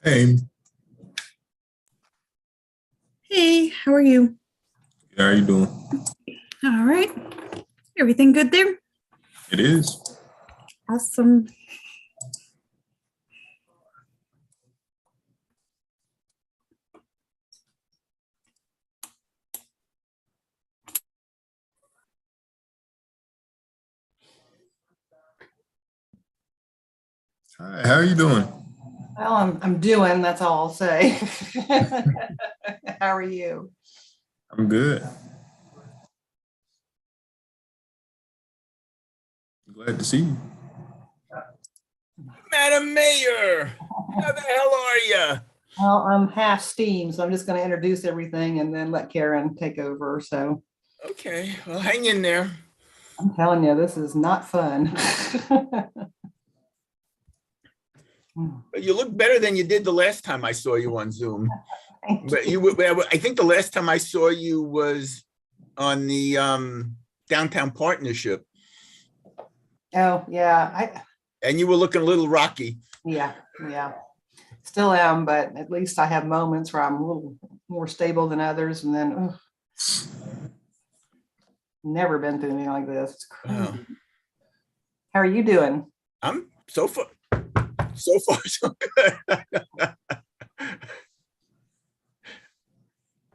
Hey, Hey, how are you? how are you doing? All right. Everything good there? It is. Awesome. Hi, how are you doing? Well, I'm doing, that's all I'll say. How are you? I'm good. Glad to see you. Madam Mayor, how the hell are you? Well, I'm half steam, so I'm just going to introduce everything and then let Karen take over. So Okay, well, hang in there. I'm telling you, this is not fun. But you look better than you did the last time I saw you on Zoom. But I think the last time I saw you was on the downtown partnership, Oh, yeah. and you were looking a little rocky. Yeah. Still am, but at least I have moments where I'm a little more stable than others. And then, never been through anything like this. It's crazy. Oh. How are you doing? I'm so far so good.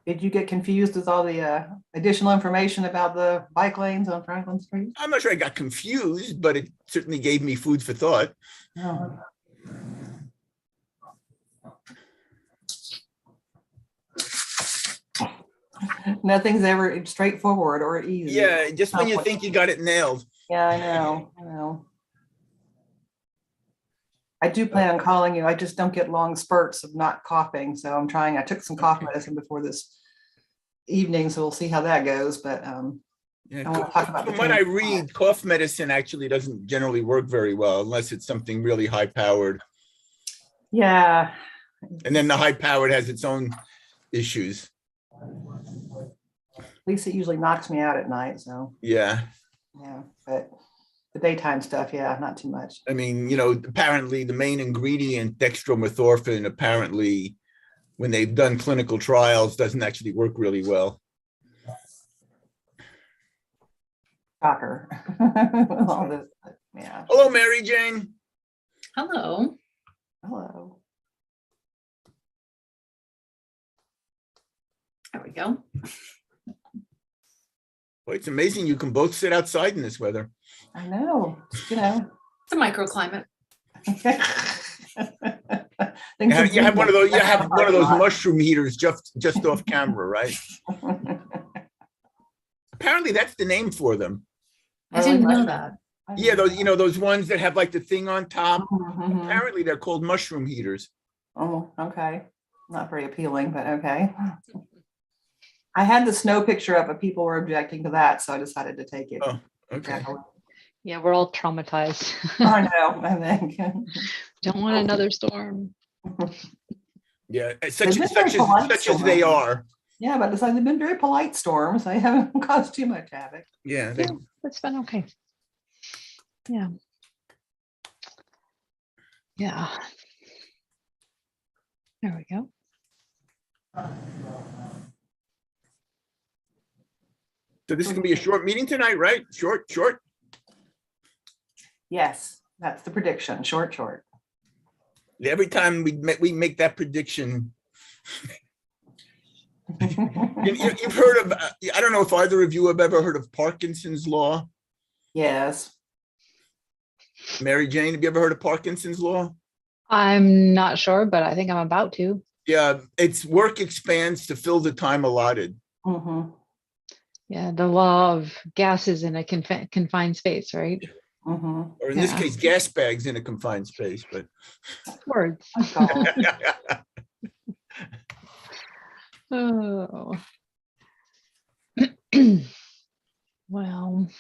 Did you get confused with all the additional information about the bike lanes on Franklin Street? I'm not sure I got confused, but it certainly gave me food for thought. Oh. Nothing's ever straightforward or easy. Yeah, just when you think you got it nailed. Yeah, I know. I do plan on calling you. I just don't get long spurts of not coughing. So I'm trying. I took some cough medicine before this evening, so we'll see how that goes. But Yeah, I want to talk about from what I read, cough medicine actually doesn't generally work very well unless it's something really high powered. Yeah. And then the high powered has its own issues. At least it usually knocks me out at night. So Yeah. But the daytime stuff, not too much. I mean, apparently the main ingredient, dextromethorphan, apparently when they've done clinical trials, doesn't actually work really well. Shocker. All this, yeah. Hello, Mary Jane. Hello. Hello. There we go. Well, it's amazing you can both sit outside in this weather. I know. It's a microclimate. You have one of those. You have one of those mushroom heaters just off camera, right? Apparently, that's the name for them. I didn't know that. Yeah, those ones that have like the thing on top. Apparently, they're called mushroom heaters. Oh, okay. Not very appealing, but okay. I had the snow picture up, but people were objecting to that, so I decided to take it. Oh, okay. Yeah, we're all traumatized. I know, I think. Don't want another storm. Yeah, such as they are. Yeah, but it's like they've been very polite storms. They haven't caused too much havoc. Yeah, It's been okay. Yeah. Yeah. There we go. So this is gonna be a short meeting tonight, right? Short. Yes, that's the prediction, short. Every time we make that prediction, you've heard of, I don't know if either of you have ever heard of Parkinson's law. Yes. Mary Jane, have you ever heard of Parkinson's law? I'm not sure, but I think I'm about to. Yeah, it's work expands to fill the time allotted. Mhm, Yeah, the law of gases in a confined space, right? mhm. Or in this Yeah. case, gas bags in a confined space, but. Words. Oh, Oh. Well.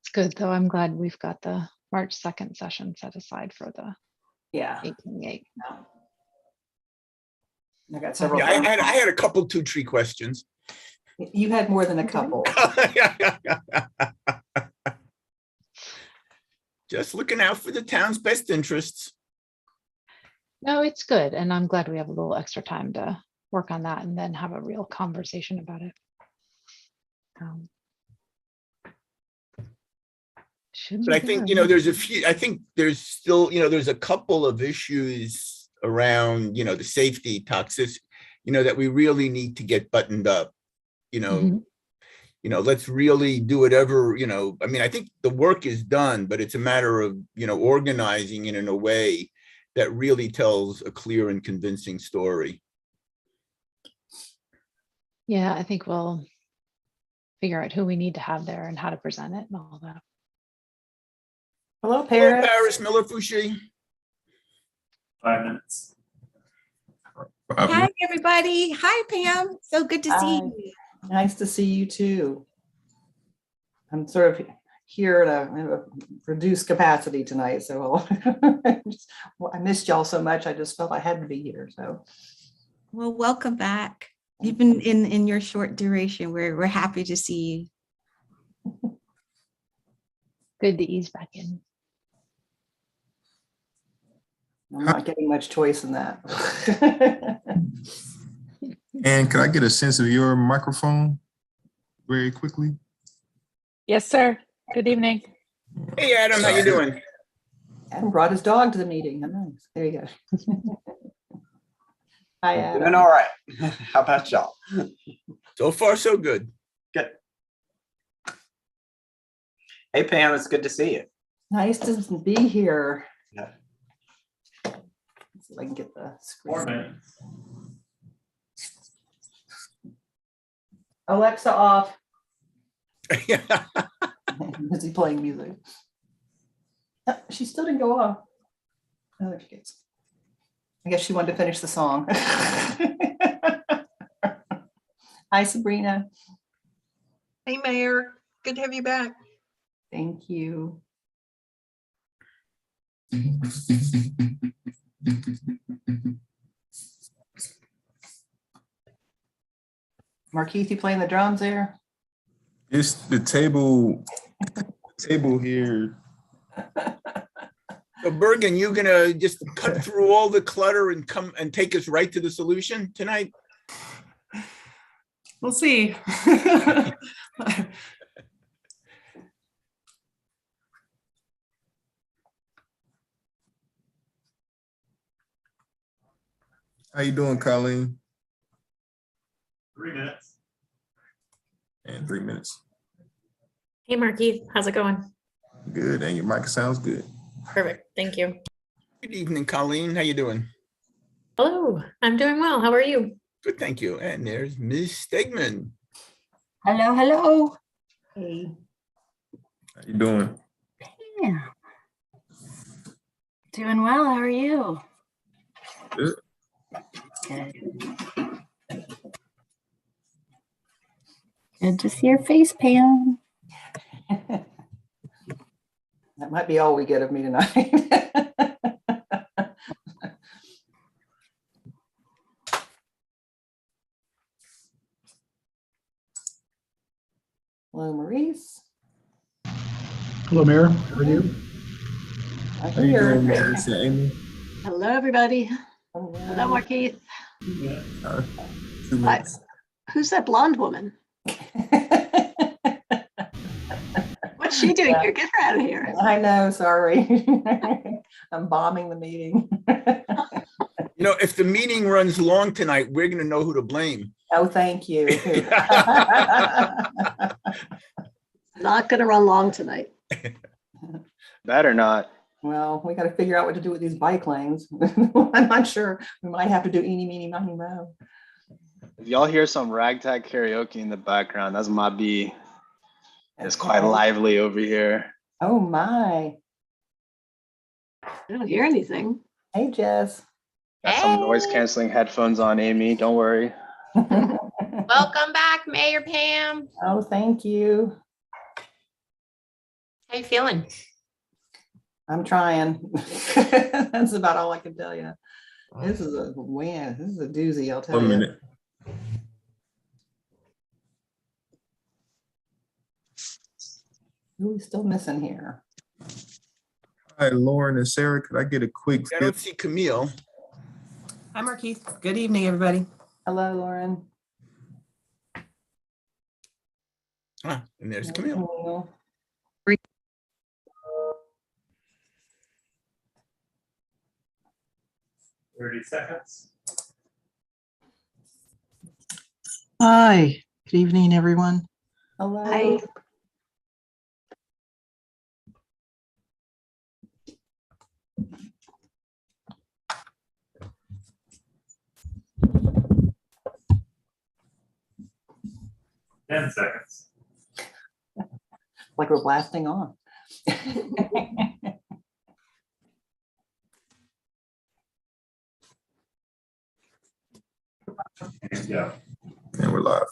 It's good, though. I'm glad we've got the March 2nd session set aside for the yeah. 18.8. I got several. Yeah, I had a couple 2-tree questions. You had more than a couple. Just looking out for the town's best interests. No, it's good. And I'm glad we have a little extra time to work on that and then have a real conversation about it. Shouldn't But I be think, hard. there's a few, I think there's still, there's a couple of issues around, the safety toxicity, that we really need to get buttoned up, Mhm. Let's really do whatever, I mean, I think the work is done, but it's a matter of, organizing it in a way that really tells a clear and convincing story. Yeah, I think we'll figure out who we need to have there and how to present it and all that. Hello, Hello, Paris. Paris Miller-Fouché. 5 minutes. Hi, everybody. Hi, Pam. So good to see Hi. you. Nice to see you too. I'm sort of here at a reduced capacity tonight, so I missed y'all so much. I just felt I had to be here. So, Well, welcome back. Even in your short duration, we're happy to see you. Good to ease back in. I'm not getting much choice in that. And could I get a sense of your microphone very quickly? Yes, sir. Good evening. Hey, Adam, how you doing? Adam brought his dog to the meeting. How nice. There you go. Hi, Adam. Doing all right. How about y'all? So far, so good. Good. Hey, Pam, it's good to see you. Nice to be here. Yeah. Let's see if I can get the screen. Alexa off. Is he playing music? She still didn't go off. Oh, there she goes. I guess she wanted to finish the song. Hi, Sabrina. Hey, Mayor. Good to have you back. Thank you. Markeith, you playing the drums there? It's the table here. So Bergen, you gonna just cut through all the clutter and come and take us right to the solution tonight? We'll see. How you doing, Colleen? 3 minutes. And 3 minutes. Hey, Markeith, how's it going? Good, and your mic sounds good. Perfect, thank you. Good evening, Colleen. How you doing? Hello, I'm doing well. How are you? Good, thank you. And there's Ms. Stegman. Hello, hello. Hey. How you doing? Yeah. Doing well. How are you? Good. Good. Good to see your face, Pam. That might be all we get of me tonight. Hello, Maurice. Hello, Mayor. How are you? I'm How you here. doing, Melissa, Amy? Hello, everybody. Hello, Marquise. 2 minutes. Who's that blonde woman? What's she doing here? Get her out of here. I know, sorry. I'm bombing the meeting. You know, if the meeting runs long tonight, we're gonna know who to blame. Oh, thank you. Not going to run long tonight. Better not. Well, we got to figure out what to do with these bike lanes. I'm not sure. We might have to do eeny, meeny, miny, moe. If y'all hear some ragtag karaoke in the background, that's my bee. It's quite lively over here. Oh, my. I don't hear anything. Hey, Jess. Got some noise canceling headphones on, Amy. Don't worry. Welcome back, Mayor Pam. Oh, thank you. How you feeling? I'm trying. That's about all I can tell you. This is a win. This is a doozy, I'll tell 1 you. minute. Who are we still missing here? Hi, Lauren and Sarah. Could I get a quick? I don't see Camille. Hi, Marquise. Good evening, everybody. Hello, Lauren. Ah, and there's Camille. Camille. 30 seconds. Hi. Good evening, everyone. Hello. Hi. Ten seconds. Like we're blasting on. Yeah. And we're live.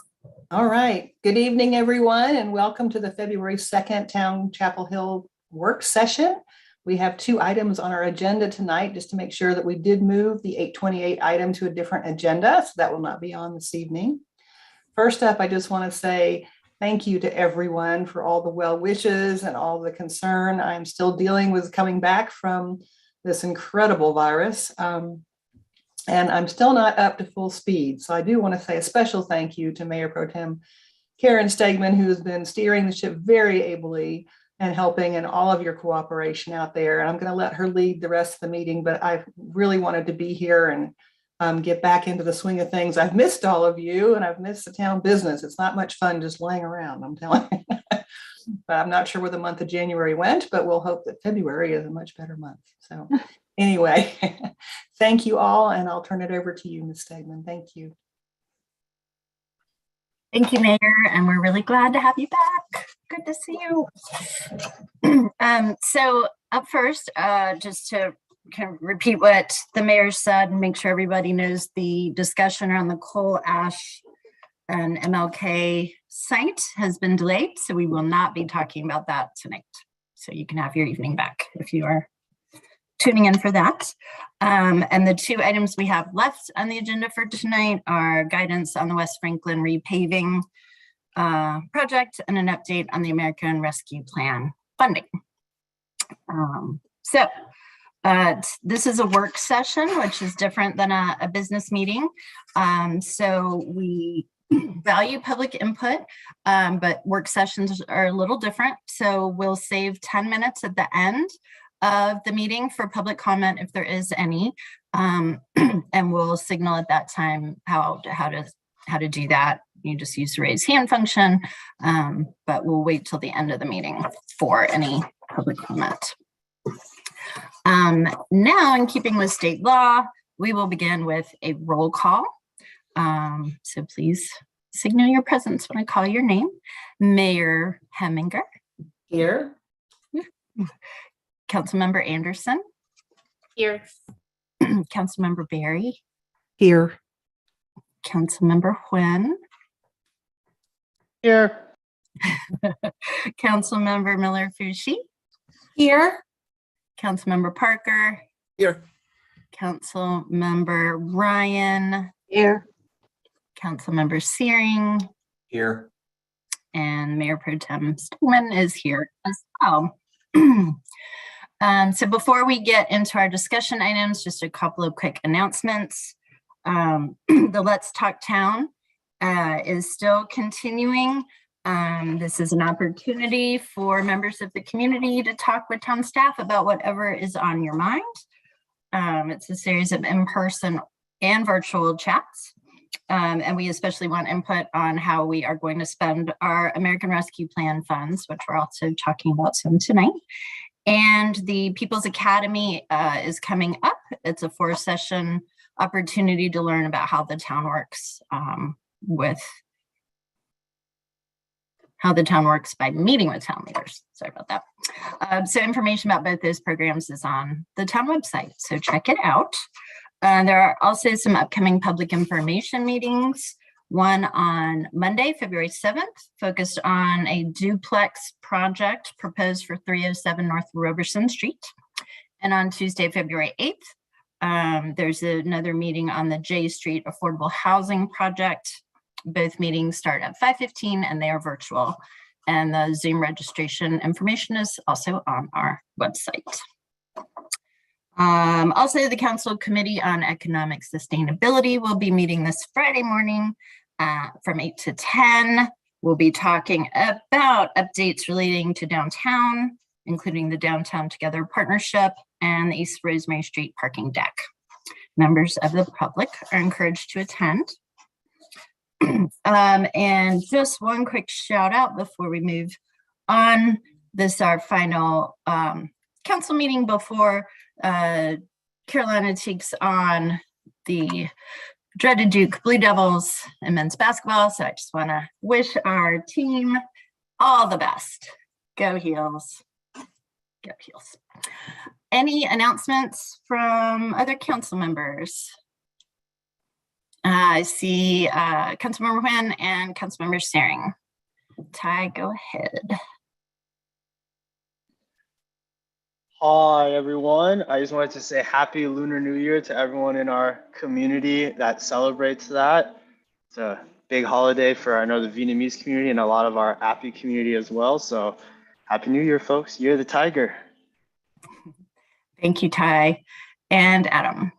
All right. Good evening, everyone, and welcome to the February 2nd Town Chapel Hill work session. We have 2 items on our agenda tonight, just to make sure that we did move the 828 item to a different agenda, so that will not be on this evening. First up, I just want to say thank you to everyone for all the well wishes and all the concern. I'm still dealing with coming back from this incredible virus. And I'm still not up to full speed. So I do want to say a special thank you to Mayor Pro Tem Karen Stegman, who has been steering the ship very ably and helping in all of your cooperation out there. And I'm going to let her lead the rest of the meeting, but I really wanted to be here and get back into the swing of things. I've missed all of you and I've missed the town business. It's not much fun just laying around, I'm telling you. But I'm not sure where the month of January went, but we'll hope that February is a much better month. So anyway, thank you all, and I'll turn it over to you, Ms. Stegman. Thank you. Thank you, Mayor, and we're really glad to have you back. Good to see you. So up first, just to kind of repeat what the mayor said and make sure everybody knows, the discussion around the coal ash and MLK site has been delayed, so we will not be talking about that tonight. So you can have your evening back if you are tuning in for that. And the 2 items we have left on the agenda for tonight are guidance on the West Franklin repaving project and an update on the American Rescue Plan funding. This is a work session, which is different than a business meeting. So we value public input, but work sessions are a little different. So we'll save 10 minutes at the end of the meeting for public comment if there is any, and we'll signal at that time how to do that. You just use the raise hand function, but we'll wait till the end of the meeting for any public comment. Now, in keeping with state law, we will begin with a roll call. So please signal your presence when I call your name. Mayor Heminger. Here. Councilmember Anderson. Here. Councilmember Barry. Here. Councilmember Huynh. Here. Councilmember Miller-Fushi. Here. Councilmember Parker. Here. Councilmember Ryan. Here. Councilmember Searing. Here. And Mayor Pro Tem Stegman is here as well. So before we get into our discussion items, just a couple of quick announcements. The Let's Talk Town is still continuing. This is an opportunity for members of the community to talk with town staff about whatever is on your mind. It's a series of in-person and virtual chats. And we especially want input on how we are going to spend our American Rescue Plan funds, which we're also talking about some tonight. And the People's Academy is coming up. It's a 4-session opportunity to learn about how the town works by meeting with town leaders. Sorry about that. So information about both those programs is on the town website, so check it out. There are also some upcoming public information meetings. One on Monday, February 7th, focused on a duplex project proposed for 307 North Roberson Street. And on Tuesday, February 8th, there's another meeting on the J Street Affordable Housing Project. Both meetings start at 5:15 and they are virtual. And the Zoom registration information is also on our website. Also, the Council Committee on Economic Sustainability will be meeting this Friday morning from 8 to 10. We'll be talking about updates relating to downtown, including the Downtown Together Partnership and the East Rosemary Street parking deck. Members of the public are encouraged to attend. And just one quick shout out before we move on. This is our final council meeting before Carolina takes on the dreaded Duke Blue Devils in men's basketball. So I just want to wish our team all the best. Go Heels. Go Heels. Any announcements from other council members? I see Councilmember Nguyen and Councilmember Saring. Ty, go ahead. Hi, everyone. I just wanted to say Happy Lunar New Year to everyone in our community that celebrates that. It's a big holiday for, I know, the Vietnamese community and a lot of our Appy community as well. So Happy New Year, folks. Year of the Tiger. Thank you, Ty. And Adam.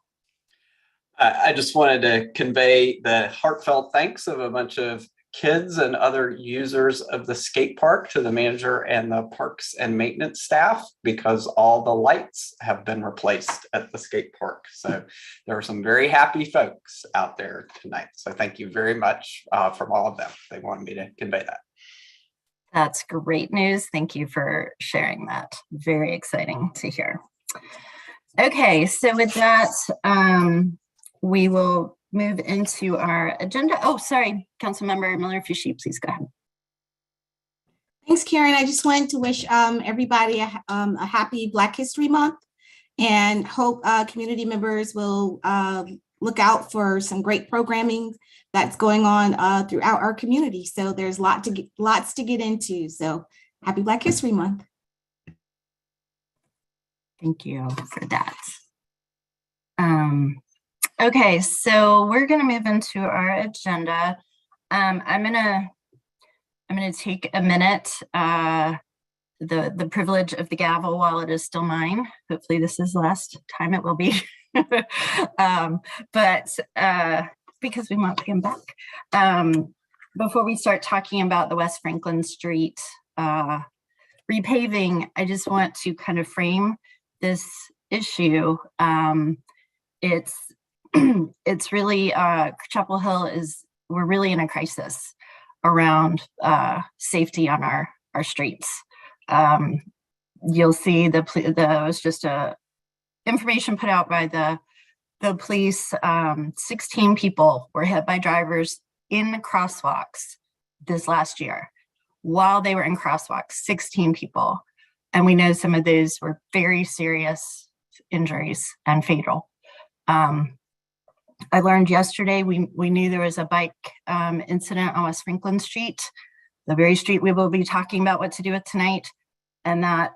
I just wanted to convey the heartfelt thanks of a bunch of kids and other users of the skate park to the manager and the parks and maintenance staff, because all the lights have been replaced at the skate park. So there are some very happy folks out there tonight. So thank you very much from all of them. They wanted me to convey that. That's great news. Thank you for sharing that. Very exciting to hear. Okay, so with that, we will move into our agenda. Oh, sorry, Councilmember Miller-Fushi, please go ahead. Thanks, Karen. I just wanted to wish everybody a happy Black History Month, and hope community members will look out for some great programming that's going on throughout our community. So there's lots to get into. So happy Black History Month. Thank you for that. Okay, so we're gonna move into our agenda. I'm gonna take a minute, the privilege of the gavel while it is still mine. Hopefully this is the last time it will be. But because we want to come back. Before we start talking about the West Franklin Street repaving, I just want to kind of frame this issue. It's really, Chapel Hill we're really in a crisis around safety on our streets. You'll see there was just information put out by the police. 16 people were hit by drivers in crosswalks this last year. While they were in crosswalks, 16 people. And we know some of those were very serious injuries and fatal. I learned yesterday, we knew there was a bike incident on West Franklin Street, the very street we will be talking about what to do with tonight, and that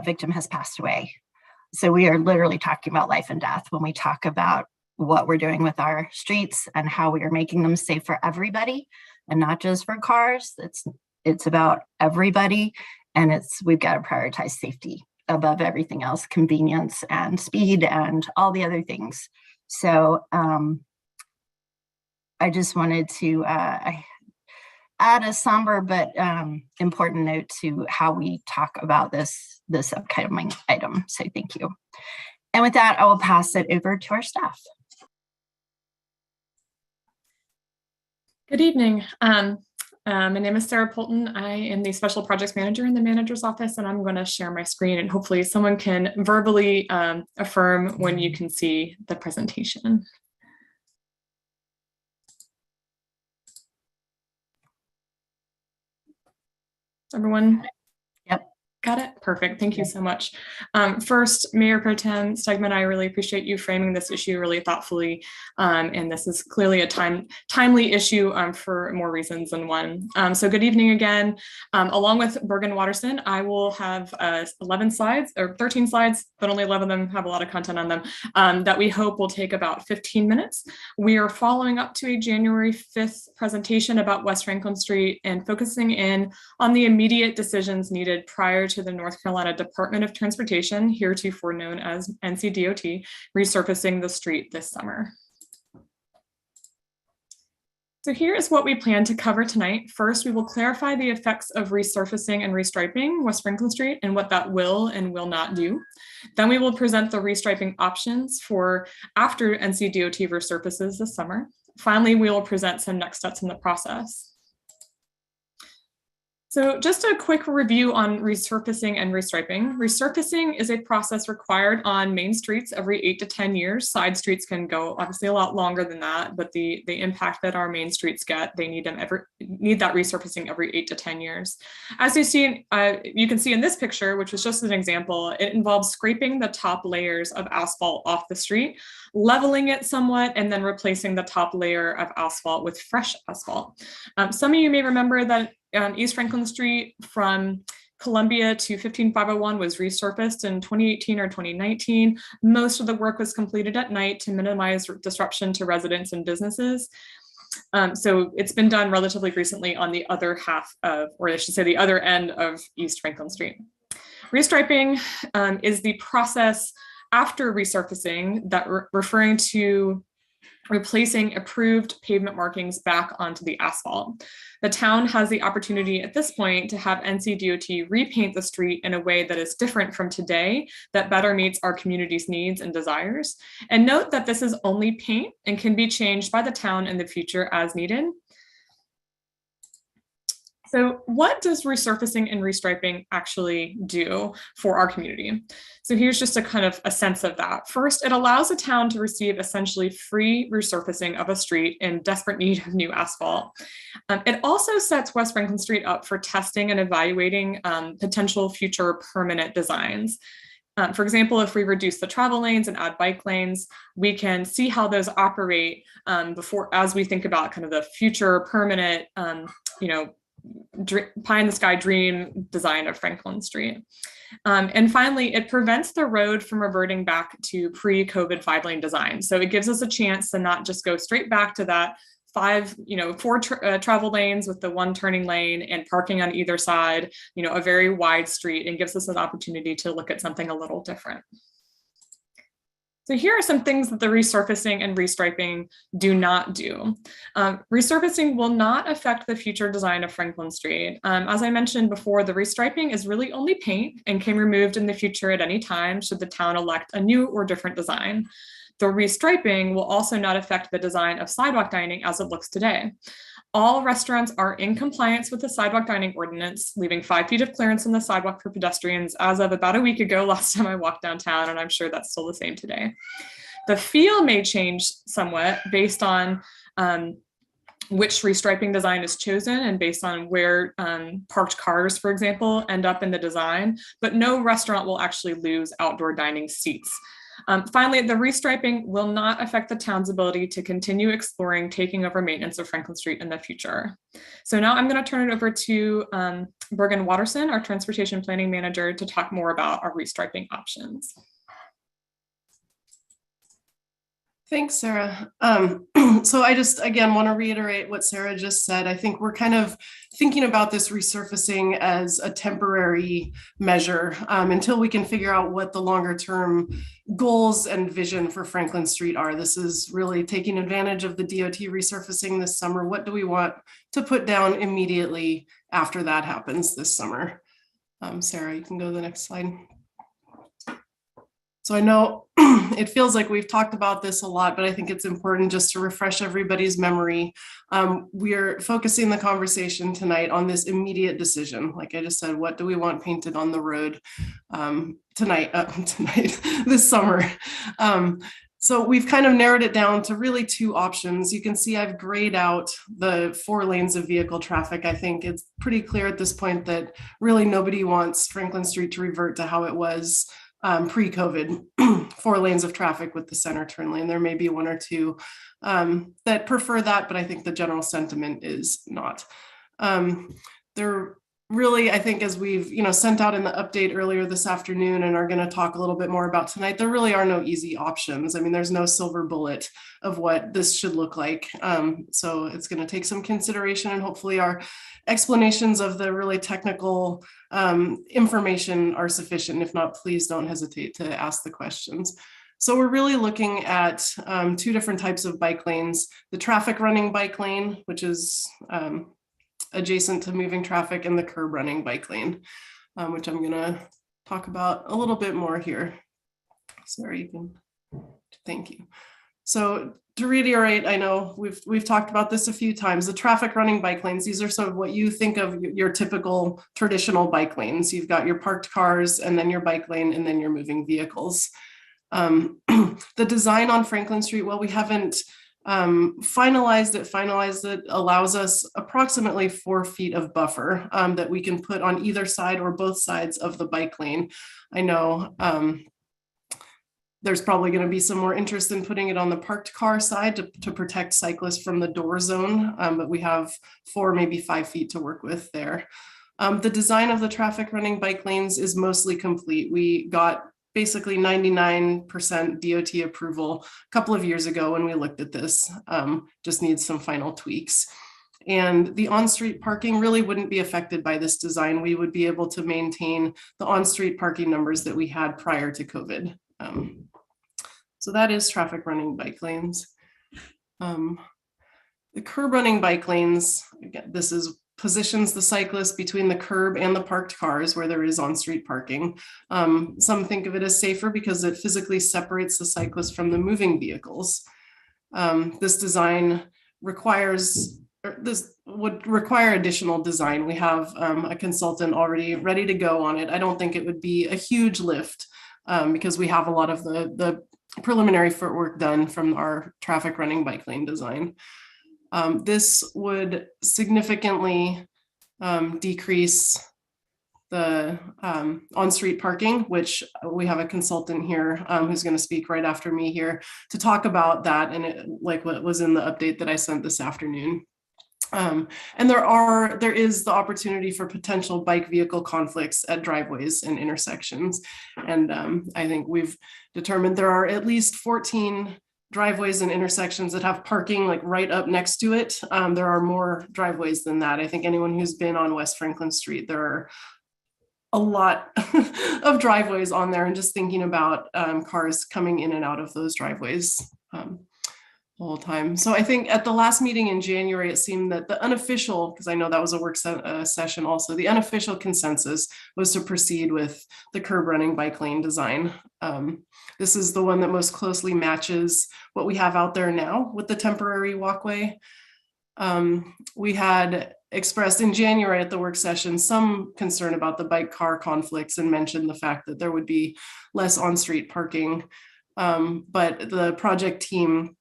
victim has passed away. So we are literally talking about life and death when we talk about what we're doing with our streets and how we are making them safe for everybody, and not just for cars. It's about everybody, and we've got to prioritize safety above everything else, convenience and speed and all the other things. So I just wanted to add a somber but important note to how we talk about this upcoming item. So thank you. And with that, I will pass it over to our staff. Good evening. My name is Sarah Poulton. I am the Special Projects Manager in the Manager's Office, and I'm going to share my screen, and hopefully someone can verbally affirm when you can see the presentation. Everyone? Yep. Got it? Perfect. Thank you so much. First, Mayor Pro Tem Stegman, I really appreciate you framing this issue really thoughtfully. And this is clearly a timely issue for more reasons than one. So good evening again. Along with Bergen Watterson, I will have 11 slides or 13 slides, but only 11 of them have a lot of content on them that we hope will take about 15 minutes. We are following up to a January 5th presentation about West Franklin Street and focusing in on the immediate decisions needed prior to the North Carolina Department of Transportation, heretofore known as NCDOT, resurfacing the street this summer. So here is what we plan to cover tonight. First, we will clarify the effects of resurfacing and restriping West Franklin Street and what that will and will not do. Then we will present the restriping options for after NCDOT resurfaces this summer. Finally, we will present some next steps in the process. So just a quick review on resurfacing and restriping. Resurfacing is a process required on main streets every 8 to 10 years. Side streets can go obviously a lot longer than that, but the impact that our main streets get, they need that resurfacing every 8 to 10 years. As you see, you can see in this picture, which was just an example, it involves scraping the top layers of asphalt off the street, leveling it somewhat, and then replacing the top layer of asphalt with fresh asphalt. Some of you may remember that East Franklin Street from Columbia to 15501 was resurfaced in 2018 or 2019. Most of the work was completed at night to minimize disruption to residents and businesses. So it's been done relatively recently on the other half of, or I should say the other end of East Franklin Street. Restriping is the process after resurfacing that referring to replacing approved pavement markings back onto the asphalt. The town has the opportunity at this point to have NCDOT repaint the street in a way that is different from today, that better meets our community's needs and desires. And note that this is only paint and can be changed by the town in the future as needed. So what does resurfacing and restriping actually do for our community? So here's just a kind of a sense of that. First, it allows a town to receive essentially free resurfacing of a street in desperate need of new asphalt. It also sets West Franklin Street up for testing and evaluating potential future permanent designs. For example, if we reduce the travel lanes and add bike lanes, we can see how those operate as we think about kind of the future permanent, pie in the sky dream design of Franklin Street. And finally, it prevents the road from reverting back to pre-COVID 5-lane design. So it gives us a chance to not just go straight back to that 4 travel lanes with the 1 turning lane and parking on either side, a very wide street, and gives us an opportunity to look at something a little different. So here are some things that the resurfacing and restriping do not do. Resurfacing will not affect the future design of Franklin Street. As I mentioned before, the restriping is really only paint and can be removed in the future at any time should the town elect a new or different design. The restriping will also not affect the design of sidewalk dining as it looks today. All restaurants are in compliance with the sidewalk dining ordinance, leaving 5 feet of clearance on the sidewalk for pedestrians as of about a week ago, last time I walked downtown, and I'm sure that's still the same today. The feel may change somewhat based on which restriping design is chosen and based on where parked cars, for example, end up in the design, but no restaurant will actually lose outdoor dining seats. Finally, the restriping will not affect the town's ability to continue exploring taking over maintenance of Franklin Street in the future. So now I'm going to turn it over to Bergen Watterson, our Transportation Planning Manager, to talk more about our restriping options. Thanks, Sarah. So I just, again, want to reiterate what Sarah just said. I think we're kind of thinking about this resurfacing as a temporary measure until we can figure out what the longer term goals and vision for Franklin Street are. This is really taking advantage of the DOT resurfacing this summer. What do we want to put down immediately after that happens this summer? Sarah, you can go to the next slide. So I know it feels like we've talked about this a lot, but I think it's important just to refresh everybody's memory. We're focusing the conversation tonight on this immediate decision. Like I just said, what do we want painted on the road this summer? So we've kind of narrowed it down to really two options. You can see I've grayed out the 4 lanes of vehicle traffic. I think it's pretty clear at this point that really nobody wants Franklin Street to revert to how it was pre-COVID, 4 lanes of traffic with the center turn lane. There may be 1 or 2 that prefer that, but I think the general sentiment is not. There really, I think, as we've sent out in the update earlier this afternoon and are going to talk a little bit more about tonight, there really are no easy options. I mean, there's no silver bullet of what this should look like. So it's going to take some consideration, and hopefully our explanations of the really technical information are sufficient. If not, please don't hesitate to ask the questions. So we're really looking at 2 different types of bike lanes: the traffic running bike lane, which is adjacent to moving traffic, and the curb running bike lane, which I'm going to talk about a little bit more here. Sorry, you can. Thank you. So to reiterate, I know we've talked about this a few times. The traffic running bike lanes, these are sort of what you think of your typical traditional bike lanes. You've got your parked cars, and then your bike lane, and then your moving vehicles. The design on Franklin Street, well, we haven't finalized it, allows us approximately 4 feet of buffer that we can put on either side or both sides of the bike lane. I know there's probably going to be some more interest in putting it on the parked car side to protect cyclists from the door zone, but we have 4, maybe 5 feet to work with there. The design of the traffic running bike lanes is mostly complete. We got basically 99% DOT approval a couple of years ago when we looked at this. Just needs some final tweaks. And the on-street parking really wouldn't be affected by this design. We would be able to maintain the on-street parking numbers that we had prior to COVID. So that is traffic running bike lanes. The curb running bike lanes, again, this is positions the cyclist between the curb and the parked cars where there is on-street parking. Some think of it as safer because it physically separates the cyclist from the moving vehicles. This design this would require additional design. We have a consultant already ready to go on it. I don't think it would be a huge lift because we have a lot of the preliminary footwork done from our traffic running bike lane design. This would significantly decrease the on-street parking, which we have a consultant here who's going to speak right after me here to talk about that, and like what was in the update that I sent this afternoon. And there is the opportunity for potential bike vehicle conflicts at driveways and intersections. And I think we've determined there are at least 14 driveways and intersections that have parking like right up next to it. There are more driveways than that. I think anyone who's been on West Franklin Street, there are a lot of driveways on there, and just thinking about cars coming in and out of those driveways the whole time. So I think at the last meeting in January, it seemed that the unofficial, because I know that was a work session also, the unofficial consensus was to proceed with the curb running bike lane design. This is the one that most closely matches what we have out there now with the temporary walkway. We had expressed in January at the work session some concern about the bike car conflicts and mentioned the fact that there would be less on-street parking. But the project team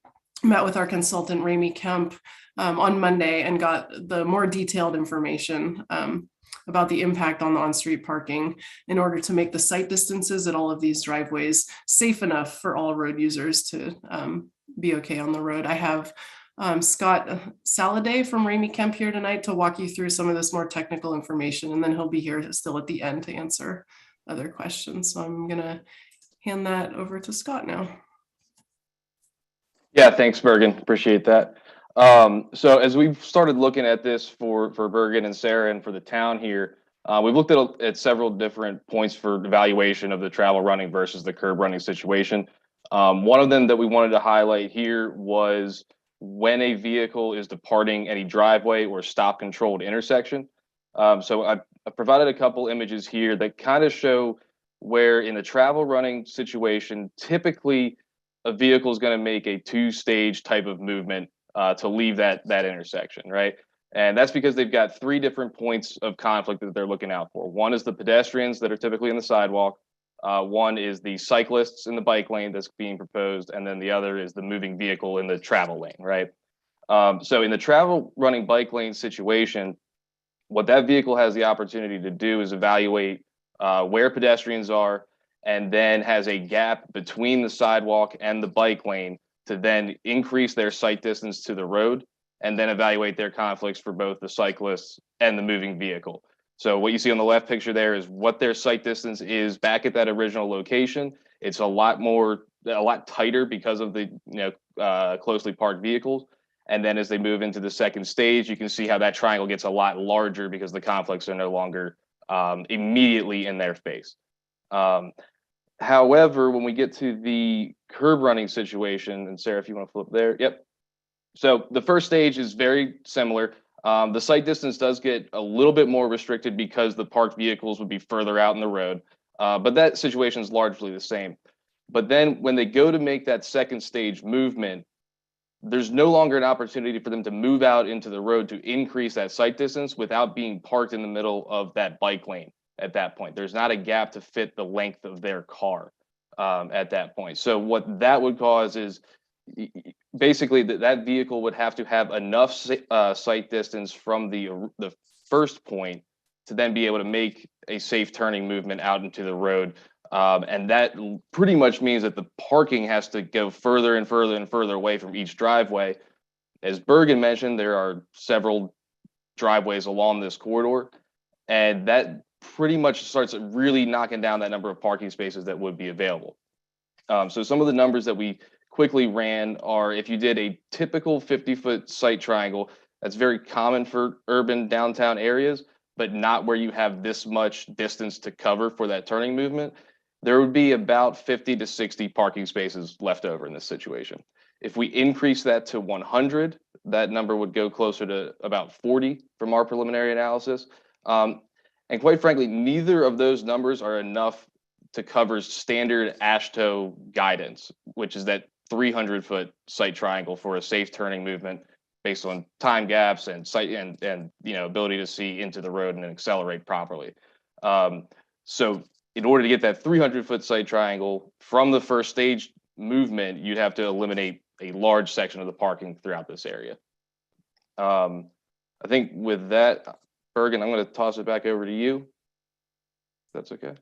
met with our consultant, Ramey Kemp, on Monday and got the more detailed information about the impact on the on-street parking in order to make the sight distances at all of these driveways safe enough for all road users to be okay on the road. I have Scott Saladay from Ramey Kemp here tonight to walk you through some of this more technical information, and then he'll be here still at the end to answer other questions. So I'm gonna hand that over to Scott now. Yeah, thanks, Bergen. Appreciate that. So as we've started looking at this for Bergen and Sarah and for the town here, we've looked at several different points for evaluation of the travel running versus the curb running situation. One of them that we wanted to highlight here was when a vehicle is departing any driveway or stop controlled intersection. So I've provided a couple images here that kind of show where in the travel running situation, typically a vehicle is going to make a two-stage type of movement to leave that intersection, right? And that's because they've got three different points of conflict that they're looking out for. One is the pedestrians that are typically in the sidewalk. One is the cyclists in the bike lane that's being proposed, and then the other is the moving vehicle in the travel lane, right? So in the travel running bike lane situation, what that vehicle has the opportunity to do is evaluate where pedestrians are, and then has a gap between the sidewalk and the bike lane to then increase their sight distance to the road, and then evaluate their conflicts for both the cyclists and the moving vehicle. So what you see on the left picture there is what their sight distance is back at that original location. It's a lot tighter because of the closely parked vehicles. And then as they move into the second stage, you can see how that triangle gets a lot larger because the conflicts are no longer immediately in their face. However, when we get to the curb running situation, and Sarah, if you want to flip there, yep. So the first stage is very similar. The sight distance does get a little bit more restricted because the parked vehicles would be further out in the road, but that situation is largely the same. But then when they go to make that second stage movement, there's no longer an opportunity for them to move out into the road to increase that sight distance without being parked in the middle of that bike lane. At that point, there's not a gap to fit the length of their car at that point. So what that would cause is basically that vehicle would have to have enough sight distance from the first point to then be able to make a safe turning movement out into the road. And that pretty much means that the parking has to go further and further and further away from each driveway. As Bergen mentioned, there are several driveways along this corridor, and that pretty much starts really knocking down that number of parking spaces that would be available. So some of the numbers that we quickly ran are, if you did a typical 50-foot sight triangle, that's very common for urban downtown areas, but not where you have this much distance to cover for that turning movement, there would be about 50 to 60 parking spaces left over in this situation. If we increase that to 100, that number would go closer to about 40 from our preliminary analysis. And quite frankly, neither of those numbers are enough to cover standard AASHTO guidance, which is that 300-foot sight triangle for a safe turning movement based on time gaps and sight and ability to see into the road and accelerate properly. So in order to get that 300-foot sight triangle from the first stage movement, you'd have to eliminate a large section of the parking throughout this area. I think with that, Bergen, I'm going to toss it back over to you. If that's okay.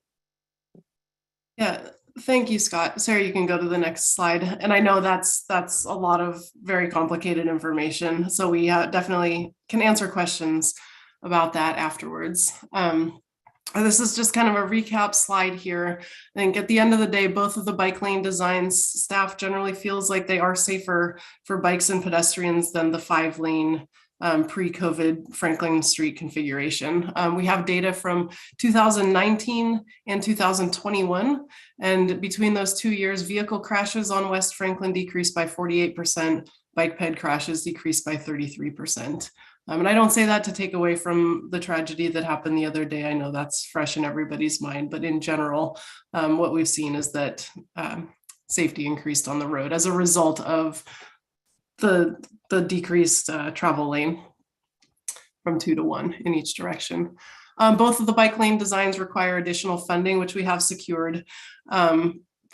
Yeah, thank you, Scott. Sarah, you can go to the next slide. And I know that's a lot of very complicated information, so we definitely can answer questions about that afterwards. This is just kind of a recap slide here. I think at the end of the day, both of the bike lane designs, staff generally feels like they are safer for bikes and pedestrians than the 5-lane pre-COVID Franklin Street configuration. We have data from 2019 and 2021, and between those 2 years, vehicle crashes on West Franklin decreased by 48%, bike ped crashes decreased by 33%. And I don't say that to take away from the tragedy that happened the other day. I know that's fresh in everybody's mind, but in general, what we've seen is that safety increased on the road as a result of the decreased travel lane from 2 to 1 in each direction. Both of the bike lane designs require additional funding, which we have secured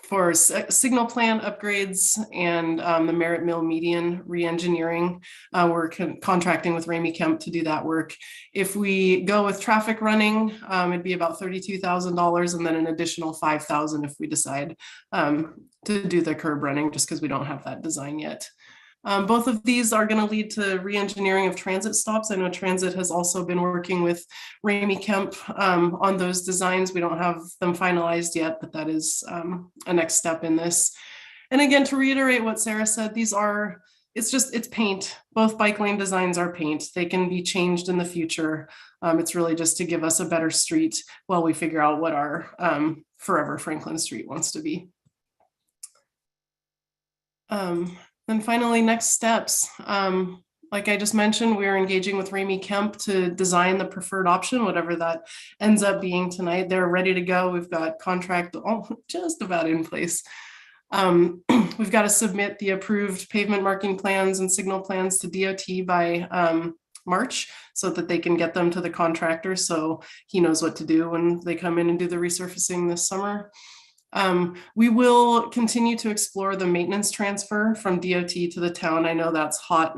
for signal plan upgrades and the Merritt Mill median re-engineering. We're contracting with Ramey Kemp to do that work. If we go with traffic running, it'd be about $32,000, and then an additional $5,000 if we decide to do the curb running, just because we don't have that design yet. Both of these are going to lead to re-engineering of transit stops. I know Transit has also been working with Ramey Kemp on those designs. We don't have them finalized yet, but that is a next step in this. And again, to reiterate what Sarah said, it's paint. Both bike lane designs are paint. They can be changed in the future. It's really just to give us a better street while we figure out what our forever Franklin Street wants to be. And finally, next steps. Like I just mentioned, we are engaging with Ramey Kemp to design the preferred option, whatever that ends up being tonight. They're ready to go. We've got contract just about in place. We've got to submit the approved pavement marking plans and signal plans to DOT by March so that they can get them to the contractor so he knows what to do when they come in and do the resurfacing this summer. We will continue to explore the maintenance transfer from DOT to the town. I know that's hot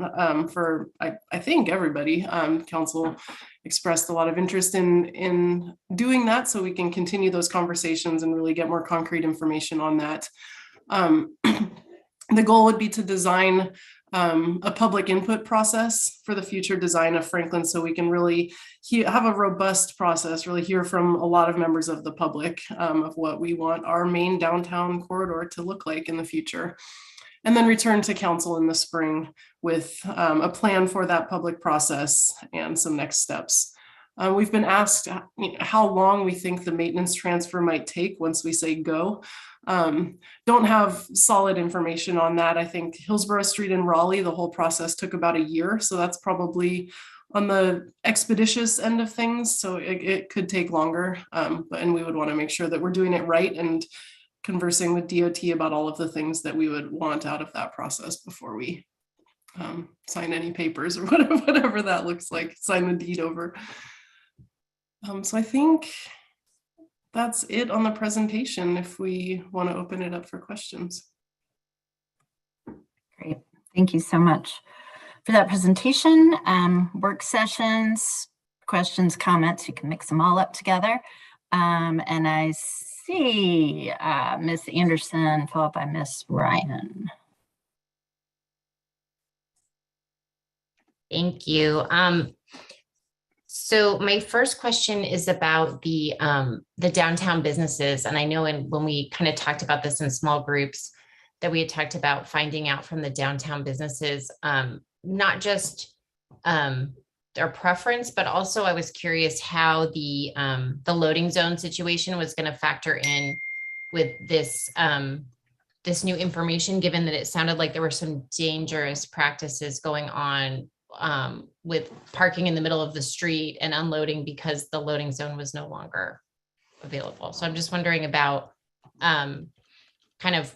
for, I think, everybody. Council expressed a lot of interest in doing that, so we can continue those conversations and really get more concrete information on that. The goal would be to design a public input process for the future design of Franklin, so we can really have a robust process, really hear from a lot of members of the public of what we want our main downtown corridor to look like in the future. And then return to council in the spring with a plan for that public process and some next steps. We've been asked how long we think the maintenance transfer might take once we say go. Don't have solid information on that. I think Hillsborough Street in Raleigh, the whole process took about a year. So that's probably on the expeditious end of things. So it could take longer, and we would want to make sure that we're doing it right and conversing with DOT about all of the things that we would want out of that process before we sign any papers or whatever that looks like, sign the deed over. So I think that's it on the presentation if we want to open it up for questions. Great. Thank you so much for that presentation. Work sessions, questions, comments, you can mix them all up together. And I see Ms. Anderson followed by Ms. Ryan. Thank you. So my first question is about the downtown businesses. And I know when we kind of talked about this in small groups that we had talked about finding out from the downtown businesses, not just their preference, but also I was curious how the loading zone situation was going to factor in with this new information, given that it sounded like there were some dangerous practices going on with parking in the middle of the street and unloading because the loading zone was no longer available. So I'm just wondering about kind of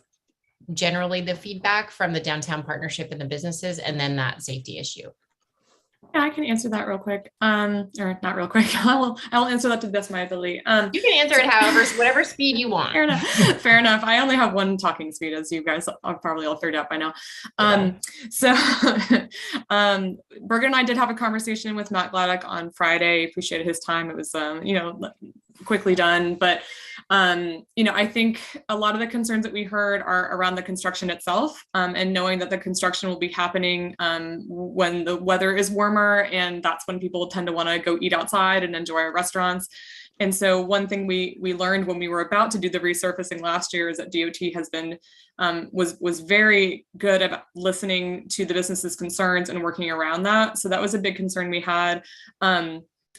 generally the feedback from the downtown partnership and the businesses, and then that safety issue. Yeah, I can answer that real quick. Or not real quick. I'll answer that to the best of my ability. You can answer it however, whatever speed you want. Fair enough. Fair enough. I only have one talking speed, as you guys are probably all figured out by now. So Bergen and I did have a conversation with Matt Gladdock on Friday. Appreciated his time. It was, quickly done, but I think a lot of the concerns that we heard are around the construction itself, and knowing that the construction will be happening when the weather is warmer, and that's when people tend to want to go eat outside and enjoy our restaurants. And so one thing we learned when we were about to do the resurfacing last year is that DOT has been was very good at listening to the business's concerns and working around that. So that was a big concern we had.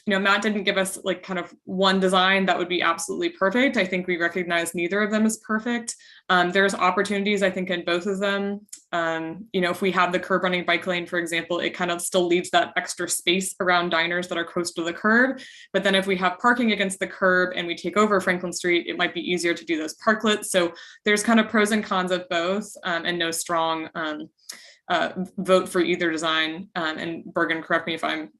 Matt didn't give us like kind of one design that would be absolutely perfect. I think we recognize neither of them as perfect. There's opportunities, I think, in both of them. If we have the curb running bike lane, for example, it kind of still leaves that extra space around diners that are close to the curb. But then if we have parking against the curb and we take over Franklin Street, it might be easier to do those parklets. So there's kind of pros and cons of both, and no strong vote for either design. And Bergen, correct me if I'm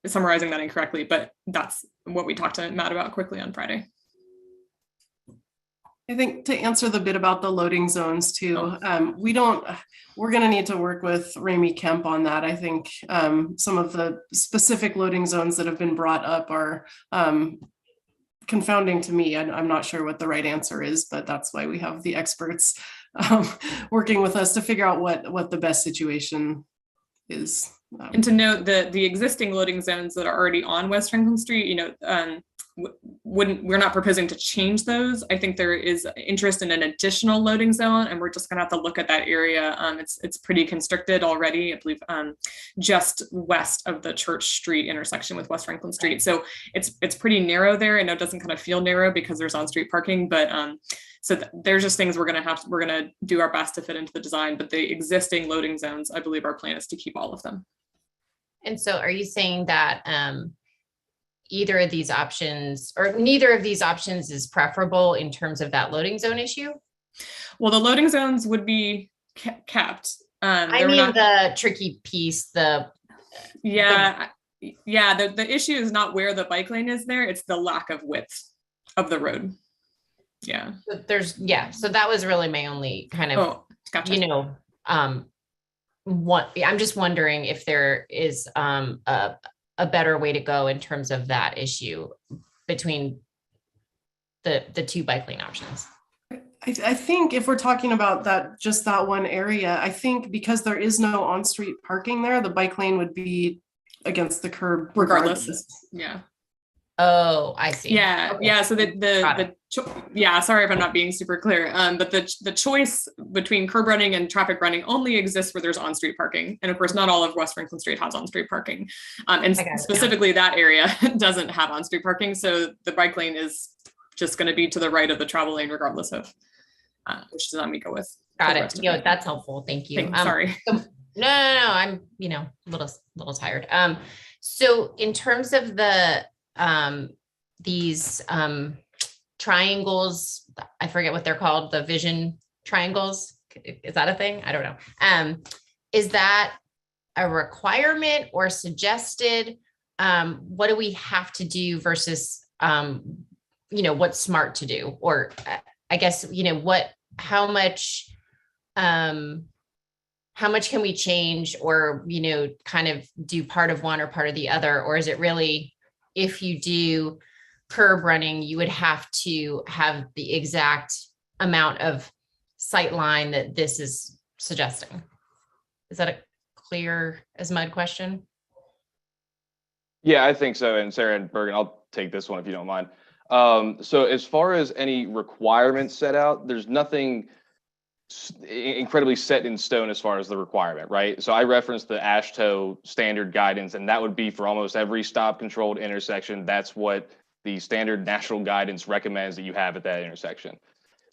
summarizing that incorrectly, but that's what we talked to Matt about quickly on Friday. I think to answer the bit about the loading zones too, we're going to need to work with Ramey Kemp on that. I think some of the specific loading zones that have been brought up are confounding to me. I'm not sure what the right answer is, but that's why we have the experts working with us to figure out what the best situation is. And to note that the existing loading zones that are already on West Franklin Street, we're not proposing to change those. I think there is interest in an additional loading zone, and we're just gonna have to look at that area. It's pretty constricted already, I believe, just west of the Church Street intersection with West Franklin Street. So it's pretty narrow there. I know it doesn't kind of feel narrow because there's on-street parking, but so there's just things we're gonna do our best to fit into the design. But the existing loading zones, I believe our plan is to keep all of them. And so are you saying that either of these options or neither of these options is preferable in terms of that loading zone issue? Well, the loading zones would be kept. I mean, the tricky piece, the issue is not where the bike lane is there, it's the lack of width of the road. Yeah. So that was really my only kind of, gotcha. you know, I'm just wondering if there is a better way to go in terms of that issue between the two bike lane options. I think if we're talking about that, just that one area, I think because there is no on-street parking there, the bike lane would be against the curb regardless. Yeah. Oh, I see. Yeah. Okay. Yeah. So sorry if I'm not being super clear. But the choice between curb running and traffic running only exists where there's on-street parking. And of course, not all of West Franklin Street has on-street parking. And specifically that area doesn't have on-street parking. So the bike lane is just going to be to the right of the travel lane, regardless of which design we go with. Got it. That's helpful. Thank you. Sorry. So, no, I'm, a little tired. So in terms of these triangles, I forget what they're called, the vision triangles. Is that a thing? I don't know. Is that a requirement or suggested? What do we have to do versus, what's smart to do? Or I guess, how much can we change or, kind of do part of one or part of the other? Or is it really, if you do curb running, you would have to have the exact amount of sight line that this is suggesting? Is that a clear as mud question? Yeah, I think so. And Sarah and Bergen, I'll take this one if you don't mind. So as far as any requirements set out, there's nothing incredibly set in stone as far as the requirement, right? So I referenced the AASHTO standard guidance, and that would be for almost every stop controlled intersection. That's what the standard national guidance recommends that you have at that intersection.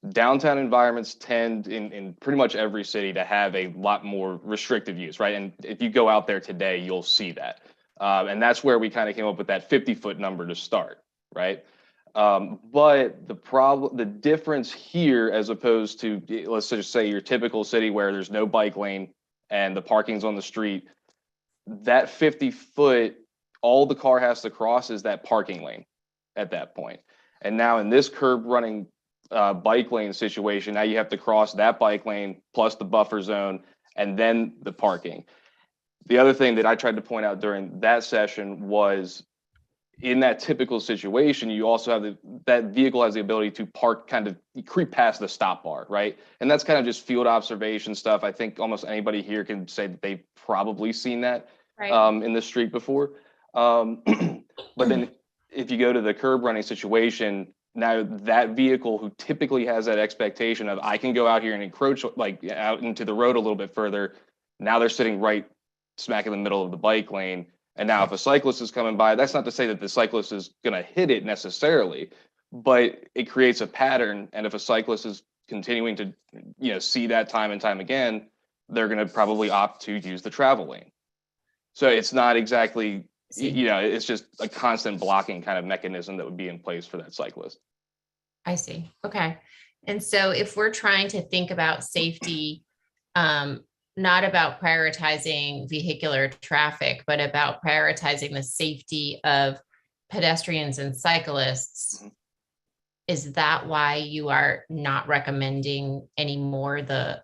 Downtown environments tend in pretty much every city to have a lot more restrictive use, right? And if you go out there today, you'll see that. And that's where we kind of came up with that 50-foot number to start, right? But the difference here, as opposed to, let's just say your typical city where there's no bike lane and the parking's on the street, that 50-foot, all the car has to cross is that parking lane at that point. And now in this curb running bike lane situation, now you have to cross that bike lane plus the buffer zone and then the parking. The other thing that I tried to point out during that session was, in that typical situation, you also have that vehicle has the ability to park, kind of creep past the stop bar, right? And that's kind of just field observation stuff. I think almost anybody here can say that they've probably seen that in the street before. But then if you go to the curb running situation, now that vehicle who typically has that expectation of, I can go out here and encroach like out into the road a little bit further, now they're sitting right smack in the middle of the bike lane. And now if a cyclist is coming by, that's not to say that the cyclist is going to hit it necessarily, but it creates a pattern. And if a cyclist is continuing to, see that time and time again, they're going to probably opt to use the travel lane. So it's not exactly, it's just a constant blocking kind of mechanism that would be in place for that cyclist. I see. Okay. And so if we're trying to think about safety, not about prioritizing vehicular traffic, but about prioritizing the safety of pedestrians and cyclists. Is that why you are not recommending anymore the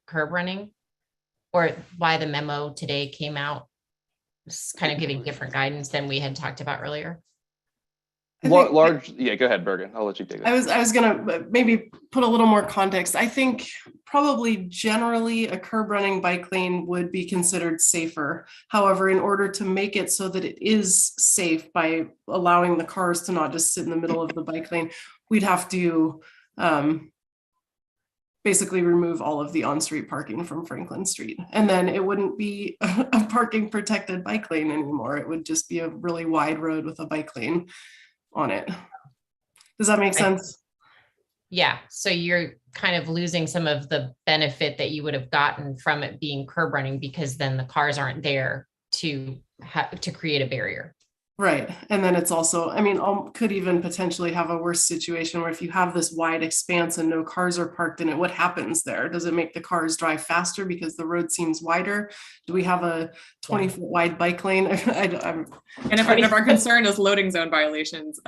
curb running? Or why the memo today came out kind of giving different guidance than we had talked about earlier? Large, yeah, go ahead, Bergen. I'll let you take that. I was gonna maybe put a little more context. I think probably generally a curb running bike lane would be considered safer. However, in order to make it so that it is safe by allowing the cars to not just sit in the middle of the bike lane, we'd have to basically remove all of the on-street parking from Franklin Street. And then it wouldn't be a parking protected bike lane anymore. It would just be a really wide road with a bike lane on it. Does that make sense? Yeah, so you're kind of losing some of the benefit that you would have gotten from it being curb running, because then the cars aren't there to create a barrier. Right. And then it's also, I mean, could even potentially have a worse situation where if you have this wide expanse and no cars are parked in it, what happens there? Does it make the cars drive faster because the road seems wider? Do we have a 20-foot wide bike lane? And if our concern is loading zone violations,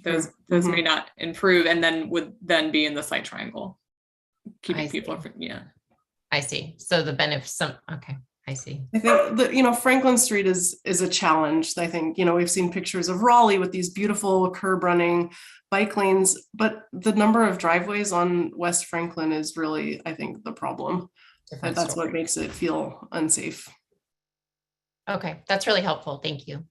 those may not improve, and then would then be in the site triangle, keeping people from, yeah. I see. So the benefits, okay. I see. I think that, Franklin Street is a challenge. I think, we've seen pictures of Raleigh with these beautiful curb running bike lanes, but the number of driveways on West Franklin is really, I think, the problem. That's what makes it feel unsafe. Okay, that's really helpful. Thank you.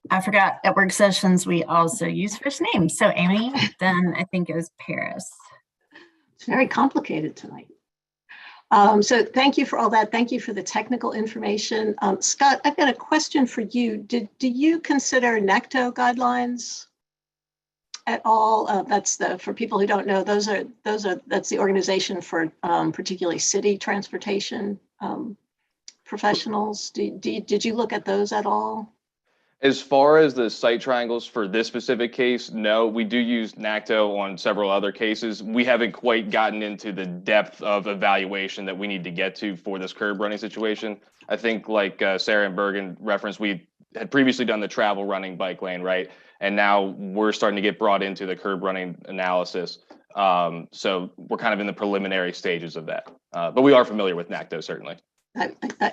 I forgot at work sessions, we also use first names. So Amy, then I think it was Paris. It's very complicated tonight. So thank you for all that. Thank you for the technical information. Scott, I've got a question for you. Do you consider NACTO guidelines at all? That's for people who don't know, that's the organization for particularly city transportation professionals. Did you look at those at all? As far as the site triangles for this specific case, no, we do use NACTO on several other cases. We haven't quite gotten into the depth of evaluation that we need to get to for this curb running situation. I think like Sarah and Bergen referenced, we had previously done the travel running bike lane, right? And now we're starting to get brought into the curb running analysis. So we're kind of in the preliminary stages of that. But we are familiar with NACTO, certainly.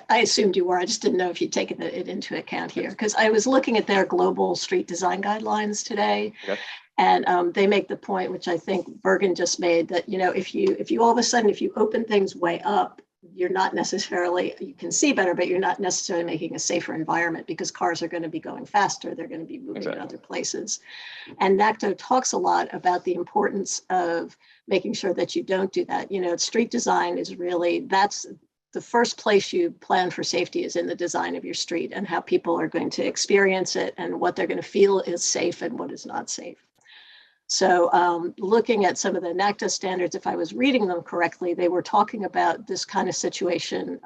I assumed you were. I just didn't know if you'd taken it into account here, because I was looking at their global street design guidelines today, and they make the point, which I think Bergen just made, that if you all of a sudden, if you open things way up, you're not necessarily, you can see better, but you're not necessarily making a safer environment, because cars are going to be going faster. They're going to be moving in other places. And NACTO talks a lot about the importance of making sure that you don't do that. Street design is really, that's the first place you plan for safety is in the design of your street, and how people are going to experience it and what they're going to feel is safe and what is not safe. So looking at some of the NACTA standards, if I was reading them correctly, they were talking about this kind of situation.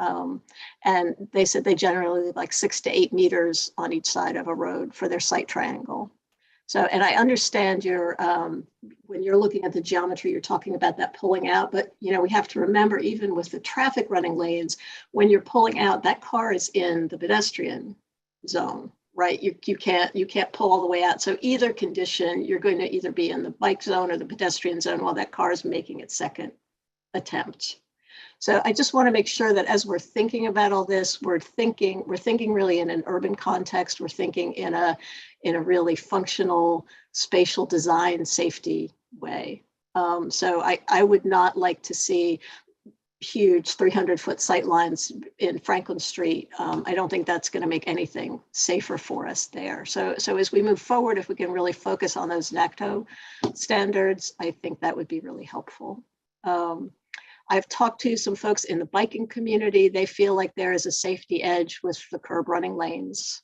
And they said they generally like 6 to 8 meters on each side of a road for their site triangle. So, and I understand when you're looking at the geometry, you're talking about that pulling out, but we have to remember, even with the traffic running lanes, when you're pulling out, that car is in the pedestrian zone, right? You can't pull all the way out. So either condition, you're going to either be in the bike zone or the pedestrian zone while that car is making its second attempt. So I just want to make sure that as we're thinking about all this, we're thinking really in an urban context. We're thinking in a really functional spatial design safety way. So I would not like to see huge 300-foot sight lines in Franklin Street. I don't think that's going to make anything safer for us there. So as we move forward, if we can really focus on those NACTO standards, I think that would be really helpful. I've talked to some folks in the biking community. They feel like there is a safety edge with the curb running lanes,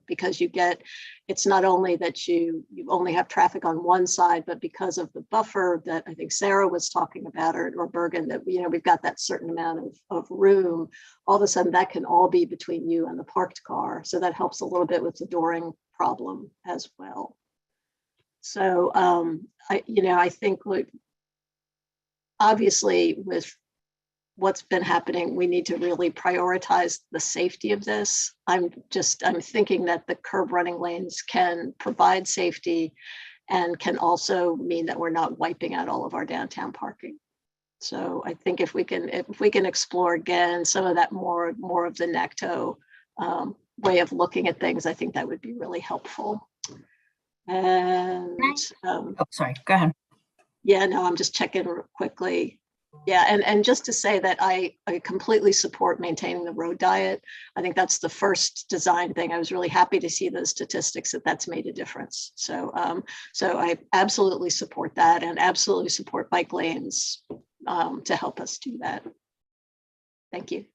because it's not only that you only have traffic on one side, but because of the buffer that I think Sarah was talking about, or Bergen, that we've got that certain amount of room. All of a sudden that can all be between you and the parked car. So that helps a little bit with the dooring problem as well. So I think obviously, with what's been happening, we need to really prioritize the safety of this. I'm thinking that the curb running lanes can provide safety and can also mean that we're not wiping out all of our downtown parking. So I think if we can explore again some of that more of the NACTO way of looking at things, I think that would be really helpful. And oh, sorry, go ahead. yeah, no, I'm just checking quickly. Yeah, and just to say that I completely support maintaining the road diet. I think that's the first design thing. I was really happy to see those statistics that that's made a difference. So so I absolutely support that, and absolutely support bike lanes to help us do that. Thank you.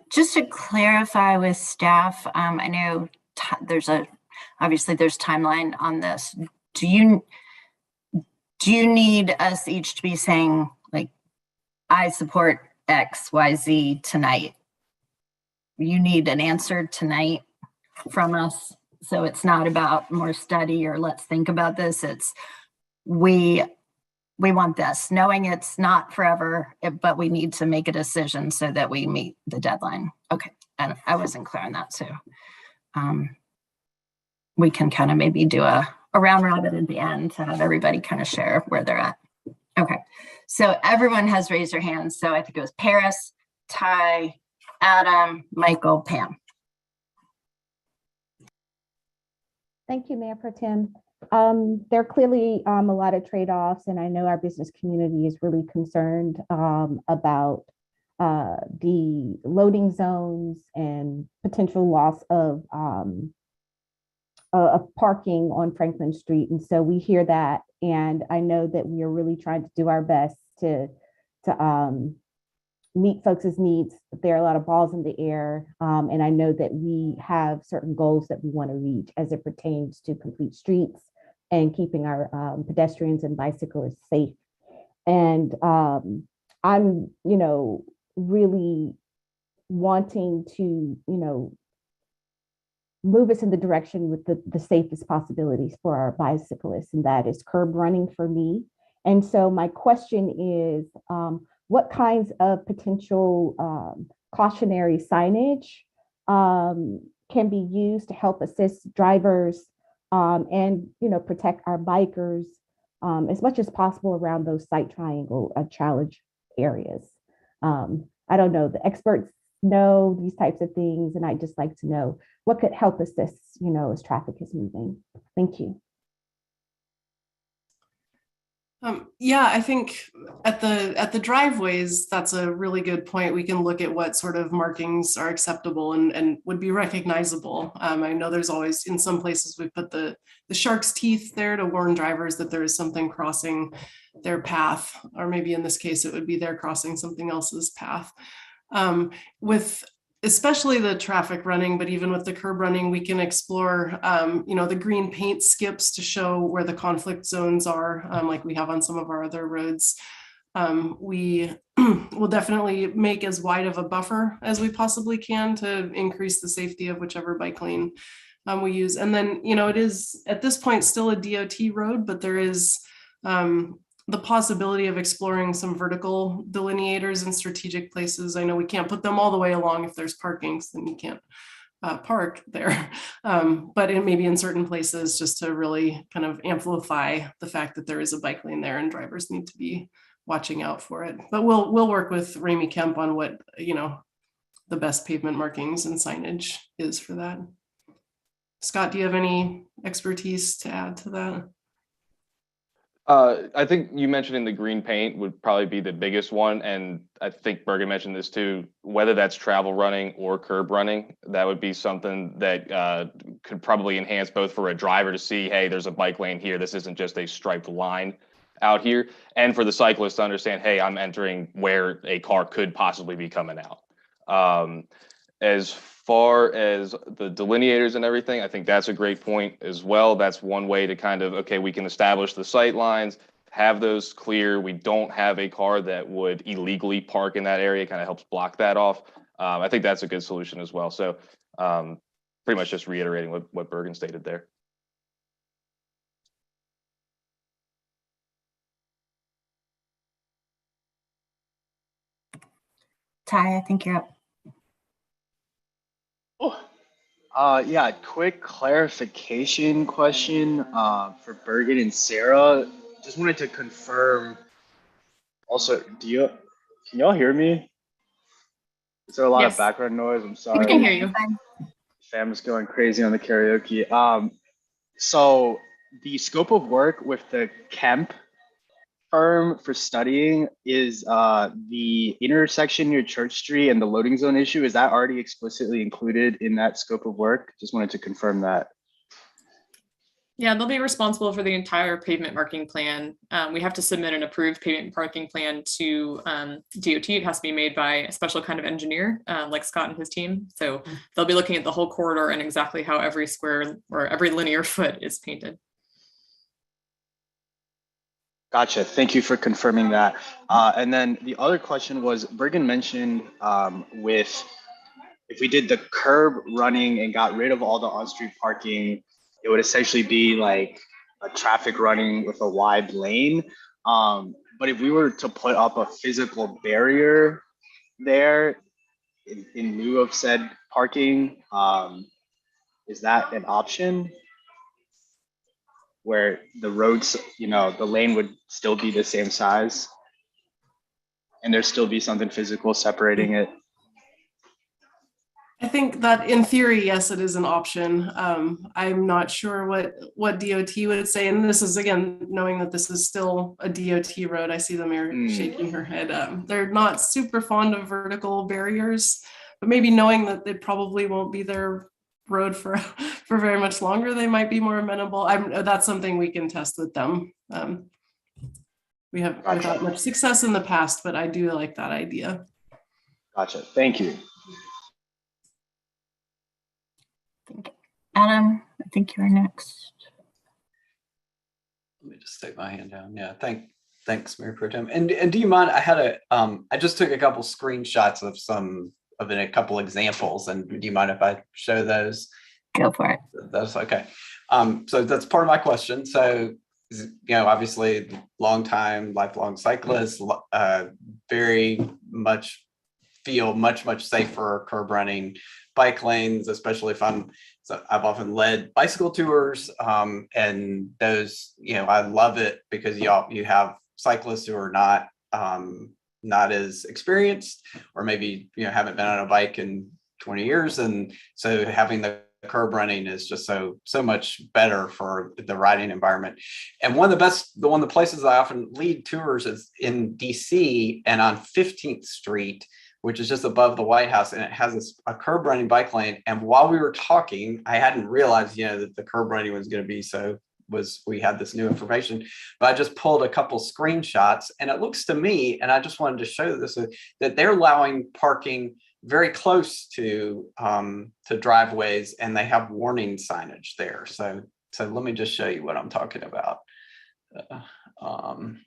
Just to clarify with staff, I know obviously there's timeline on this. Do you need us each to be saying, like, I support X, Y, Z tonight? You need an answer tonight from us. So it's not about more study or let's think about this. It's we want this, knowing it's not forever, but we need to make a decision so that we meet the deadline. Okay, and I wasn't clear on that, so we can kind of maybe do a round robin at the end to have everybody kind of share where they're at. Okay, so everyone has raised their hands. So I think it was Paris, Ty, Adam, Michael, Pam. Thank you, Mayor Pro Tem. There are clearly a lot of trade-offs, and I know our business community is really concerned about the loading zones and potential loss of parking on Franklin Street. And so we hear that, and I know that we are really trying to do our best to meet folks' needs. There are a lot of balls in the air, and I know that we have certain goals that we want to reach as it pertains to complete streets and keeping our pedestrians and bicyclists safe. And I'm, really wanting to, move us in the direction with the safest possibilities for our bicyclists, and that is curb running for me. And so my question is, what kinds of potential cautionary signage can be used to help assist drivers and protect our bikers as much as possible around those site triangle challenge areas? I don't know, the experts know these types of things, and I'd just like to know what could help assist, as traffic is moving. Thank you. Yeah, I think at the driveways, that's a really good point. We can look at what sort of markings are acceptable and would be recognizable. I know there's always, in some places, we put the shark's teeth there to warn drivers that there is something crossing their path, or maybe in this case, it would be they're crossing something else's path. With especially the traffic running, but even with the curb running, we can explore, the green paint skips to show where the conflict zones are, like we have on some of our other roads. We will definitely make as wide of a buffer as we possibly can to increase the safety of whichever bike lane we use. And then, it is at this point still a DOT road, but there is the possibility of exploring some vertical delineators in strategic places. I know we can't put them all the way along if there's parking, so then you can't park there. But maybe in certain places, just to really kind of amplify the fact that there is a bike lane there and drivers need to be watching out for it. But we'll work with Ramey Kemp on what, the best pavement markings and signage is for that. Scott, do you have any expertise to add to that? I think you mentioning the green paint would probably be the biggest one. And I think Bergen mentioned this too, whether that's travel running or curb running, that would be something that could probably enhance both for a driver to see, hey, there's a bike lane here. This isn't just a striped line out here. And for the cyclist to understand, hey, I'm entering where a car could possibly be coming out. As far as the delineators and everything, I think that's a great point as well. That's one way to kind of, okay, we can establish the sight lines, have those clear. We don't have a car that would illegally park in that area, kind of helps block that off. I think that's a good solution as well. So pretty much just reiterating what Bergen stated there. Ty, I think you're up. Yeah, quick clarification question for Bergen and Sarah. Just wanted to confirm. Also, can y'all hear me? Is there a lot Yes. of background noise? I'm We sorry. can hear you. Family's going crazy on the karaoke. So the scope of work with the Kemp firm for studying is the intersection near Church Street and the loading zone issue. Is that already explicitly included in that scope of work? Just wanted to confirm that. Yeah, they'll be responsible for the entire pavement marking plan. We have to submit an approved pavement marking plan to DOT. It has to be made by a special kind of engineer, like Scott and his team. So they'll be looking at the whole corridor and exactly how every square or every linear foot is painted. Gotcha. Thank you for confirming that. And then the other question was, Bergen mentioned with if we did the curb running and got rid of all the on-street parking, it would essentially be like a traffic running with a wide lane. But if we were to put up a physical barrier there in lieu of said parking, is that an option? Where the roads, you know, the lane would still be the same size and there still be something physical separating it? I think that in theory, yes, it is an option. I'm not sure what DOT would say. And this is, again, knowing that this is still a DOT road. I see the mayor shaking her head. They're not super fond of vertical barriers, but maybe knowing that it probably won't be their road for very much longer, they might be more amenable. That's something we can test with them. We have without much success in the past, but I do like that idea. Gotcha. Thank you. Adam, I think you're next. Let me just take my hand down. Yeah, thanks, Mayor Pro Tem. And do you mind? I had I just took a couple screenshots of a couple examples, and do you mind if I show those? Go for it. That's okay. So that's part of my question. So, you know, obviously, lifelong cyclist, very much feel much safer curb running bike lanes, especially if I've often led bicycle tours, and those, you know, I love it because you have cyclists who are not as experienced, or maybe, you know, haven't been on a bike in 20 years, and so having the curb running is just so much better for the riding environment. And one of the places I often lead tours is in DC and on 15th Street, which is just above the White House, and it has a curb running bike lane. And while we were talking, I hadn't realized, you know, that the curb running was going to be we had this new information, but I just pulled a couple screenshots, and it looks to me, and I just wanted to show this, that they're allowing parking very close to driveways, and they have warning signage there. So let me just show you what I'm talking about. Hold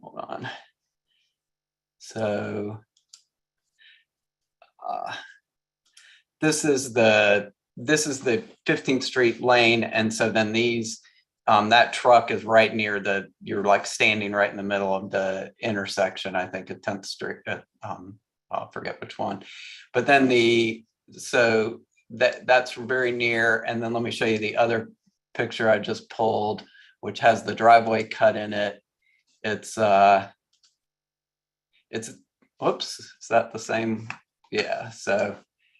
on. So this is the 15th Street lane, and so then these that truck is right near you're like standing right in the middle of the intersection, I think at 10th Street. I'll forget which one, but then that's very near. And then let me show you the other picture I just pulled, which has the driveway cut in it. It's whoops, is that the same? Yeah, so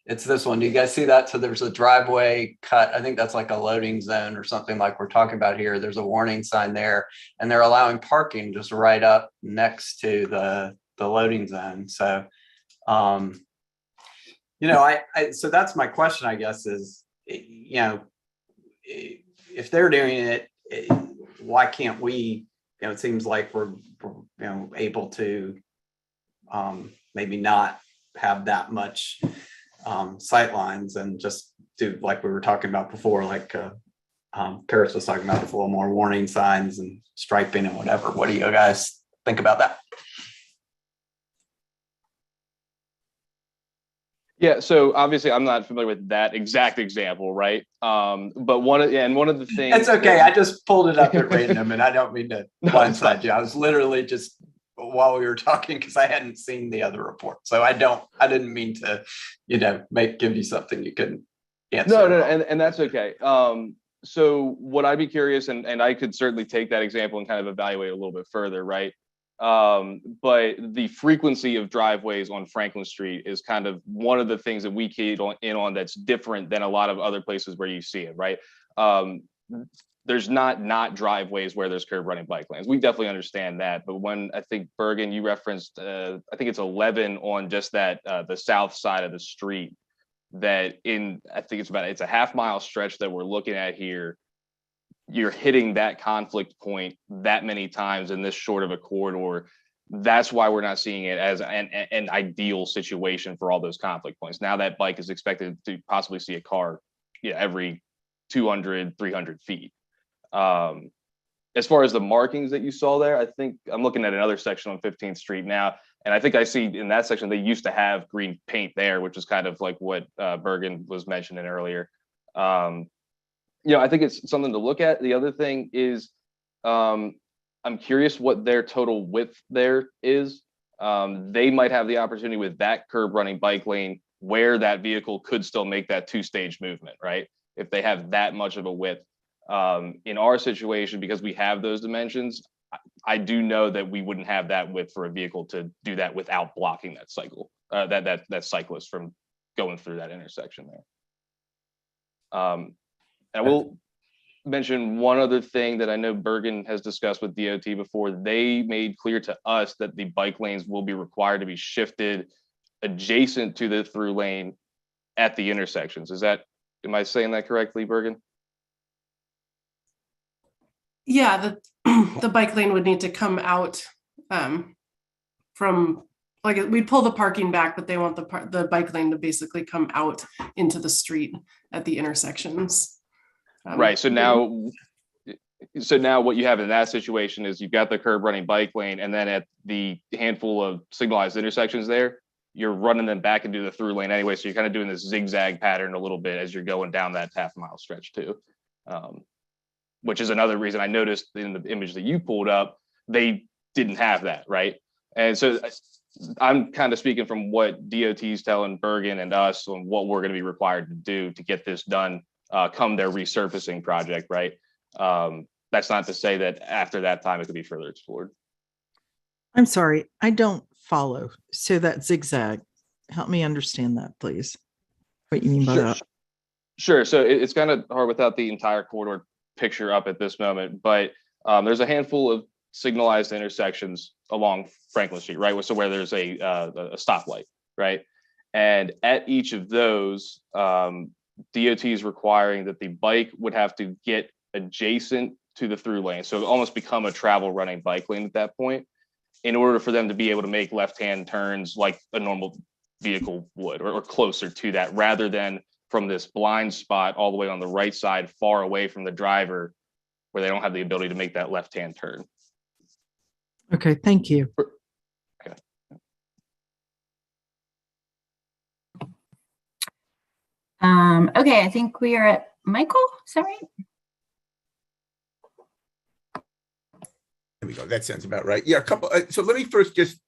it's this one. Do you guys see that? So there's a driveway cut. I think that's like a loading zone or something like we're talking about here. There's a warning sign there, and they're allowing parking just right up next to the loading zone. So, you know, so that's my question, I guess, is, you know, if they're doing it, why can't we? You know, it seems like we're you know, able to maybe not have that much sight lines and just do like we were talking about before, like Paris was talking about, with a little more warning signs and striping and whatever. What do you guys think about that? Yeah, so obviously I'm not familiar with that exact example, right? But one of the things— It's okay. I just pulled it up at random, and I don't mean to blindside you. I was literally just while we were talking, because I hadn't seen the other report, so I didn't mean to, you know, give you something you couldn't answer. No, and that's okay. So what I'd be curious, and I could certainly take that example and kind of evaluate a little bit further, right? But the frequency of driveways on Franklin Street is kind of one of the things that we keyed in on that's different than a lot of other places where you see it, right? There's not driveways where there's curb running bike lanes. We definitely understand that. But when I think Bergen, you referenced, I think it's 11 on just that, the south side of the street, that I think it's a half-mile stretch that we're looking at here. You're hitting that conflict point that many times in this short of a corridor. That's why we're not seeing it as an ideal situation for all those conflict points. Now that bike is expected to possibly see a car every 200, 300 feet. As far as the markings that you saw there, I think I'm looking at another section on 15th Street now, and I think I see in that section, they used to have green paint there, which is kind of like what Bergen was mentioning earlier. I think it's something to look at. The other thing is, I'm curious what their total width there is. They might have the opportunity with that curb running bike lane where that vehicle could still make that two-stage movement, right? If they have that much of a width. In our situation, because we have those dimensions, I do know that we wouldn't have that width for a vehicle to do that without blocking that that cyclist from going through that intersection there. I will mention one other thing that I know Bergen has discussed with DOT before. They made clear to us that the bike lanes will be required to be shifted adjacent to the through lane at the intersections. Am I saying that correctly, Bergen? Yeah, the bike lane would need to come out from, like, we'd pull the parking back, but they want the bike lane to basically come out into the street at the intersections. Right. So now what you have in that situation is you've got the curb running bike lane, and then at the handful of signalized intersections there, you're running them back into the through lane anyway. So you're kind of doing this zigzag pattern a little bit as you're going down that half-mile stretch too. Which is another reason I noticed in the image that you pulled up, they didn't have that, right? And so I'm kind of speaking from what DOT's telling Bergen and us on what we're going to be required to do to get this done come their resurfacing project, right? That's not to say that after that time it could be further explored. I'm sorry, I don't follow. So that zigzag, help me understand that, please. What you mean by that? Sure. So it's kind of hard without the entire corridor picture up at this moment, but there's a handful of signalized intersections along Franklin Street, right? So where there's a stoplight, right? And at each of those, DOT is requiring that the bike would have to get adjacent to the through lane. So almost become a travel running bike lane at that point in order for them to be able to make left-hand turns like a normal vehicle would, or closer to that, rather than from this blind spot all the way on the right side, far away from the driver, where they don't have the ability to make that left-hand turn. Okay, thank you. Okay. Okay, I think we are at Michael, is that right? There we go. That sounds about right. Yeah, a couple. So let me first just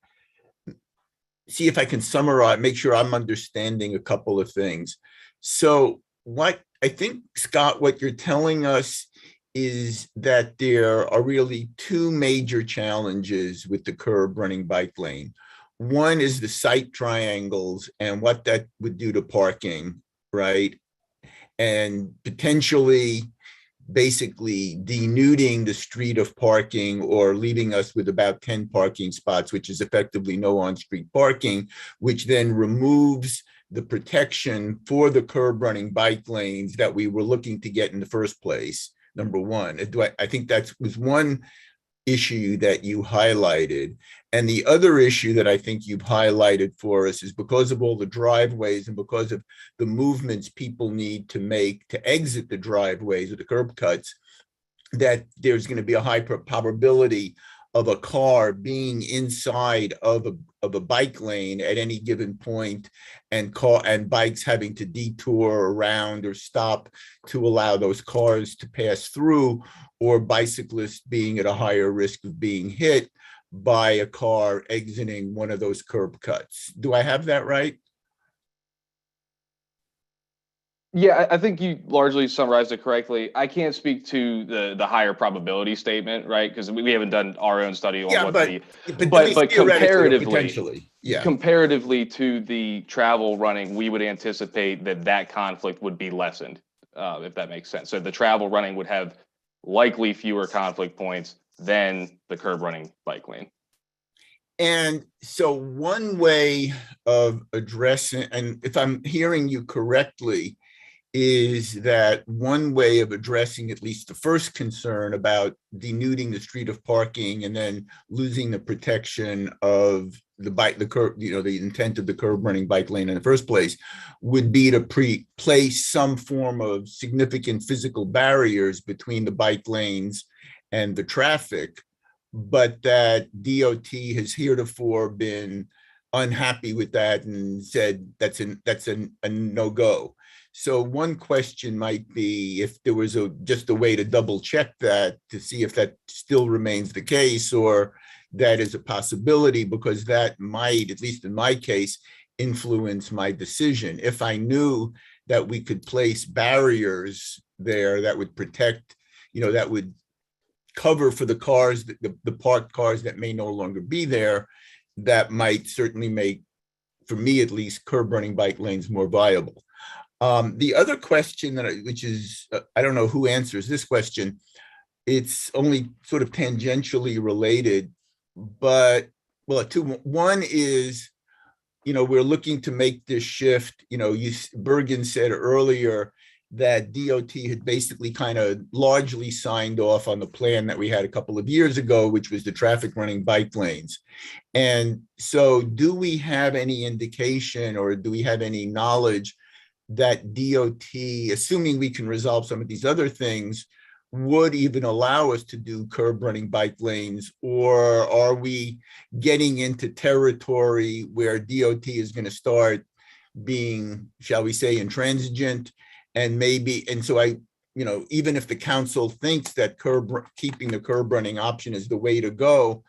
see if I can summarize, make sure I'm understanding a couple of things. So what I think, Scott, what you're telling us is that there are really two major challenges with the curb running bike lane. One is the sight triangles and what that would do to parking, right? And potentially basically denuding the street of parking or leaving us with about 10 parking spots, which is effectively no on-street parking, which then removes the protection for the curb running bike lanes that we were looking to get in the first place, number one. I think that was one issue that you highlighted. And the other issue that I think you've highlighted for us is because of all the driveways and because of the movements people need to make to exit the driveways or the curb cuts, that there's going to be a high probability of a car being inside of a bike lane at any given point, and bikes having to detour around or stop to allow those cars to pass through, or bicyclists being at a higher risk of being hit by a car exiting one of those curb cuts. Do I have that right? Yeah, I think you largely summarized it correctly. I can't speak to the higher probability statement, right? Because we haven't done our own study on what but the at least theoretically or comparatively, potentially, yeah. comparatively to the travel running, we would anticipate that conflict would be lessened, if that makes sense. So the travel running would have likely fewer conflict points than the curb running bike lane. And so one way of addressing, and if I'm hearing you correctly, is that one way of addressing at least the first concern about denuding the street of parking and then losing the protection of the curb, the intent of the curb running bike lane in the first place, would be to place some form of significant physical barriers between the bike lanes and the traffic, but that DOT has heretofore been unhappy with that and said that's a no-go. So one question might be if there was just a way to double check that to see if that still remains the case, or that is a possibility, because that might, at least in my case, influence my decision. If I knew that we could place barriers there that would protect, that would cover for the cars, the parked cars that may no longer be there, that might certainly make, for me at least, curb running bike lanes more viable. The other question which is, I don't know who answers this question. It's only sort of tangentially related, but one is, we're looking to make this shift. Bergen said earlier that DOT had basically kind of largely signed off on the plan that we had a couple of years ago, which was the traffic running bike lanes. And so do we have any indication, or do we have any knowledge that DOT, assuming we can resolve some of these other things, would even allow us to do curb running bike lanes? Or are we getting into territory where DOT is going to start being, shall we say, intransigent? And so even if the council thinks that keeping the curb running option is the way to go,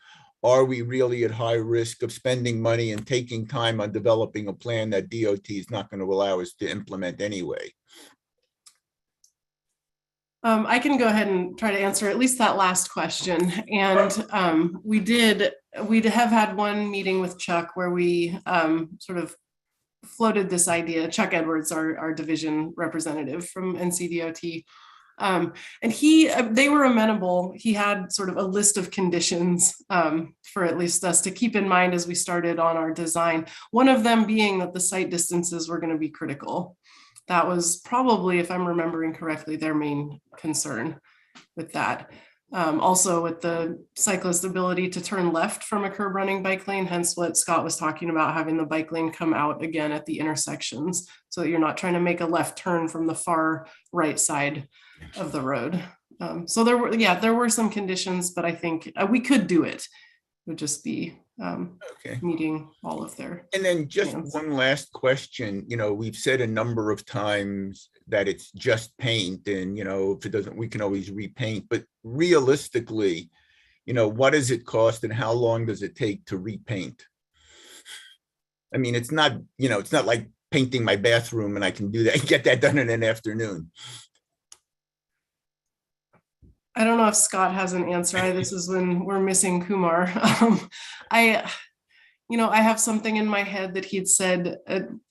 are we really at high risk of spending money and taking time on developing a plan that DOT is not going to allow us to implement anyway? I can go ahead and try to answer at least that last question. And we have had one meeting with Chuck where we sort of floated this idea. Chuck Edwards, our division representative from NCDOT. And they were amenable. He had sort of a list of conditions for at least us to keep in mind as we started on our design. One of them being that the site distances were going to be critical. That was probably, if I'm remembering correctly, their main concern with that. Also with the cyclist ability to turn left from a curb running bike lane, hence what Scott was talking about, having the bike lane come out again at the intersections so that you're not trying to make a left turn from the far right side of the road. So there were some conditions, but I think we could do it. It would just be meeting all of their. And then just one last question. We've said a number of times that it's just paint, and if it doesn't, we can always repaint. But realistically, what does it cost, and how long does it take to repaint? I mean, it's not like painting my bathroom, and I can do that, get that done in an afternoon. I don't know if Scott has an answer. This is when we're missing Kumar. I have something in my head that he'd said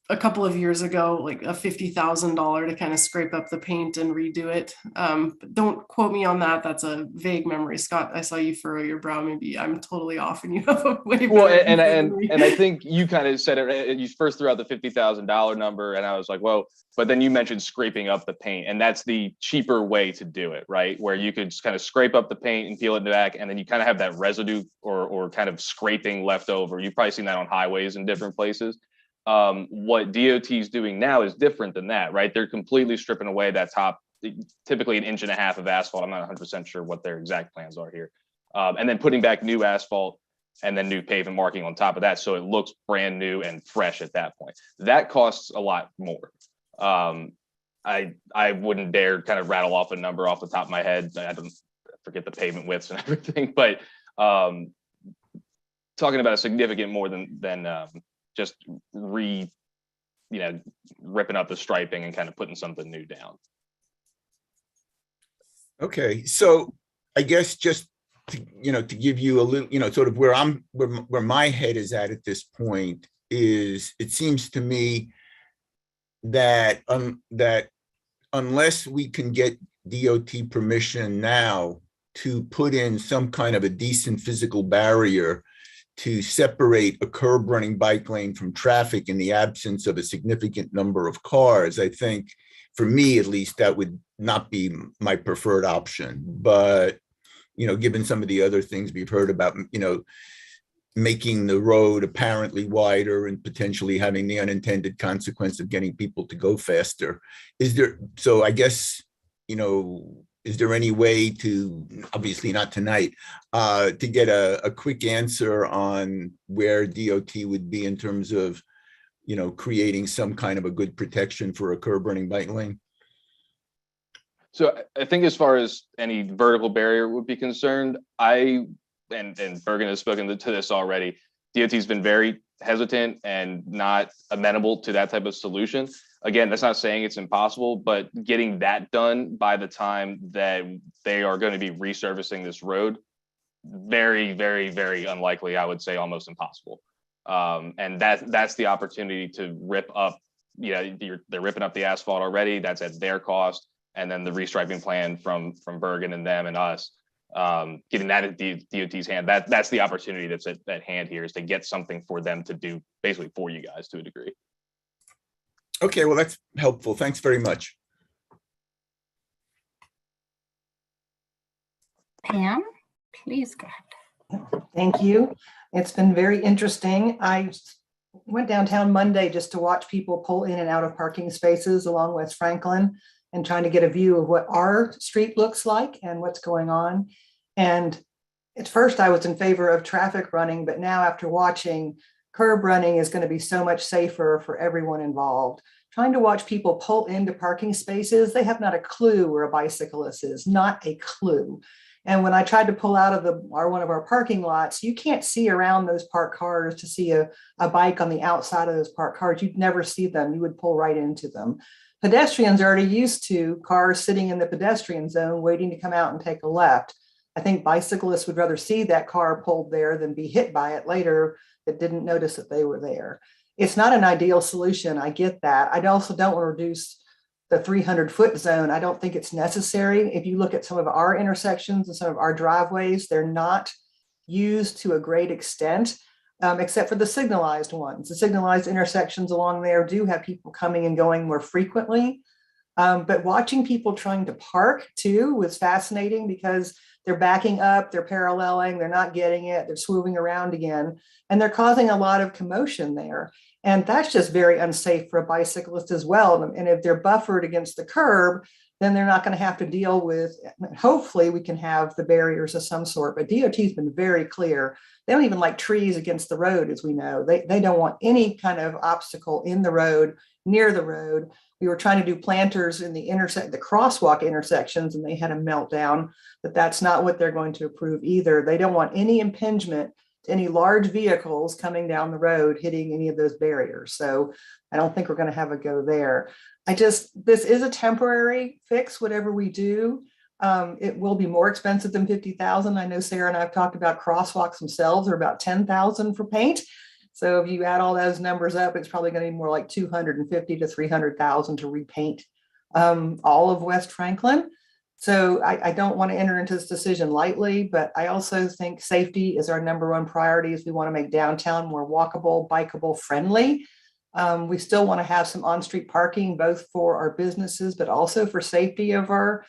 a couple of years ago, like a $50,000 to kind of scrape up the paint and redo it. But don't quote me on that. That's a vague memory. Scott, I saw you furrow your brow. Maybe I'm totally off and you have a way better. Well, and I think you kind of said it. You first threw out the $50,000 number, and I was like, whoa. But then you mentioned scraping up the paint, and that's the cheaper way to do it, right? Where you could just kind of scrape up the paint and peel it back, and then you kind of have that residue or kind of scraping left over. You've probably seen that on highways in different places. What DOT is doing now is different than that, right? They're completely stripping away that top, typically 1.5 inches of asphalt. I'm not 100% sure what their exact plans are here. And then putting back new asphalt and then new pavement marking on top of that, so it looks brand new and fresh at that point. That costs a lot more. I wouldn't dare kind of rattle off a number off the top of my head. I don't forget the pavement widths and everything, but talking about a significant more than just ripping up the striping and kind of putting something new down. Okay, so I guess just to give you a little, sort of where my head is at this point is, it seems to me that that unless we can get DOT permission now to put in some kind of a decent physical barrier to separate a curb running bike lane from traffic in the absence of a significant number of cars, I think, for me at least, that would not be my preferred option. But, given some of the other things we've heard about, making the road apparently wider and potentially having the unintended consequence of getting people to go faster, so I guess, is there any way to, obviously not tonight, to get a quick answer on where DOT would be in terms of, creating some kind of a good protection for a curb running bike lane? So I think as far as any vertical barrier would be concerned, and Bergen has spoken to this already, DOT's been very hesitant and not amenable to that type of solution. Again, that's not saying it's impossible, but getting that done by the time that they are going to be resurfacing this road, very, very, very unlikely, I would say almost impossible. And that's the opportunity to rip up, they're ripping up the asphalt already, that's at their cost. And then the restriping plan from Bergen and them and us, getting that at DOT's hand, that's the opportunity that's at hand here, is to get something for them to do basically for you guys to a degree. Okay, well, that's helpful. Thanks very much. Pam, please go ahead. Thank you. It's been very interesting. I went downtown Monday just to watch people pull in and out of parking spaces along West Franklin and trying to get a view of what our street looks like and what's going on. And at first I was in favor of traffic running, but now after watching, curb running is going to be so much safer for everyone involved. Trying to watch people pull into parking spaces, they have not a clue where a bicyclist is, not a clue. And when I tried to pull out of one of our parking lots, you can't see around those parked cars to see a bike on the outside of those parked cars. You'd never see them. You would pull right into them. Pedestrians are already used to cars sitting in the pedestrian zone waiting to come out and take a left. I think bicyclists would rather see that car pulled there than be hit by it later that didn't notice that they were there. It's not an ideal solution. I get that. I also don't want to reduce the 300-foot zone. I don't think it's necessary. If you look at some of our intersections and some of our driveways, they're not used to a great extent, except for the signalized ones. The signalized intersections along there do have people coming and going more frequently. But watching people trying to park too was fascinating, because they're backing up, they're paralleling, they're not getting it, they're swooping around again, and they're causing a lot of commotion there. And that's just very unsafe for a bicyclist as well. And if they're buffered against the curb, then they're not going to have to deal with, hopefully we can have the barriers of some sort, but DOT's been very clear. They don't even like trees against the road, as we know. They don't want any kind of obstacle in the road, near the road. We were trying to do planters in the crosswalk intersections, and they had a meltdown, but that's not what they're going to approve either. They don't want any impingement to any large vehicles coming down the road hitting any of those barriers. So I don't think we're going to have a go there. This is a temporary fix, whatever we do. It will be more expensive than $50,000. I know Sarah and I have talked about crosswalks themselves are about $10,000 for paint. So if you add all those numbers up, it's probably going to be more like $250,000 to $300,000 to repaint all of West Franklin. So I don't want to enter into this decision lightly, but I also think safety is our number one priority, as we want to make downtown more walkable, bikeable, friendly. We still want to have some on-street parking, both for our businesses, but also for safety of our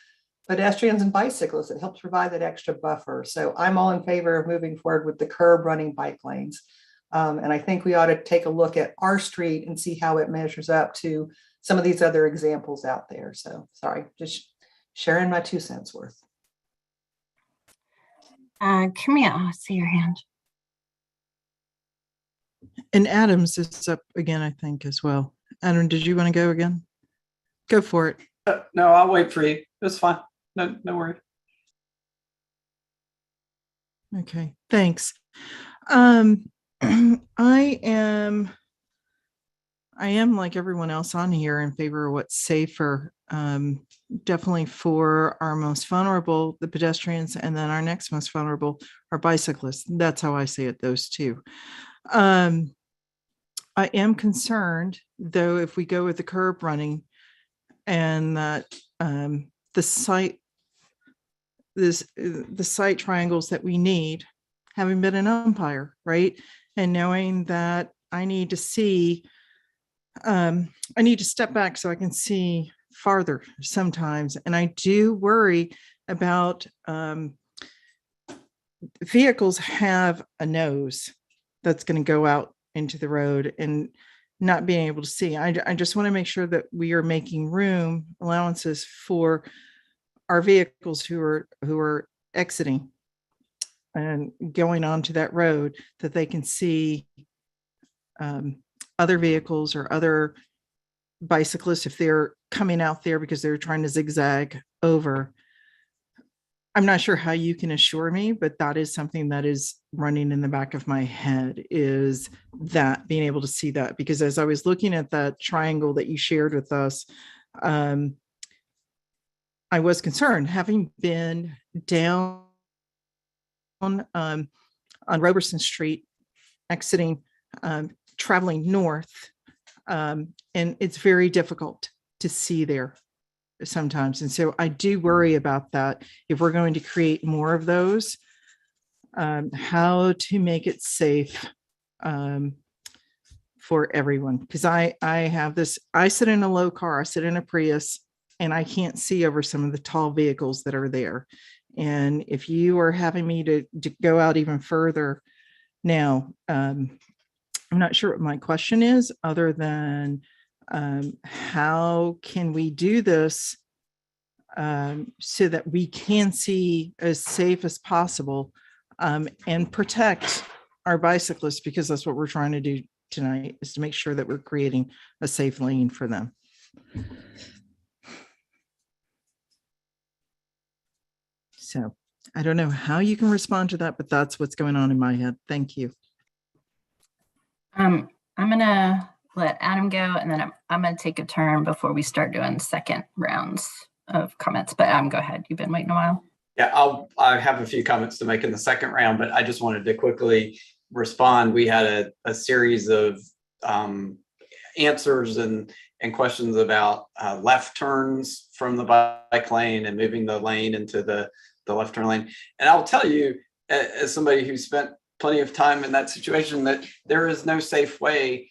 pedestrians and bicyclists. It helps provide that extra buffer. So I'm all in favor of moving forward with the curb running bike lanes. And I think we ought to take a look at our street and see how it measures up to some of these other examples out there. So sorry, just sharing my 2 cents worth. Camille, I see your hand. And Adams is up again, I think, as well. Adam, did you want to go again? Go for it. No, I'll wait for you. It's fine. No worry. Okay, thanks. I I am, like everyone else on here, in favor of what's safer. Definitely for our most vulnerable, the pedestrians, and then our next most vulnerable, our bicyclists. That's how I see it, those two. I am concerned, though, if we go with the curb running and that the site triangles that we need, having been an umpire, right? And knowing that I need to see, I need to step back so I can see farther sometimes. And I do worry about vehicles have a nose that's going to go out into the road and not being able to see. I just want to make sure that we are making room, allowances for our vehicles who are exiting and going onto that road, that they can see other vehicles or other bicyclists if they're coming out there because they're trying to zigzag over. I'm not sure how you can assure me, but that is something that is running in the back of my head, is that being able to see that. Because as I was looking at that triangle that you shared with us, I was concerned, having been down on Roberson Street, exiting, traveling north, and it's very difficult to see there sometimes. And so I do worry about that. If we're going to create more of those, how to make it safe for everyone. Because I have this, I sit in a low car, I sit in a Prius, and I can't see over some of the tall vehicles that are there. And if you are having me to go out even further now, I'm not sure what my question is, other than how can we do this so that we can see as safe as possible and protect our bicyclists, because that's what we're trying to do tonight, is to make sure that we're creating a safe lane for them. So I don't know how you can respond to that, but that's what's going on in my head. Thank you. I'm gonna let Adam go, and then I'm gonna take a turn before we start doing second rounds of comments. But go ahead. You've been waiting a while. Yeah, I have a few comments to make in the second round, but I just wanted to quickly respond. We had a series of answers and questions about left turns from the bike lane and moving the lane into the left turn lane. And I'll tell you, as somebody who spent plenty of time in that situation, that there is no safe way,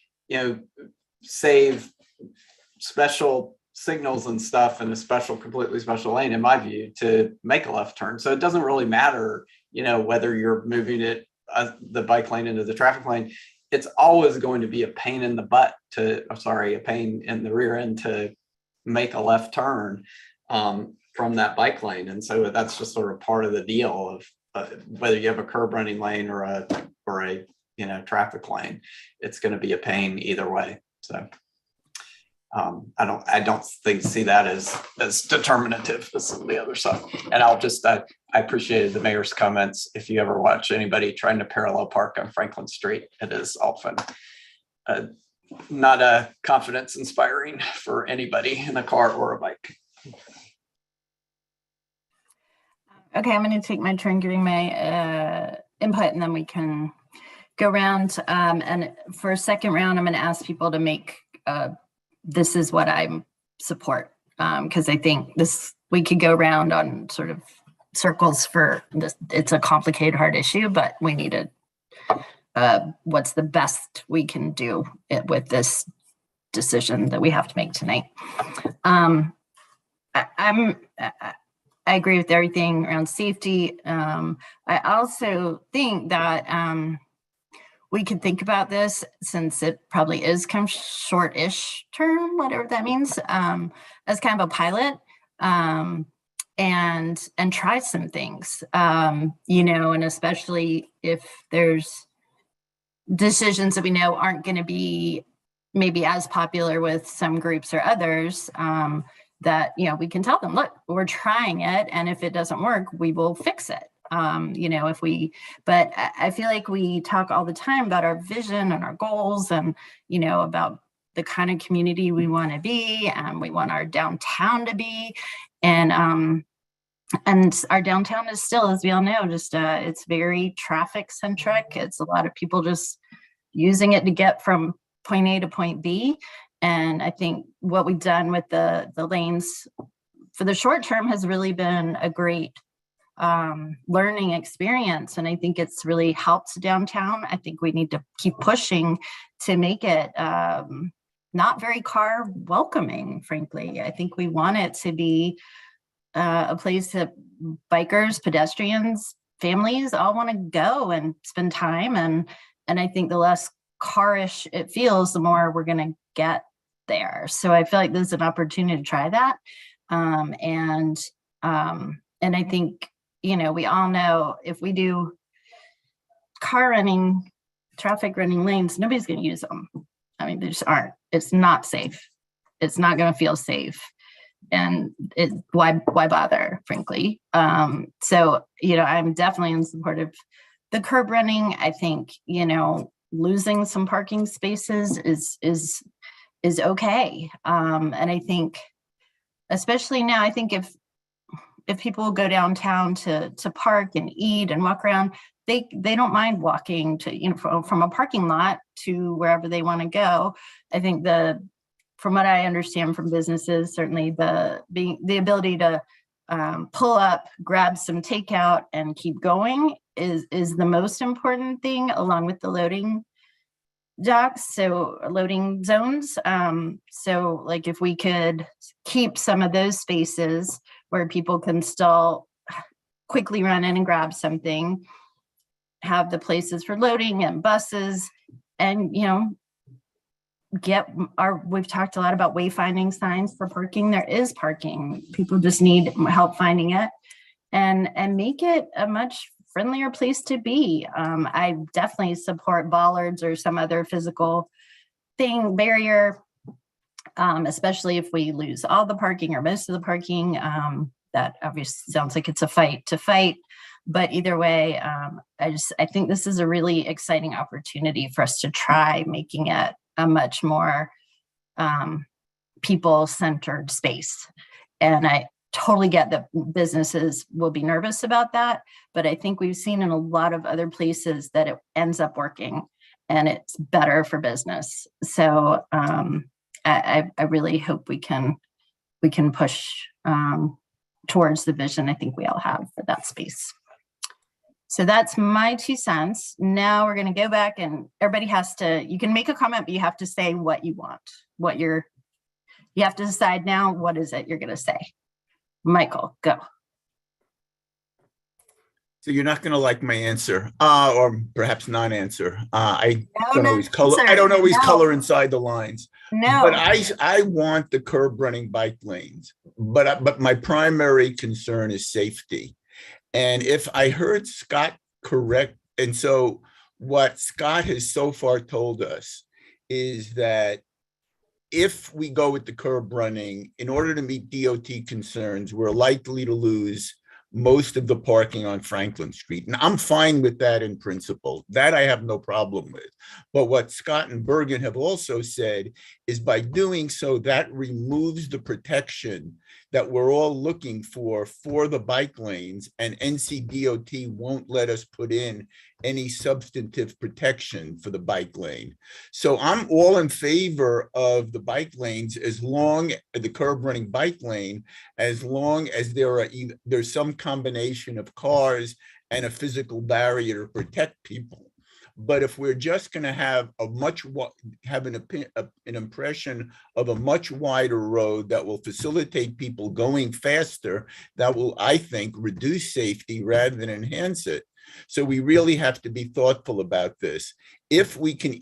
save special signals and stuff in a completely special lane, in my view, to make a left turn. So it doesn't really matter, whether you're moving it, the bike lane into the traffic lane. It's always going to be a pain in the butt a pain in the rear end to make a left turn from that bike lane. And so that's just sort of part of the deal of whether you have a curb running lane or a traffic lane. It's going to be a pain either way. So I don't see that as determinative as the other side. And I appreciated the mayor's comments. If you ever watch anybody trying to parallel park on Franklin Street, it is often not a confidence inspiring for anybody in a car or a bike. Okay, I'm going to take my turn giving my input, and then we can go around. And for a second round, I'm going to ask people to make this is what I support, because I think we could go around on sort of circles for this. It's a complicated, hard issue, but we need what's the best we can do with this decision that we have to make tonight. I agree with everything around safety. I also think that we could think about this, since it probably is kind of short-ish term, whatever that means, as kind of a pilot, and try some things, and especially if there's decisions that we know aren't going to be maybe as popular with some groups or others, that, we can tell them, look, we're trying it, and if it doesn't work, we will fix it. But I feel like we talk all the time about our vision and our goals and, about the kind of community we want to be, and we want our downtown to be. And our downtown is still, as we all know, just it's very traffic centric. It's a lot of people just using it to get from point A to point B. And I think what we've done with the lanes for the short term has really been a great learning experience. And I think it's really helped downtown. I think we need to keep pushing to make it not very car welcoming, frankly. I think we want it to be a place that bikers, pedestrians, families all want to go and spend time. And I think the less carish it feels, the more we're going to get there. So I feel like there's an opportunity to try that. And I think, we all know if we do traffic running lanes, nobody's going to use them. I mean, they just aren't. It's not safe. It's not going to feel safe. And why bother, frankly? So, I'm definitely in support of the curb running. I think, losing some parking spaces is okay. And I think, especially now, I think if people go downtown to park and eat and walk around, they don't mind walking to, from a parking lot to wherever they want to go. I think from what I understand from businesses, certainly the ability to pull up, grab some takeout and keep going is the most important thing, along with the loading docks, so loading zones. So like if we could keep some of those spaces where people can still quickly run in and grab something, have the places for loading and buses, and we've talked a lot about wayfinding signs for parking. There is parking. People just need help finding it, and make it a much friendlier place to be. I definitely support bollards or some other physical barrier, especially if we lose all the parking or most of the parking. That obviously sounds like it's a fight to fight, but either way, I think this is a really exciting opportunity for us to try making it a much more people-centered space. And I totally get that businesses will be nervous about that, but I think we've seen in a lot of other places that it ends up working and it's better for business. So I really hope we can push towards the vision I think we all have for that space. So that's my 2 cents. Now we're going to go back, and everybody you can make a comment, but you have to say what you want, you have to decide now, what is it you're going to say? Michael, go. So you're not going to like my answer, or perhaps non-answer. I don't always color inside the lines. No. But I want the curb running bike lanes. But my primary concern is safety. And if I heard Scott correct, and so what Scott has so far told us is that if we go with the curb running, in order to meet DOT concerns, we're likely to lose most of the parking on Franklin Street. And I'm fine with that in principle. That I have no problem with. But what Scott and Bergen have also said is by doing so, that removes the protection that we're all looking for the bike lanes, and NCDOT won't let us put in any substantive protection for the bike lane. So I'm all in favor of the bike lanes, the curb running bike lane, as long as there's some combination of cars and a physical barrier to protect people. But if we're just going to have an impression of a much wider road that will facilitate people going faster, that will, I think, reduce safety rather than enhance it. So we really have to be thoughtful about this. If we can,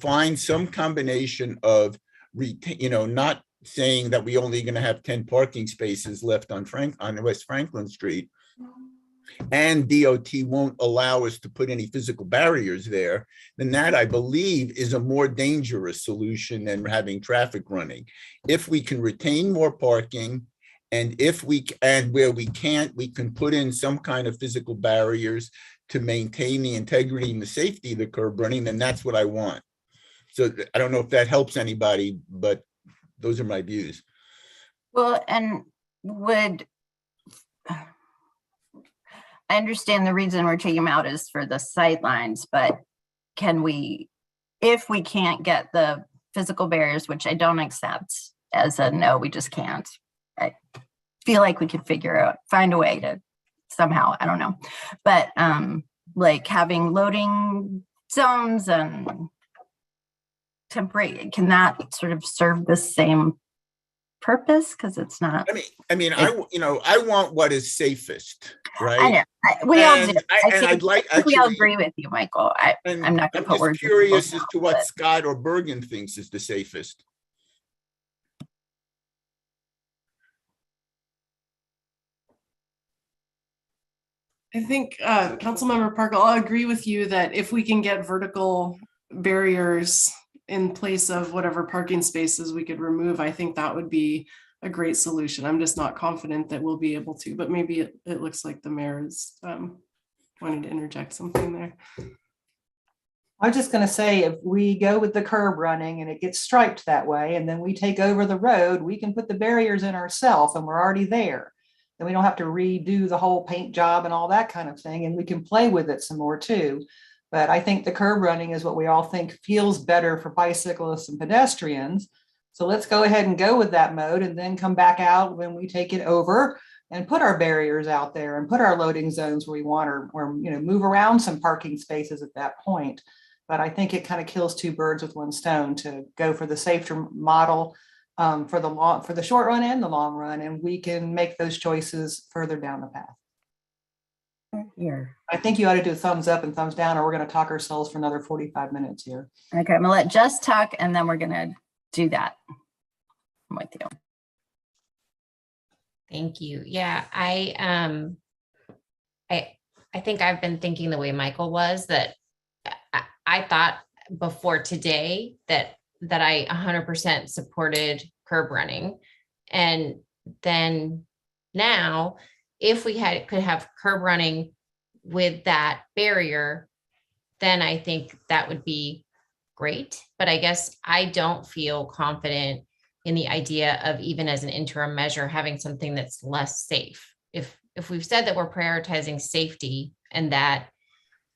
find some combination of, not saying that we only going to have 10 parking spaces left on West Franklin Street, and DOT won't allow us to put any physical barriers there, then that, I believe, is a more dangerous solution than having traffic running. If we can retain more parking, and where we can't, we can put in some kind of physical barriers to maintain the integrity and the safety of the curb running, then that's what I want. So I don't know if that helps anybody, but those are my views. Well, and would, I understand the reason we're taking them out is for the sightlines, but can we, if we can't get the physical barriers, which I don't accept as a no, we just can't. I feel like we could find a way to somehow, I don't know. But like having loading zones and temporary, can that sort of serve the same purpose? Because it's not. I want what is safest, right? I know. We all do. We we all agree with you, Michael. I'm not going to put words. Curious as to what Scott or Bergen thinks is the safest. I think Councilmember Park, I'll agree with you that if we can get vertical barriers in place of whatever parking spaces we could remove, I think that would be a great solution. I'm just not confident that we'll be able to, but maybe it looks like the mayor is wanting to interject something there. I was just going to say, if we go with the curb running and it gets striped that way, and then we take over the road, we can put the barriers in ourselves and we're already there. Then we don't have to redo the whole paint job and all that kind of thing. And we can play with it some more too. But I think the curb running is what we all think feels better for bicyclists and pedestrians. So let's go ahead and go with that mode and then come back out when we take it over and put our barriers out there and put our loading zones where we want, or move around some parking spaces at that point. But I think it kind of kills two birds with one stone to go for the safer model for the short run and the long run, and we can make those choices further down the path. Here. I think you ought to do a thumbs up and thumbs down, or we're going to talk ourselves for another 45 minutes here. Okay, I'm gonna let Jess talk and then we're gonna do that. I'm with you. Thank you. Yeah, I think I've been thinking the way Michael was, that I thought before today that I 100% supported curb running. And then now, if we could have curb running with that barrier, then I think that would be great. But I guess I don't feel confident in the idea of, even as an interim measure, having something that's less safe. If we've said that we're prioritizing safety and that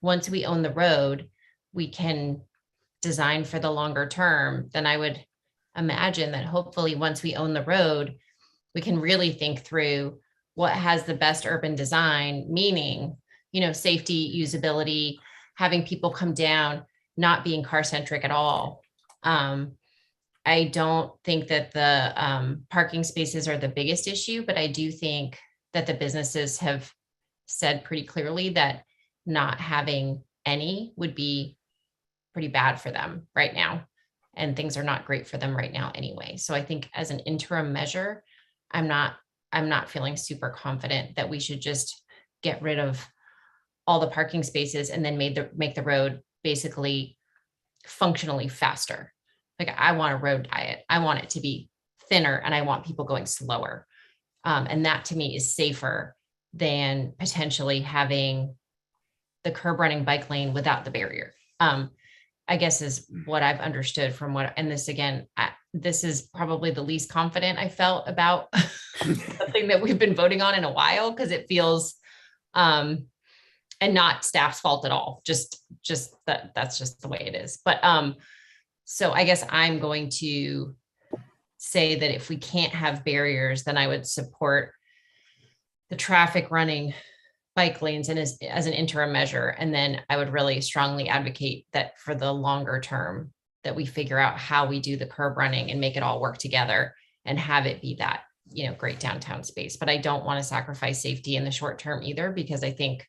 once we own the road, we can design for the longer term, then I would imagine that hopefully once we own the road, we can really think through what has the best urban design, meaning, safety, usability, having people come down, not being car centric at all. I don't think that the parking spaces are the biggest issue, but I do think that the businesses have said pretty clearly that not having any would be pretty bad for them right now. And things are not great for them right now anyway. So I think as an interim measure, I'm not feeling super confident that we should just get rid of all the parking spaces and then make the road basically functionally faster. Like, I want a road diet. I want it to be thinner and I want people going slower. And that to me is safer than potentially having the curb running bike lane without the barrier. I guess is what I've understood from and this again, this is probably the least confident I felt about something that we've been voting on in a while, because it feels, and not staff's fault at all, just that's just the way it is. But so I guess I'm going to say that if we can't have barriers, then I would support the traffic running bike lanes and as an interim measure. And then I would really strongly advocate that for the longer term, that we figure out how we do the curb running and make it all work together and have it be that, great downtown space. But I don't want to sacrifice safety in the short term either, because I think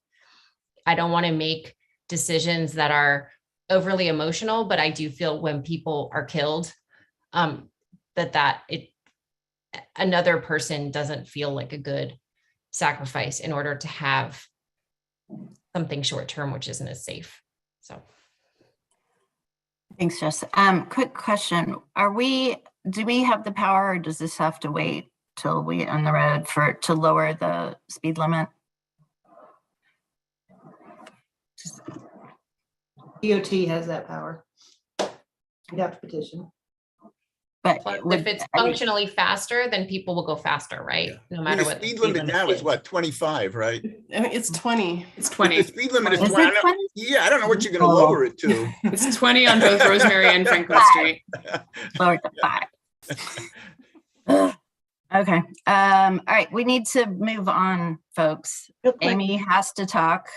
I don't want to make decisions that are overly emotional, but I do feel when people are killed, another person doesn't feel like a good sacrifice in order to have something short term, which isn't as safe. So thanks, Jess. Quick question. Do we have the power, or does this have to wait till we on the road to lower the speed limit? DOT has that power. You'd have to petition. But Plus, would- if it's I mean, functionally faster, then people will go faster, right? No matter The what. speed limit now is what, 25, right? I mean, it's 20. It's If 20. the speed limit is Is 20. it 20? Yeah, I don't know what you're gonna Oh. lower it to. It's 20 on both Rosemary and Franklin Street. lower to 5. Okay. All right. We need to move on, folks. Real quick. Amy has to talk.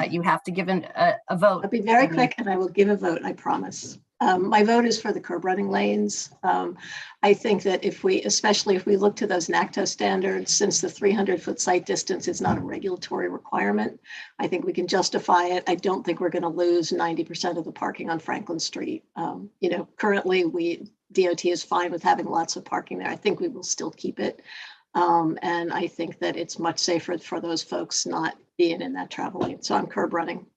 You have to give a vote. I'll be very Amy. quick and I will give a vote, I promise. My vote is for the curb running lanes. I think that especially if we look to those NACTO standards, since the 300-foot sight distance is not a regulatory requirement, I think we can justify it. I don't think we're going to lose 90% of the parking on Franklin Street. Currently DOT is fine with having lots of parking there. I think we will still keep it. And I think that it's much safer for those folks not being in that travel lane. So I'm curb running.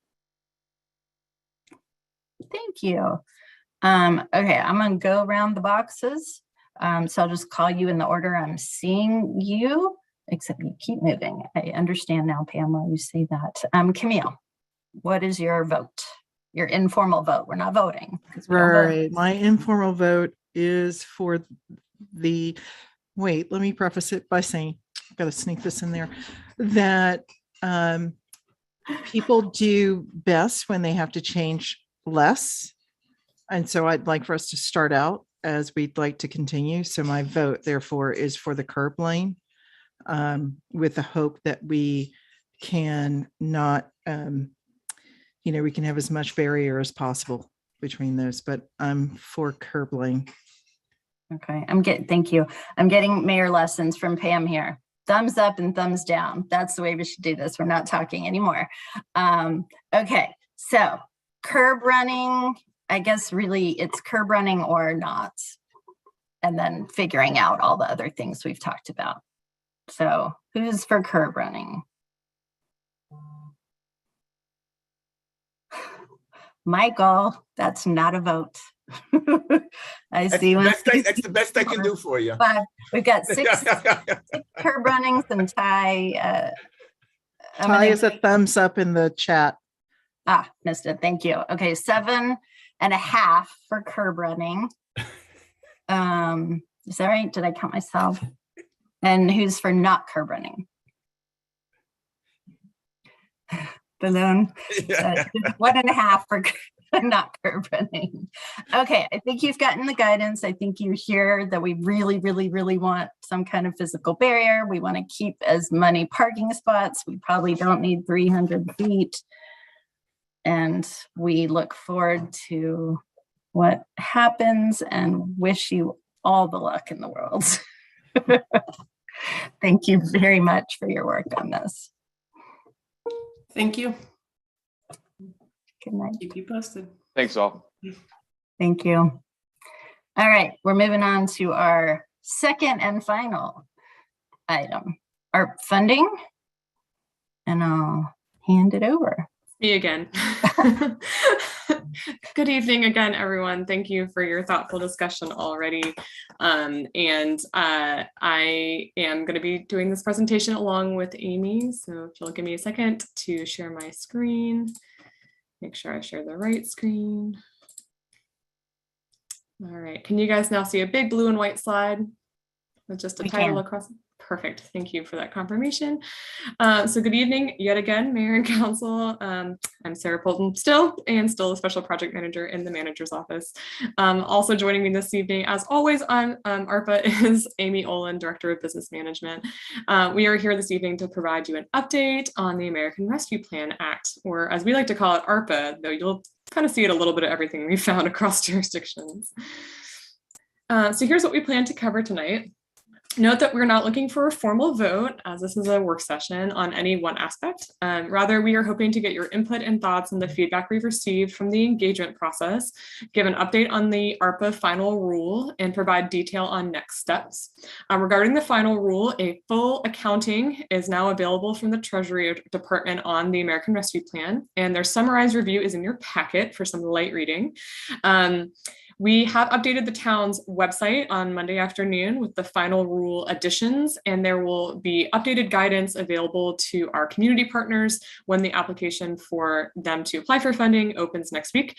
Thank you. Okay, I'm gonna go around the boxes. So I'll just call you in the order I'm seeing you, except you keep moving. I understand now, Pam, why you say that. Camille, what is your vote? Your informal vote. We're not voting. 'Cause we don't vote. Right. My informal vote is for wait, let me preface it by saying, I've got to sneak this in there, that people do best when they have to change less. And so I'd like for us to start out as we'd like to continue. So my vote therefore is for the curb lane, with the hope that we can not, we can have as much barrier as possible between those, but I'm for curb lane. Okay, thank you. I'm getting mayor lessons from Pam here. Thumbs up and thumbs down. That's the way we should do this. We're not talking anymore. Okay, so curb running, I guess really it's curb running or not, and then figuring out all the other things we've talked about. So who's for curb running? Michael, that's not a vote. I see. That's the best I can do for you. 5. We've got 6 curb runnings and Ty. Ty is a thumbs up in the chat. Missed it. Thank you. Okay, 7.5 for curb running. Is that right? Did I count myself? And who's for not curb running? Balloon. 1.5 for not curb running. Okay, I think you've gotten the guidance. I think you hear that we really, really, really want some kind of physical barrier. We want to keep as many parking spots. We probably don't need 300 feet. And we look forward to what happens and wish you all the luck in the world. Thank you very much for your work on this. Thank you. Good night. Keep you posted. Thanks all. Thank you. All right, we're moving on to our second and final item, our funding. And I'll hand it over. Me again. Good evening again, everyone. Thank you for your thoughtful discussion already. I am going to be doing this presentation along with Amy. So if you'll give me a second to share my screen, make sure I share the right screen. All right. Can you guys now see a big blue and white slide with just a title across? Perfect. Thank you for that confirmation. So good evening yet again, Mayor and Council. I'm Sarah Polton still a Special Project Manager in the Manager's Office. Also joining me this evening, as always on ARPA, is Amy Olin, Director of Business Management. We are here this evening to provide you an update on the American Rescue Plan Act, or as we like to call it, ARPA, though you'll kind of see it a little bit of everything we found across jurisdictions. So here's what we plan to cover tonight. Note that we're not looking for a formal vote, as this is a work session, on any one aspect. Rather, we are hoping to get your input and thoughts on the feedback we've received from the engagement process, give an update on the ARPA final rule, and provide detail on next steps. Regarding the final rule, a full accounting is now available from the Treasury Department on the American Rescue Plan, and their summarized review is in your packet for some light reading. We have updated the town's website on Monday afternoon with the final rule additions, and there will be updated guidance available to our community partners when the application for them to apply for funding opens next week.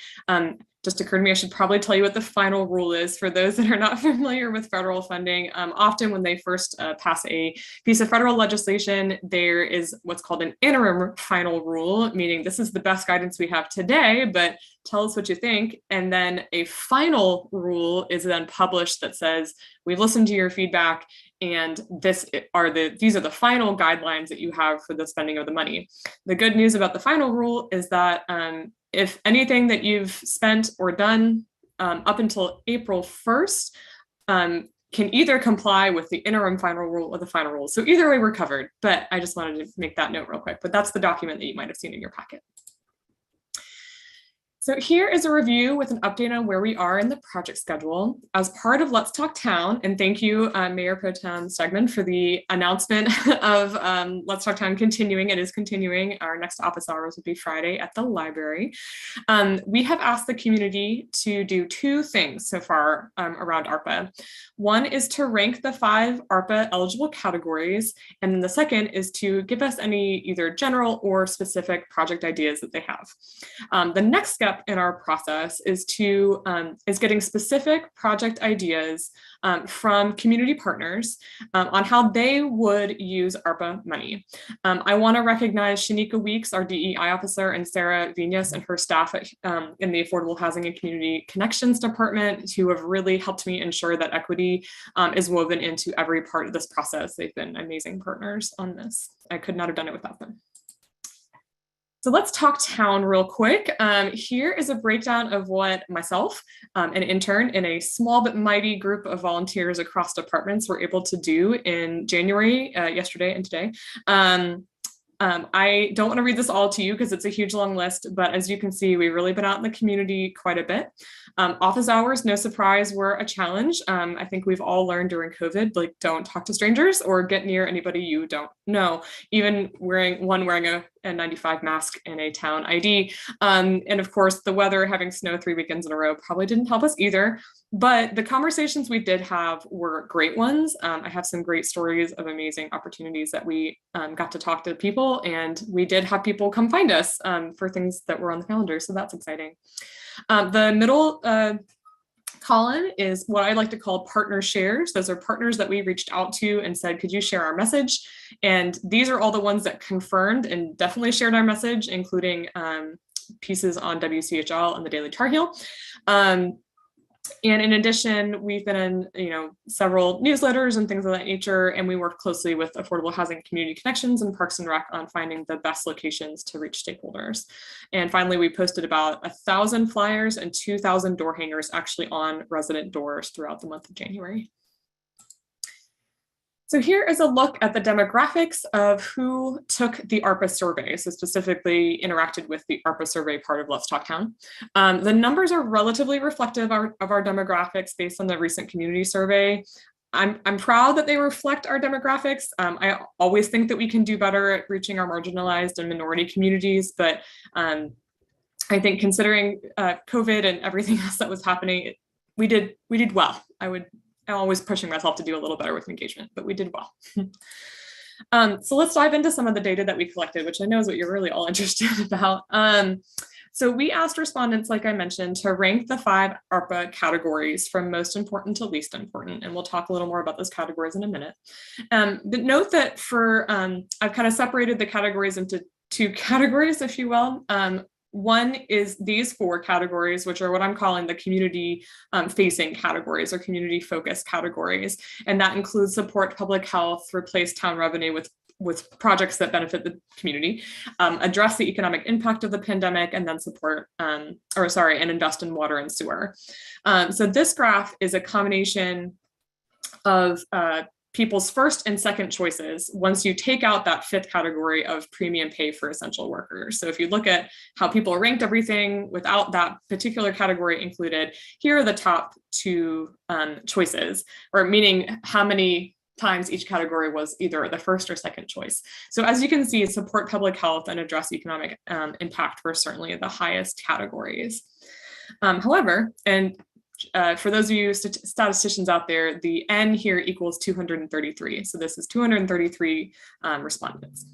just occurred to me, I should probably tell you what the final rule is for those that are not familiar with federal funding. Often when they first pass a piece of federal legislation, there is what's called an interim final rule, meaning this is the best guidance we have today, but tell us what you think. And then a final rule is then published that says, we've listened to your feedback, and these are the final guidelines that you have for the spending of the money. The good news about the final rule is that if anything that you've spent or done up until April 1st can either comply with the interim final rule or the final rule. So either way, we're covered, but I just wanted to make that note real quick, but that's the document that you might have seen in your packet. So here is a review with an update on where we are in the project schedule. As part of Let's Talk Town, and thank you, Mayor Pro Tem Stegman, for the announcement of Let's Talk Town continuing. It is continuing. Our next office hours will be Friday at the library. We have asked the community to do two things so far around ARPA. One is to rank the 5 ARPA eligible categories, and then the second is to give us any either general or specific project ideas that they have. The next step in our process is getting specific project ideas from community partners on how they would use ARPA money. I want to recognize Shanika Weeks, our DEI officer, and Sarah Vinas and her staff in the Affordable Housing and Community Connections Department, who have really helped me ensure that equity is woven into every part of this process. They've been amazing partners on this. I could not have done it without them. So let's talk town real quick. Here is a breakdown of what myself, an intern, and a small but mighty group of volunteers across departments were able to do in January, yesterday and today. I don't want to read this all to you because it's a huge long list, but as you can see, we've really been out in the community quite a bit. Office hours, no surprise, were a challenge. I think we've all learned during COVID, like, don't talk to strangers or get near anybody you don't know, even wearing a N95 mask and a town ID. And of course, the weather, having snow 3 weekends in a row, probably didn't help us either. But the conversations we did have were great ones. I have some great stories of amazing opportunities that we got to talk to people, and we did have people come find us for things that were on the calendar. So that's exciting. The middle column is what I like to call partner shares. Those are partners that we reached out to and said, could you share our message? And these are all the ones that confirmed and definitely shared our message, including pieces on WCHL and the Daily Tar Heel. And in addition, we've been in, several newsletters and things of that nature, and we work closely with Affordable Housing Community Connections and Parks and Rec on finding the best locations to reach stakeholders. And finally, we posted about 1,000 flyers and 2,000 door hangers actually on resident doors throughout the month of January. So here is a look at the demographics of who took the ARPA survey, so specifically interacted with the ARPA survey part of Let's Talk Town. The numbers are relatively reflective of our demographics based on the recent community survey. I'm proud that they reflect our demographics. I always think that we can do better at reaching our marginalized and minority communities, but I think considering COVID and everything else that was happening, we did well. I'm always pushing myself to do a little better with engagement, but we did well. So let's dive into some of the data that we collected, which I know is what you're really all interested about. So we asked respondents, like I mentioned, to rank the 5 ARPA categories from most important to least important, and we'll talk a little more about those categories in a minute. But note that I've kind of separated the categories into 2 categories, if you will. One is these 4 categories, which are what I'm calling the community facing categories or community focused categories. And that includes support public health, replace town revenue with projects that benefit the community, address the economic impact of the pandemic, and then and invest in water and sewer. So this graph is a combination of people's first and second choices once you take out that 5th category of premium pay for essential workers. So if you look at how people ranked everything without that particular category included, here are the top 2 choices, or meaning how many times each category was either the first or second choice. So as you can see, support public health and address economic impact were certainly the highest categories. However, and for those of you statisticians out there, the N here equals 233. So this is 233 respondents.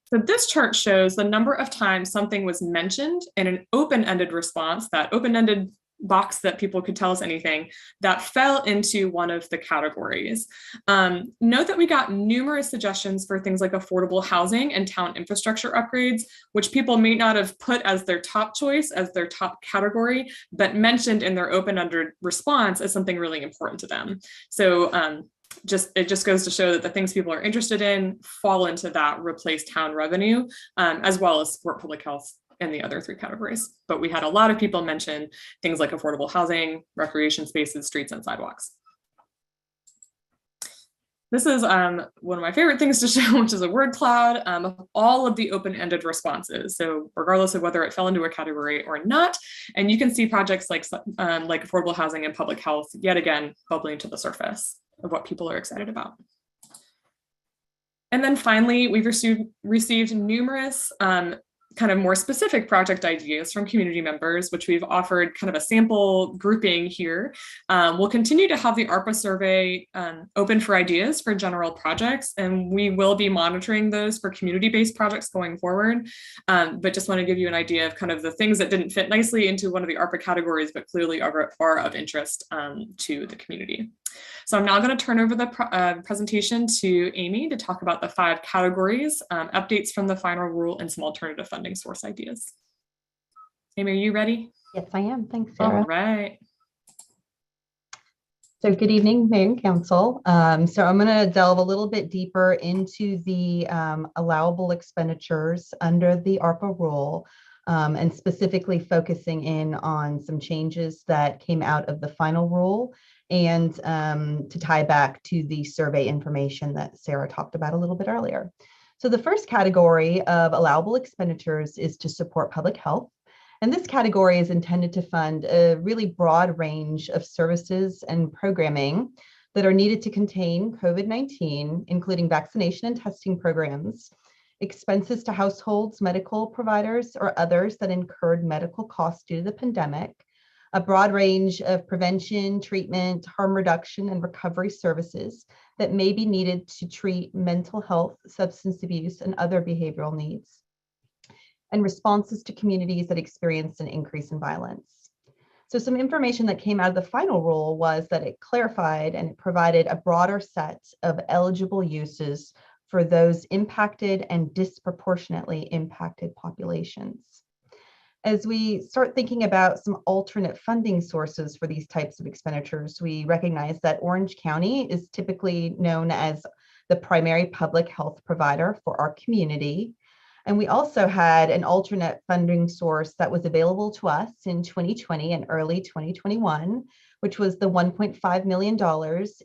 So this chart shows the number of times something was mentioned in an open-ended response, that open-ended box that people could tell us anything, that fell into one of the categories. Note that we got numerous suggestions for things like affordable housing and town infrastructure upgrades, which people may not have put as their top choice, as their top category, but mentioned in their open-ended response as something really important to them. So it just goes to show that the things people are interested in fall into that replace town revenue, as well as support public health in the other three categories. But we had a lot of people mention things like affordable housing, recreation spaces, streets, and sidewalks. This is one of my favorite things to show, which is a word cloud of all of the open-ended responses. So regardless of whether it fell into a category or not, and you can see projects like affordable housing and public health, yet again, bubbling to the surface of what people are excited about. And then finally, we've received numerous kind of more specific project ideas from community members, which we've offered kind of a sample grouping here. We'll continue to have the ARPA survey open for ideas for general projects, and we will be monitoring those for community-based projects going forward. But just want to give you an idea of kind of the things that didn't fit nicely into one of the ARPA categories, but clearly are of interest to the community. So I'm now going to turn over the presentation to Amy to talk about the 5 categories, updates from the final rule, and some alternative funding source ideas. Amy, are you ready? Yes, I am. Thanks, Sarah. All right. So good evening, Mayor and Council. So I'm going to delve a little bit deeper into the allowable expenditures under the ARPA rule, and specifically focusing in on some changes that came out of the final rule, and to tie back to the survey information that Sarah talked about a little bit earlier. So the first category of allowable expenditures is to support public health. And this category is intended to fund a really broad range of services and programming that are needed to contain COVID-19, including vaccination and testing programs, expenses to households, medical providers, or others that incurred medical costs due to the pandemic, a broad range of prevention, treatment, harm reduction, and recovery services that may be needed to treat mental health, substance abuse, and other behavioral needs, and responses to communities that experienced an increase in violence. So some information that came out of the final rule was that it clarified and it provided a broader set of eligible uses for those impacted and disproportionately impacted populations. As we start thinking about some alternate funding sources for these types of expenditures, we recognize that Orange County is typically known as the primary public health provider for our community. And we also had an alternate funding source that was available to us in 2020 and early 2021, which was the $1.5 million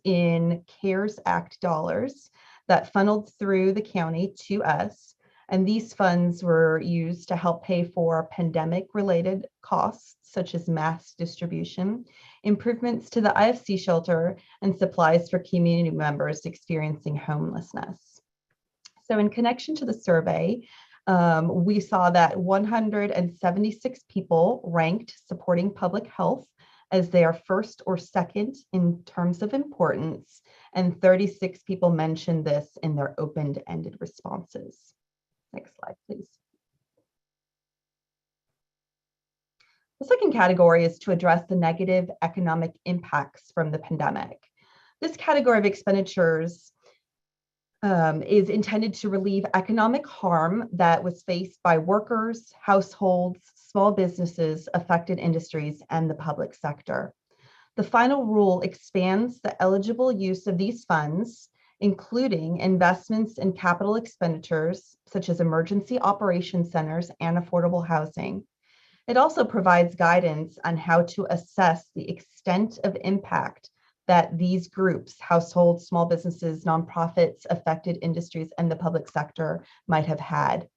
in CARES Act dollars that funneled through the county to us. And these funds were used to help pay for pandemic-related costs, such as mask distribution, improvements to the IFC shelter, and supplies for community members experiencing homelessness. So in connection to the survey, we saw that 176 people ranked supporting public health as their first or second in terms of importance, and 36 people mentioned this in their open-ended responses. Next slide, please. The second category is to address the negative economic impacts from the pandemic. This category of expenditures is intended to relieve economic harm that was faced by workers, households, small businesses, affected industries, and the public sector. The final rule expands the eligible use of these funds, including investments in capital expenditures, such as emergency operation centers and affordable housing. It also provides guidance on how to assess the extent of impact that these groups, households, small businesses, nonprofits, affected industries, and the public sector might have had.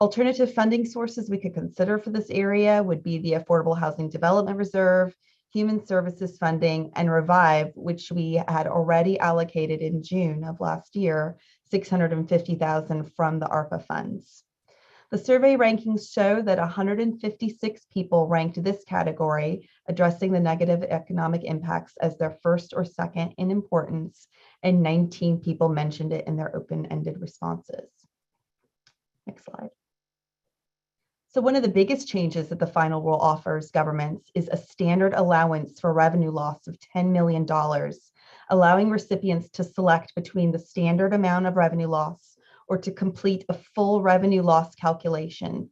Alternative funding sources we could consider for this area would be the Affordable Housing Development Reserve, Human Services Funding, and Revive, which we had already allocated in June of last year, $650,000 from the ARPA funds. The survey rankings show that 156 people ranked this category, addressing the negative economic impacts, as their first or second in importance, and 19 people mentioned it in their open-ended responses. Next slide. So one of the biggest changes that the final rule offers governments is a standard allowance for revenue loss of $10 million, allowing recipients to select between the standard amount of revenue loss or to complete a full revenue loss calculation.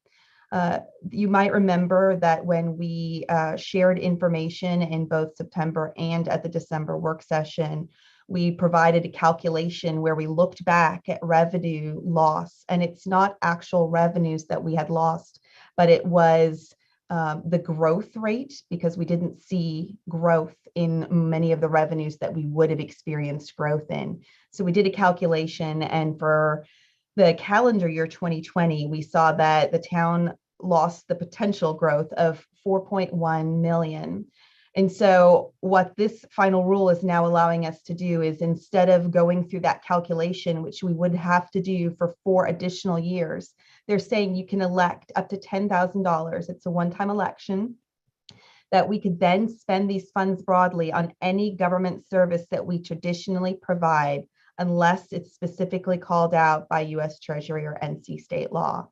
You might remember that when we shared information in both September and at the December work session, we provided a calculation where we looked back at revenue loss, and it's not actual revenues that we had lost, but it was the growth rate, because we didn't see growth in many of the revenues that we would have experienced growth in. So we did a calculation, and for the calendar year 2020, we saw that the town lost the potential growth of 4.1 million. And so what this final rule is now allowing us to do is, instead of going through that calculation, which we would have to do for 4 additional years, they're saying you can elect up to $10,000. It's a one-time election that we could then spend these funds broadly on any government service that we traditionally provide, unless it's specifically called out by US Treasury or NC state law.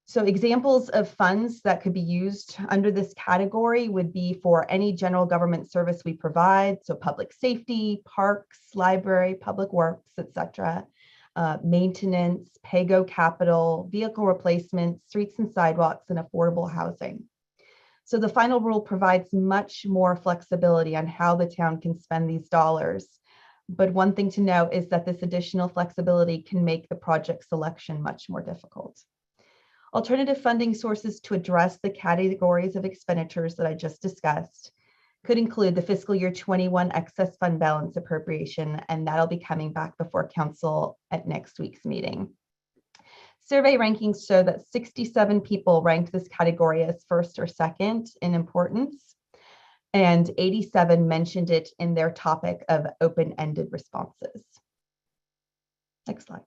So examples of funds that could be used under this category would be for any general government service we provide, so public safety, parks, library, public works, etc., maintenance, pay-go capital, vehicle replacement, streets and sidewalks, and affordable housing. So the final rule provides much more flexibility on how the town can spend these dollars. But one thing to note is that this additional flexibility can make the project selection much more difficult. Alternative funding sources to address the categories of expenditures that I just discussed could include the fiscal year 21 excess fund balance appropriation, and that'll be coming back before council at next week's meeting. Survey rankings show that 67 people ranked this category as first or second in importance, and 87 mentioned it in their topic of open-ended responses. Next slide.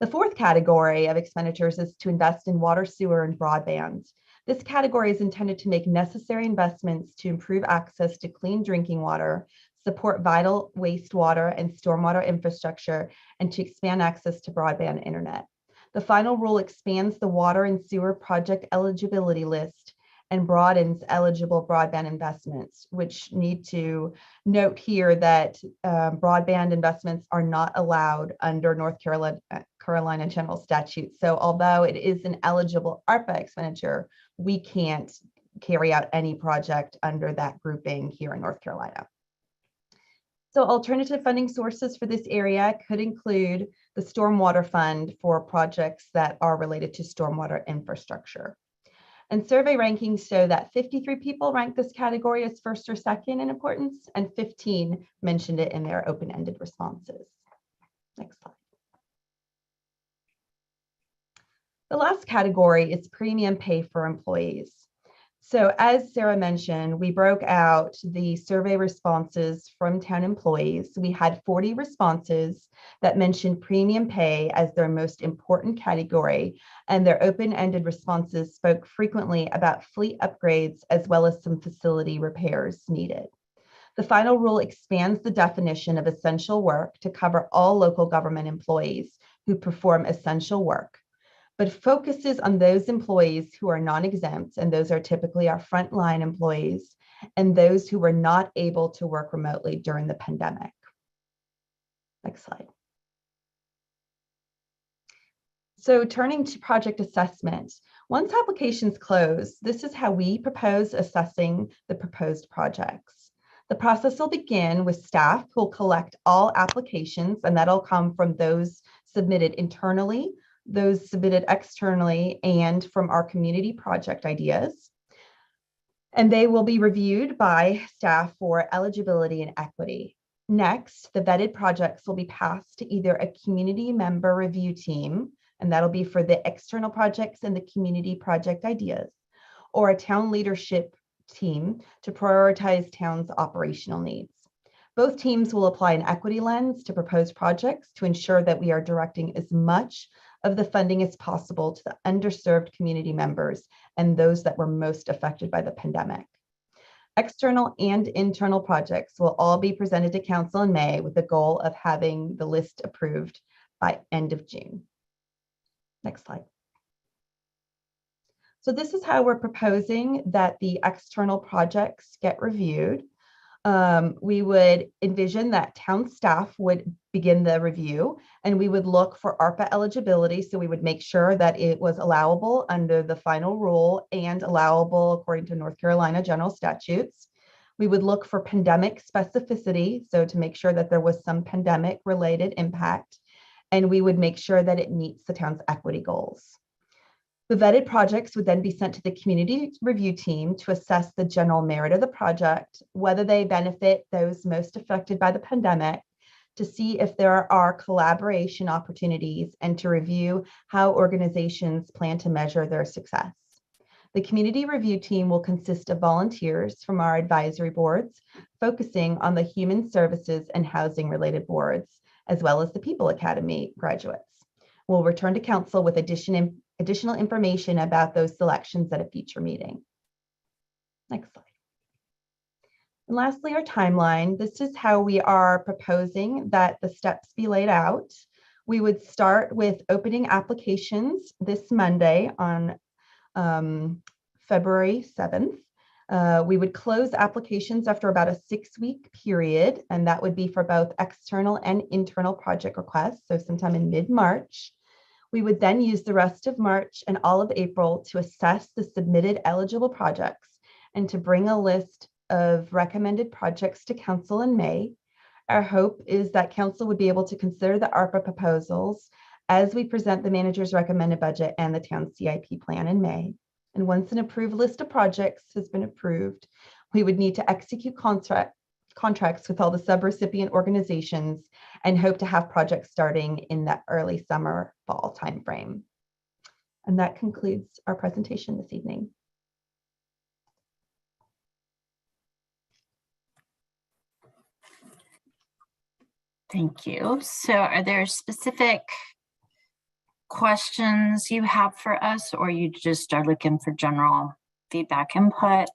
The fourth category of expenditures is to invest in water, sewer, and broadband. This category is intended to make necessary investments to improve access to clean drinking water, support vital wastewater and stormwater infrastructure, and to expand access to broadband internet. The final rule expands the water and sewer project eligibility list and broadens eligible broadband investments, which need to note here that broadband investments are not allowed under North Carolina general statute. So although it is an eligible ARPA expenditure, we can't carry out any project under that grouping here in North Carolina. So alternative funding sources for this area could include the Stormwater Fund for projects that are related to stormwater infrastructure. And survey rankings show that 53 people ranked this category as first or second in importance, and 15 mentioned it in their open-ended responses. Next slide. The last category is premium pay for employees. So as Sarah mentioned, we broke out the survey responses from town employees. We had 40 responses that mentioned premium pay as their most important category, and their open-ended responses spoke frequently about fleet upgrades as well as some facility repairs needed. The final rule expands the definition of essential work to cover all local government employees who perform essential work, but focuses on those employees who are non-exempt, and those are typically our frontline employees, and those who were not able to work remotely during the pandemic. Next slide. So turning to project assessment, once applications close, this is how we propose assessing the proposed projects. The process will begin with staff who will collect all applications, and that'll come from those submitted internally, those submitted externally, and from our community project ideas. And they will be reviewed by staff for eligibility and equity. Next, the vetted projects will be passed to either a community member review team, and that'll be for the external projects and the community project ideas, or a town leadership team to prioritize town's operational needs. Both teams will apply an equity lens to proposed projects to ensure that we are directing as much of the funding as possible to the underserved community members and those that were most affected by the pandemic. External and internal projects will all be presented to council in May with the goal of having the list approved by end of June. Next slide. So this is how we're proposing that the external projects get reviewed. We would envision that town staff would begin the review, and we would look for ARPA eligibility. So we would make sure that it was allowable under the final rule and allowable according to North Carolina general statutes. We would look for pandemic specificity, so to make sure that there was some pandemic related impact, and we would make sure that it meets the town's equity goals. The vetted projects would then be sent to the community review team to assess the general merit of the project, whether they benefit those most affected by the pandemic, to see if there are collaboration opportunities, and to review how organizations plan to measure their success. The community review team will consist of volunteers from our advisory boards, focusing on the human services and housing related boards, as well as the People Academy graduates. We'll return to council with additional information about those selections at a future meeting. Next slide. And lastly, our timeline. This is how we are proposing that the steps be laid out. We would start with opening applications this Monday on February 7th. We would close applications after about a 6-week period, and that would be for both external and internal project requests, so sometime in mid-March. We would then use the rest of March and all of April to assess the submitted eligible projects and to bring a list of recommended projects to council in May. Our hope is that council would be able to consider the ARPA proposals as we present the manager's recommended budget and the town CIP plan in May. And once an approved list of projects has been approved, we would need to execute contracts with all the subrecipient organizations and hope to have projects starting in that early summer, fall timeframe. And that concludes our presentation this evening. Thank you. So are there specific questions you have for us, or you just are looking for general feedback input?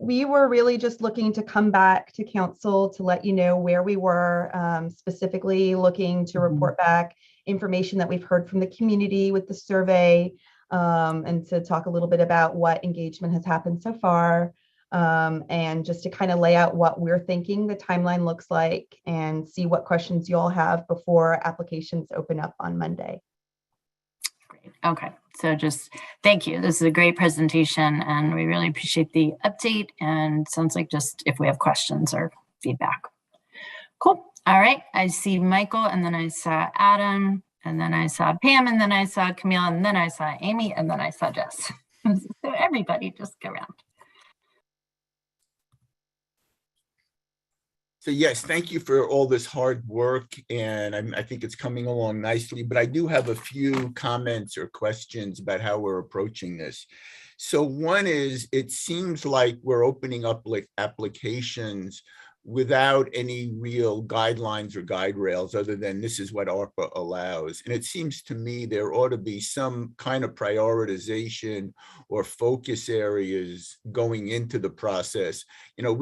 We were really just looking to come back to council to let you know where we were, specifically looking to report back information that we've heard from the community with the survey, and to talk a little bit about what engagement has happened so far, and just to kind of lay out what we're thinking the timeline looks like and see what questions you all have before applications open up on Monday. Great. Okay. So just thank you. This is a great presentation and we really appreciate the update, and sounds like just if we have questions or feedback. Cool. All right. I see Michael, and then I saw Adam, and then I saw Pam, and then I saw Camille, and then I saw Amy, and then I saw Jess. So everybody just go around. So yes, thank you for all this hard work, and I think it's coming along nicely, but I do have a few comments or questions about how we're approaching this. So one is, it seems like we're opening up like applications without any real guidelines or guide rails other than this is what ARPA allows. And it seems to me there ought to be some kind of prioritization or focus areas going into the process. You know,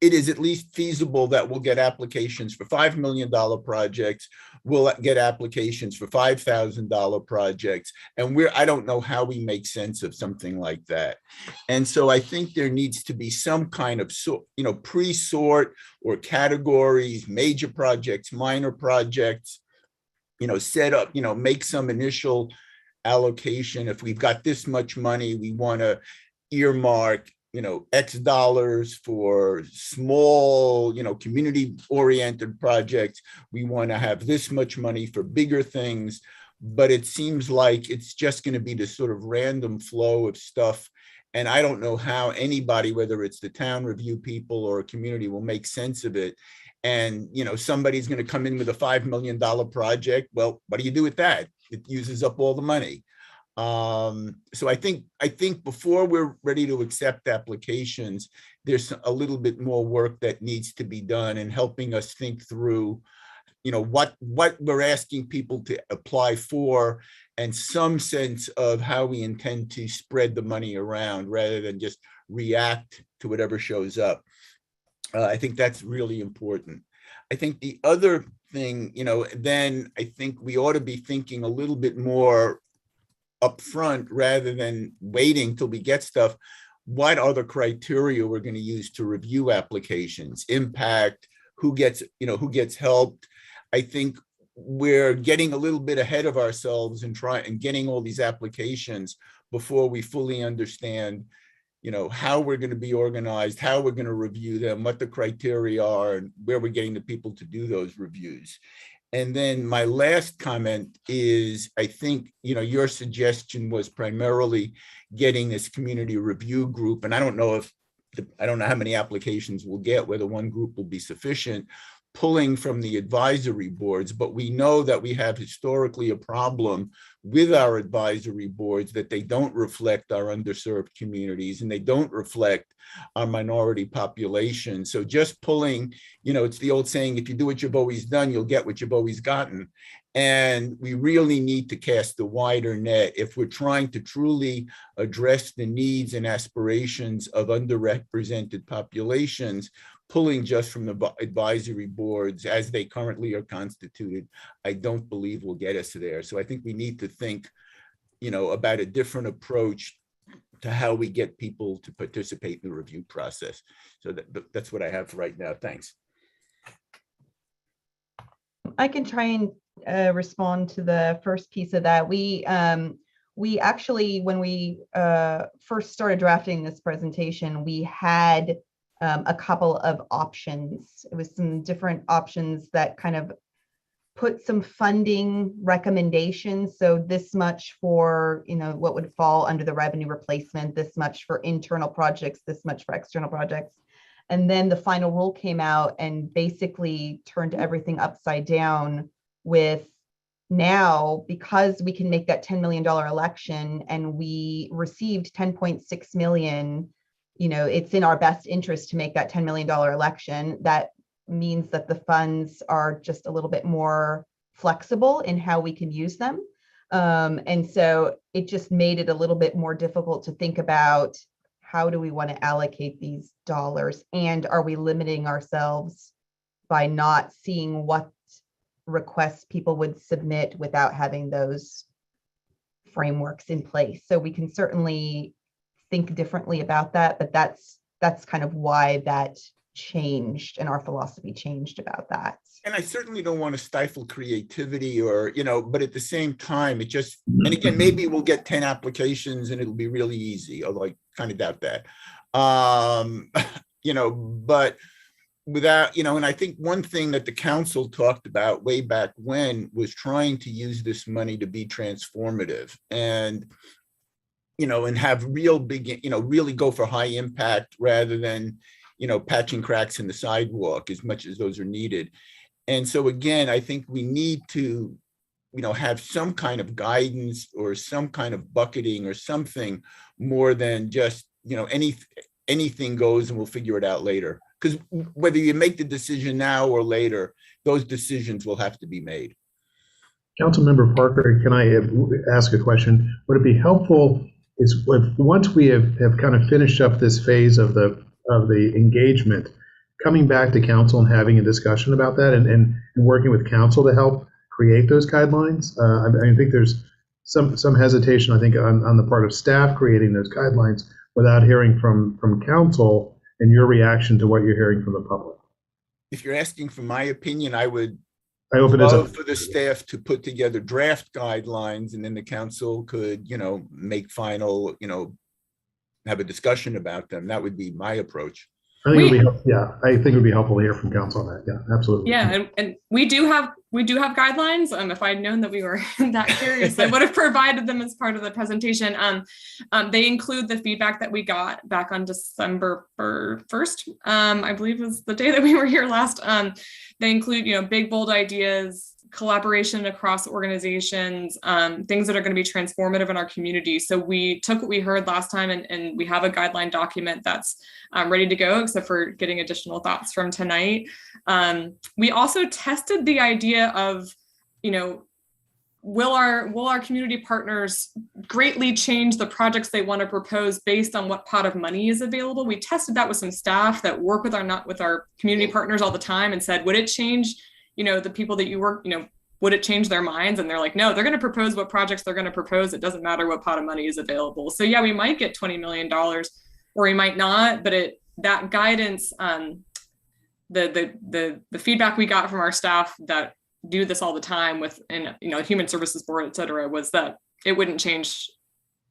it is at least feasible that we'll get applications for $5 million projects. We'll get applications for $5,000 projects. And I don't know how we make sense of something like that. And so I think there needs to be some kind of, pre-sort or categories, major projects, minor projects, set up, make some initial allocation. If we've got this much money, we want to earmark X dollars for small, community-oriented projects. We want to have this much money for bigger things, but it seems like it's just going to be this sort of random flow of stuff. And I don't know how anybody, whether it's the town review people or a community, will make sense of it. And, somebody's going to come in with a $5 million project. Well, what do you do with that? It uses up all the money. So I think before we're ready to accept applications, there's a little bit more work that needs to be done in helping us think through, what we're asking people to apply for, and some sense of how we intend to spread the money around rather than just react to whatever shows up. I think that's really important. I think the other thing, then I think we ought to be thinking a little bit more upfront rather than waiting till we get stuff. What are the criteria we're going to use to review applications? Impact, who gets helped? I think we're getting a little bit ahead of ourselves and getting all these applications before we fully understand, how we're going to be organized, how we're going to review them, what the criteria are, and where we're getting the people to do those reviews. And then my last comment is, I think, your suggestion was primarily getting this community review group. And I don't know how many applications we'll get, whether one group will be sufficient, pulling from the advisory boards, but we know that we have historically a problem with our advisory boards, that they don't reflect our underserved communities and they don't reflect our minority population. So just pulling, it's the old saying, if you do what you've always done, you'll get what you've always gotten. And we really need to cast a wider net if we're trying to truly address the needs and aspirations of underrepresented populations. Pulling just from the advisory boards as they currently are constituted, I don't believe will get us there. So I think we need to think, about a different approach to how we get people to participate in the review process. So that's what I have for right now. Thanks. I can try and respond to the first piece of that. We actually, when we first started drafting this presentation, we had a couple of options. It was some different options that kind of put some funding recommendations. So this much for, what would fall under the revenue replacement, this much for internal projects, this much for external projects. And then the final rule came out and basically turned everything upside down with, now, because we can make that $10 million election and we received 10.6 million, it's in our best interest to make that $10 million election. That means that the funds are just a little bit more flexible in how we can use them. And so it just made it a little bit more difficult to think about, how do we want to allocate these dollars? And are we limiting ourselves by not seeing what requests people would submit without having those frameworks in place? So we can certainly think differently about that, but that's kind of why that changed and our philosophy changed about that. And I certainly don't want to stifle creativity or, but at the same time, and again, maybe we'll get 10 applications and it'll be really easy, although I kind of doubt that. But without, and I think one thing that the council talked about way back when was trying to use this money to be transformative and and have real big, really go for high impact rather than, patching cracks in the sidewalk as much as those are needed. And so again, I think we need to, have some kind of guidance or some kind of bucketing or something more than just, anything goes and we'll figure it out later. Because whether you make the decision now or later, those decisions will have to be made. Councilmember Parker, can I ask a question? Would it be helpful is once we have kind of finished up this phase of the engagement, coming back to council and having a discussion about that and working with council to help create those guidelines? I think there's some hesitation, I think, on the part of staff creating those guidelines without hearing from council and your reaction to what you're hearing from the public. If you're asking for my opinion, I would open it up for the staff to put together draft guidelines, and then the council could, make final, have a discussion about them. That would be my approach. I think it would be helpful to hear from council on that. Yeah, absolutely. Yeah, and we do have guidelines. If I'd known that we were that curious, I would have provided them as part of the presentation. They include the feedback that we got back on December 1st, I believe was the day that we were here last. They include, big, bold ideas, collaboration across organizations, things that are going to be transformative in our community. So we took what we heard last time and we have a guideline document that's ready to go, except for getting additional thoughts from tonight. We also tested the idea of, will our community partners greatly change the projects they want to propose based on what pot of money is available? We tested that with some staff that work with our community partners all the time and said, would it change the people that you work, would it change their minds? And they're like, no, they're going to propose what projects they're going to propose. It doesn't matter what pot of money is available. So yeah, we might get $20 million or we might not, but that guidance, the feedback we got from our staff that do this all the time within, Human Services Board, et cetera, was that it wouldn't change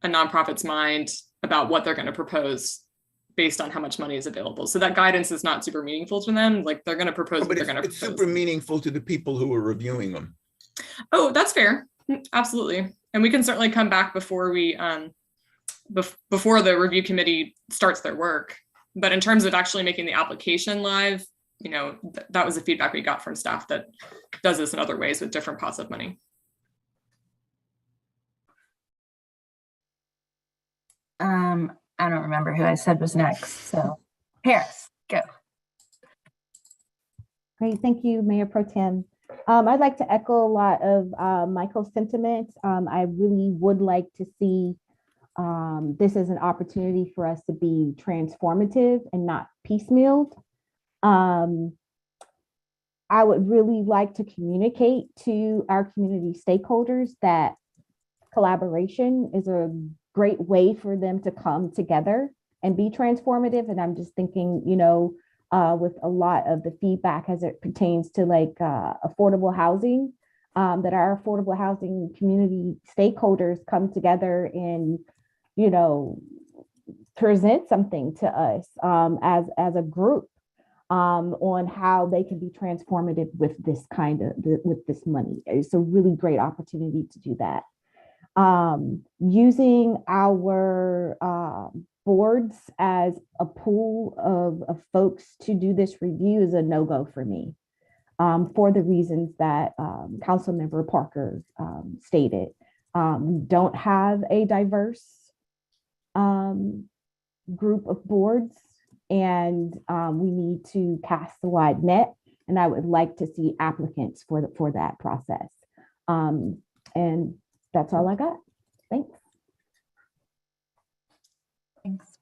a nonprofit's mind about what they're going to propose based on how much money is available. So that guidance is not super meaningful to them. Like they're going to propose what they're going to propose. It's super meaningful to the people who are reviewing them. Oh, that's fair. Absolutely. And we can certainly come back before we, before the review committee starts their work. But in terms of actually making the application live, that was the feedback we got from staff that does this in other ways with different pots of money. I don't remember who I said was next. So Paris, go. Great, thank you, Mayor Pro Tem. I'd like to echo a lot of Michael's sentiments. I really would like to see this as an opportunity for us to be transformative and not piecemealed. I would really like to communicate to our community stakeholders that collaboration is a great way for them to come together and be transformative. And I'm just thinking, with a lot of the feedback as it pertains to affordable housing, that our affordable housing community stakeholders come together and, present something to us as a group on how they can be transformative with this with this money. It's a really great opportunity to do that. Using our boards as a pool of folks to do this review is a no-go for me, for the reasons that Councilmember Parker stated. We don't have a diverse group of boards, and we need to cast a wide net, and I would like to see applicants for that process. And that's all I got. Thanks. Thanks.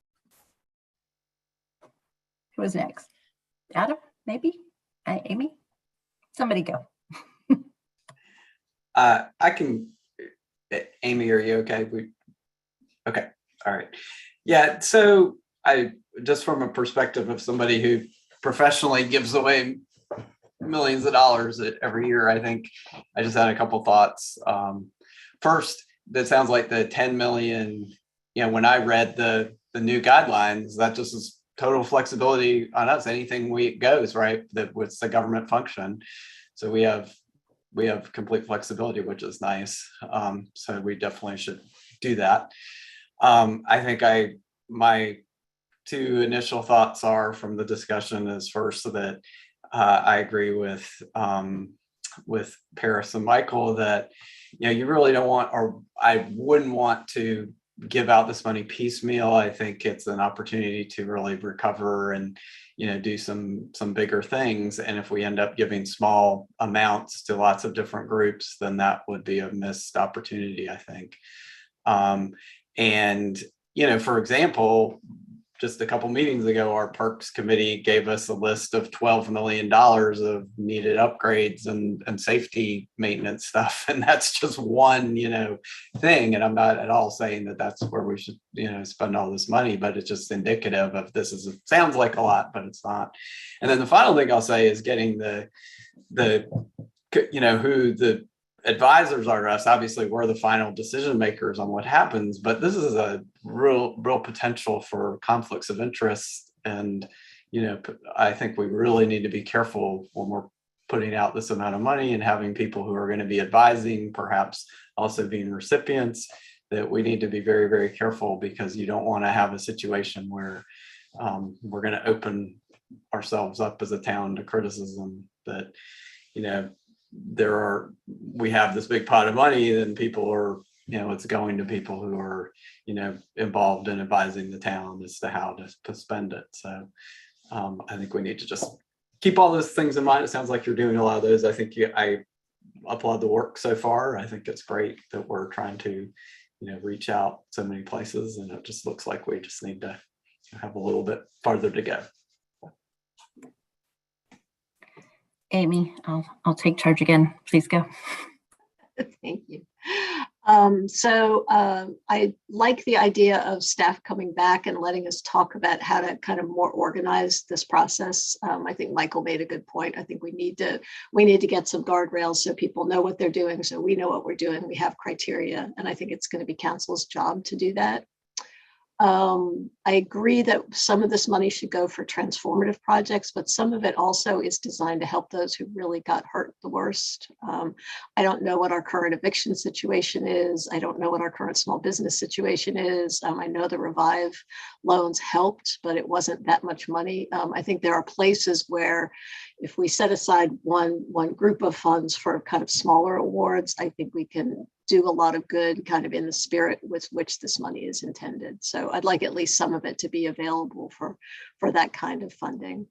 Who was next? Adam, maybe? Amy? Somebody go. I can, Amy, are you okay? Okay, all right. Yeah, so I, just from a perspective of somebody who professionally gives away millions of dollars every year, I think I just had a couple thoughts. First, that sounds like the 10 million, when I read the new guidelines, that just is total flexibility on us. Anything goes, right? That was the government function. So we have complete flexibility, which is nice. So we definitely should do that. I think my two initial thoughts are from the discussion is first that I agree with Paris and Michael that you really don't want, or I wouldn't want to give out this money piecemeal. I think it's an opportunity to really recover and do some bigger things. And if we end up giving small amounts to lots of different groups, then that would be a missed opportunity, I think. And for example, just a couple meetings ago, our Parks Committee gave us a list of $12 million of needed upgrades and safety maintenance stuff. And that's just one, thing. And I'm not at all saying that that's where we should, spend all this money, but it's just indicative of it sounds like a lot, but it's not. And then the final thing I'll say is getting who the advisors are to us. Obviously we're the final decision makers on what happens, but this is a real potential for conflicts of interest. And, I think we really need to be careful when we're putting out this amount of money and having people who are going to be advising, perhaps also being recipients, that we need to be very, very careful, because you don't want to have a situation where we're going to open ourselves up as a town to criticism that, we have this big pot of money, then people are, it's going to people who are, involved in advising the town as to how to spend it. So I think we need to just keep all those things in mind. It sounds like you're doing a lot of those. I think I applaud the work so far. I think it's great that we're trying to, reach out so many places, and it just looks like we just need to have a little bit farther to go. Amy, I'll take charge again. Please go. Thank you. I like the idea of staff coming back and letting us talk about how to kind of more organize this process. I think Michael made a good point. I think we need to get some guardrails so people know what they're doing, so we know what we're doing. We have criteria, and I think it's going to be council's job to do that. I agree that some of this money should go for transformative projects, but some of it also is designed to help those who really got hurt the worst. I don't know what our current eviction situation is. I don't know what our current small business situation is. I know the Revive loans helped, but it wasn't that much money. I think there are places where if we set aside one group of funds for kind of smaller awards, I think we can do a lot of good kind of in the spirit with which this money is intended. So I'd like at least some of it to be available for that kind of funding.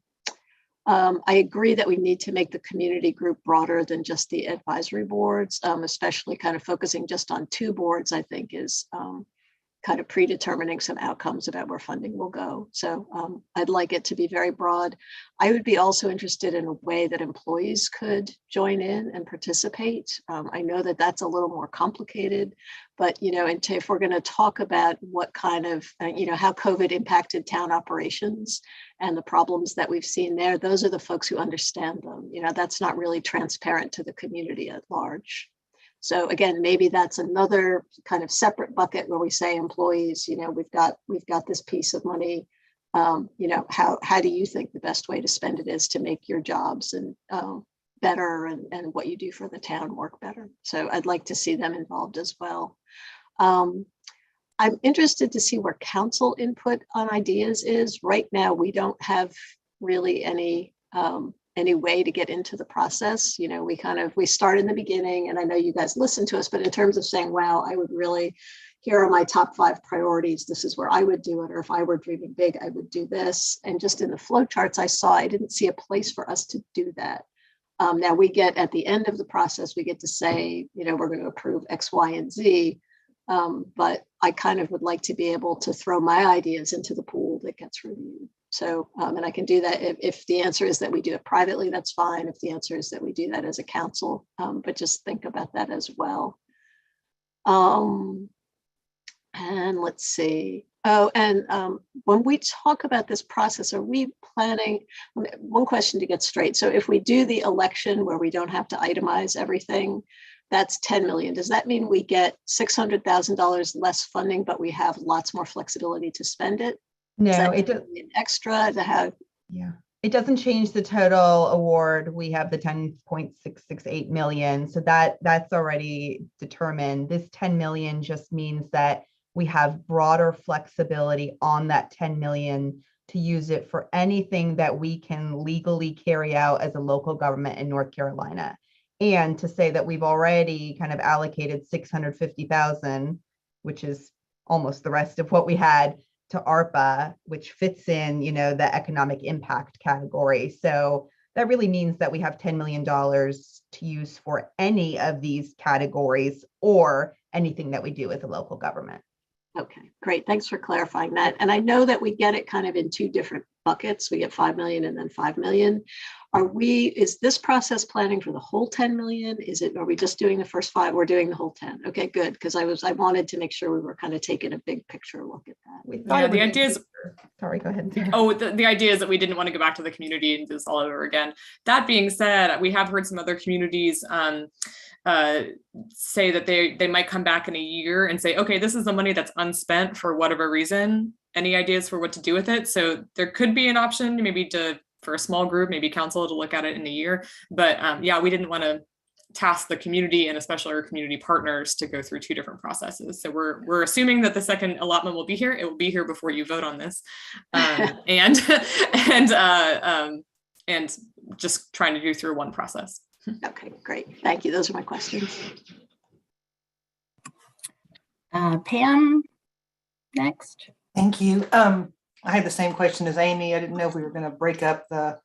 I agree that we need to make the community group broader than just the advisory boards, especially kind of focusing just on 2 boards, I think is kind of predetermining some outcomes about where funding will go. So I'd like it to be very broad. I would be also interested in a way that employees could join in and participate. I know that that's a little more complicated, but and if we're going to talk about what kind of, how COVID impacted town operations and the problems that we've seen there, those are the folks who understand them. That's not really transparent to the community at large. So again, maybe that's another kind of separate bucket where we say employees, we've got this piece of money. How do you think the best way to spend it is to make your jobs and better and what you do for the town work better? So I'd like to see them involved as well. I'm interested to see where council input on ideas is. Right now, we don't have really any way to get into the process. We start in the beginning, and I know you guys listen to us, but in terms of saying, wow, I would really, here are my top 5 priorities. This is where I would do it. Or if I were dreaming big, I would do this. And just in the flow charts I didn't see a place for us to do that. Now we get at the end of the process, we get to say, we're going to approve X, Y, and Z. But I kind of would like to be able to throw my ideas into the pool that gets reviewed. So, and I can do that if the answer is that we do it privately, that's fine. If the answer is that we do that as a council, but just think about that as well. And let's see. Oh, and when we talk about this process, are we planning, one question to get straight. So if we do the election where we don't have to itemize everything, that's 10 million. Does that mean we get $600,000 less funding, but we have lots more flexibility to spend it? No, it does. An extra to have. Yeah, it doesn't change the total award. We have the 10.668 million. So that's already determined. This 10 million just means that we have broader flexibility on that 10 million to use it for anything that we can legally carry out as a local government in North Carolina. And to say that we've already kind of allocated 650,000, which is almost the rest of what we had, to ARPA, which fits in, the economic impact category. So that really means that we have $10 million to use for any of these categories or anything that we do with a local government. Okay, great. Thanks for clarifying that. And I know that we get it kind of in 2 different buckets. We get 5 million and then 5 million. Is this process planning for the whole 10 million? Are we just doing the first 5? We're doing the whole 10. Okay, good. Because I wanted to make sure we were kind of taking a big picture look at that. Yeah, the idea is, sorry, go ahead. the idea is that we didn't want to go back to the community and do this all over again. That being said, we have heard some other communities say that they might come back in a year and say, okay, this is the money that's unspent for whatever reason. Any ideas for what to do with it? So there could be an option maybe for a small group, maybe council to look at it in a year. But yeah, we didn't want to task the community and especially our community partners to go through 2 different processes. So we're assuming that the second allotment will be here. It will be here before you vote on this, and just trying to do through one process. Okay, great. Thank you. Those are my questions. Pam, next. Thank you. I had the same question as Amy. I didn't know if we were going to break up the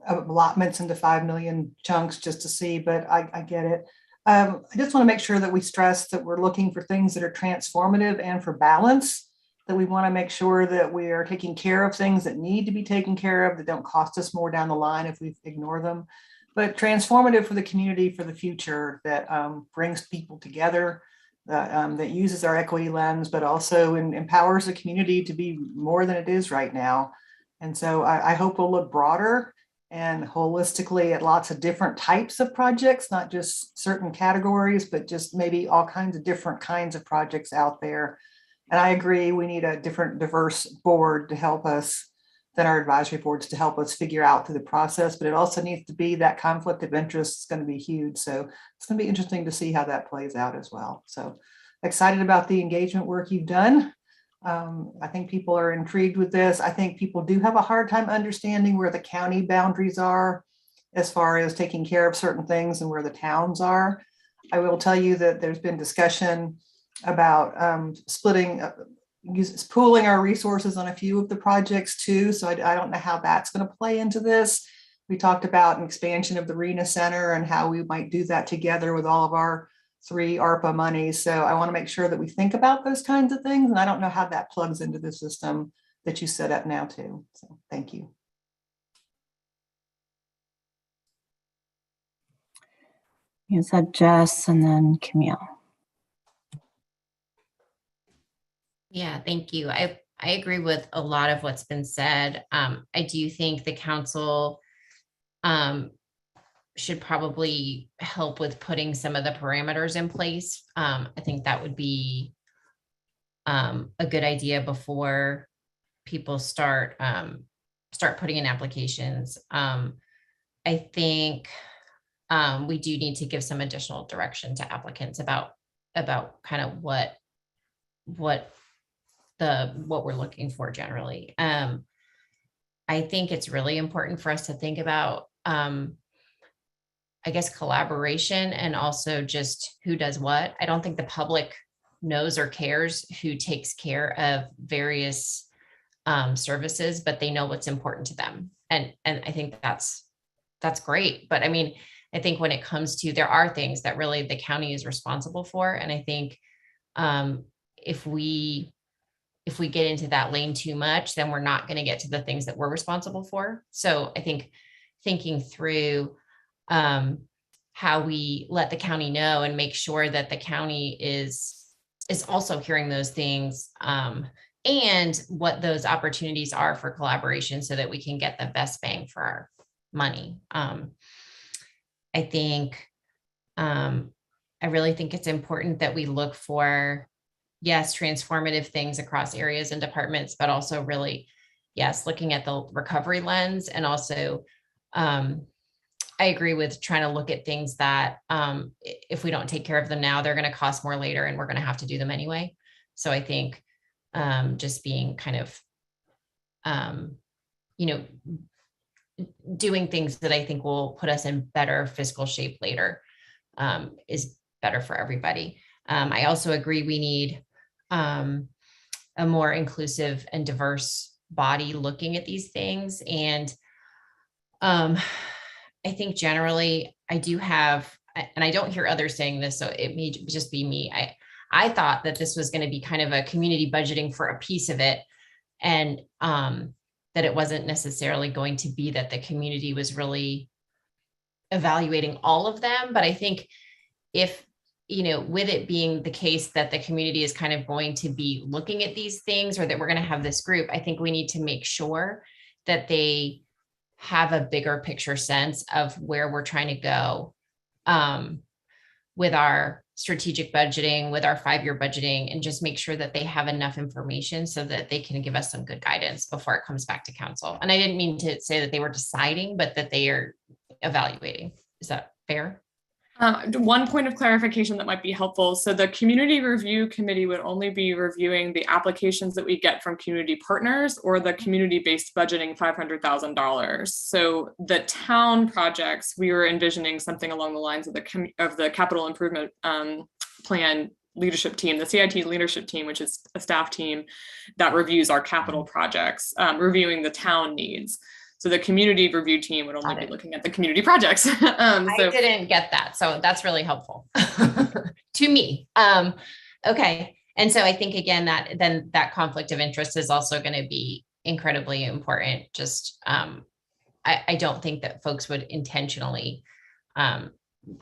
allotments into 5 million chunks just to see, but I get it. I just want to make sure that we stress that we're looking for things that are transformative and for balance, that we want to make sure that we are taking care of things that need to be taken care of that don't cost us more down the line if we ignore them. but transformative for the community for the future that brings people together, that uses our equity lens, but also empowers the community to be more than it is right now. And so I hope we'll look broader and holistically at lots of different types of projects, not just certain categories, but just maybe all kinds of different kinds of projects out there. And I agree, we need a different diverse board to help us than our advisory boards to help us figure out through the process, but it also needs to be that conflict of interest is going to be huge. So it's going to be interesting to see how that plays out as well. So excited about the engagement work you've done. I think people are intrigued with this. I think people do have a hard time understanding where the county boundaries are as far as taking care of certain things and where the towns are. I will tell you that there's been discussion about pooling our resources on a few of the projects too. So I don't know how that's going to play into this. We talked about an expansion of the Arena Center and how we might do that together with all of our 3 Arpa monies. So I want to make sure that we think about those kinds of things. And I don't know how that plugs into the system that you set up now too. So thank you. You said Jess and then Camille. Yeah, thank you. I agree with a lot of what's been said. I do think the council should probably help with putting some of the parameters in place. I think that would be a good idea before people start putting in applications. I think we do need to give some additional direction to applicants about kind of what we're looking for generally. I think it's really important for us to think about, I guess, collaboration and also just who does what. I don't think the public knows or cares who takes care of various services, but they know what's important to them. And I think that's great. But I mean, I think when it comes to, there are things that really the county is responsible for. And I think if we get into that lane too much, then we're not going to get to the things that we're responsible for. So I think thinking through how we let the county know and make sure that the county is also hearing those things and what those opportunities are for collaboration so that we can get the best bang for our money. I think, I really think it's important that we look for, yes, transformative things across areas and departments, but also really, yes, looking at the recovery lens. And also, I agree with trying to look at things that if we don't take care of them now, they're going to cost more later and we're going to have to do them anyway. So I think just being kind of, doing things that I think will put us in better fiscal shape later is better for everybody. I also agree we need a more inclusive and diverse body looking at these things. And I think generally I do have, and I don't hear others saying this, so it may just be me. I thought that this was going to be kind of a community budgeting for a piece of it. And that it wasn't necessarily going to be that the community was really evaluating all of them. But I think if, with it being the case that the community is kind of going to be looking at these things, or that we're going to have this group, I think we need to make sure that they have a bigger picture sense of where we're trying to go with our strategic budgeting, with our 5-year budgeting, and just make sure that they have enough information so that they can give us some good guidance before it comes back to council. And I didn't mean to say that they were deciding, but that they are evaluating. Is that fair? One point of clarification that might be helpful. So the community review committee would only be reviewing the applications that we get from community partners or the community-based budgeting $500,000. So the town projects, we were envisioning something along the lines of the capital improvement plan leadership team, the CIT leadership team, which is a staff team that reviews our capital projects, reviewing the town needs. So the community review team would only be looking at the community projects. I didn't get that. So that's really helpful to me. Okay. And so I think, again, that conflict of interest is also going to be incredibly important. Just I don't think that folks would intentionally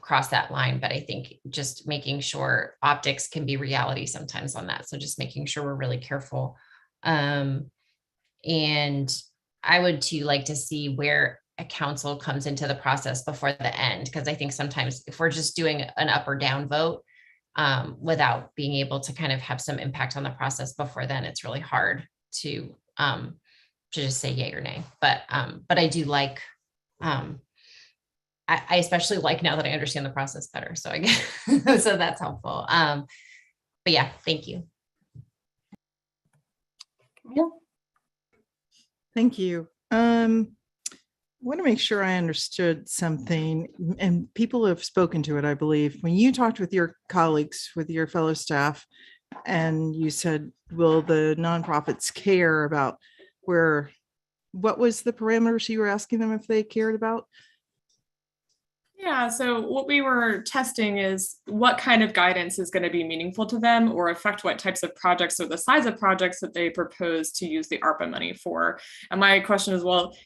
cross that line, but I think just making sure optics can be reality sometimes on that. So just making sure we're really careful. And I would too like to see where a council comes into the process before the end, because I think sometimes if we're just doing an up or down vote without being able to kind of have some impact on the process before then, it's really hard to just say yay or nay. But I do like, I especially like now that I understand the process better. So I guess so that's helpful. But yeah, thank you. Thank you. I want to make sure I understood something, and people have spoken to it, I believe. When you talked with your colleagues, with your fellow staff, and you said, will the nonprofits care about what was the parameters you were asking them if they cared about? Yeah, so what we were testing is what kind of guidance is going to be meaningful to them or affect what types of projects or the size of projects that they propose to use the ARPA money for. And my question is, well,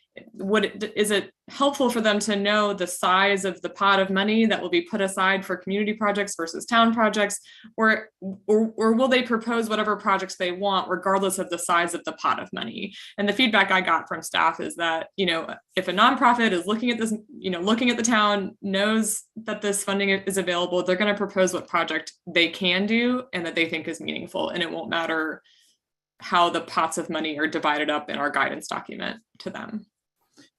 is it helpful for them to know the size of the pot of money that will be put aside for community projects versus town projects, or will they propose whatever projects they want regardless of the size of the pot of money? And the feedback I got from staff is that, if a nonprofit is looking at this, looking at the town, knows that this funding is available, they're going to propose what project they can do and that they think is meaningful, and it won't matter how the pots of money are divided up in our guidance document to them.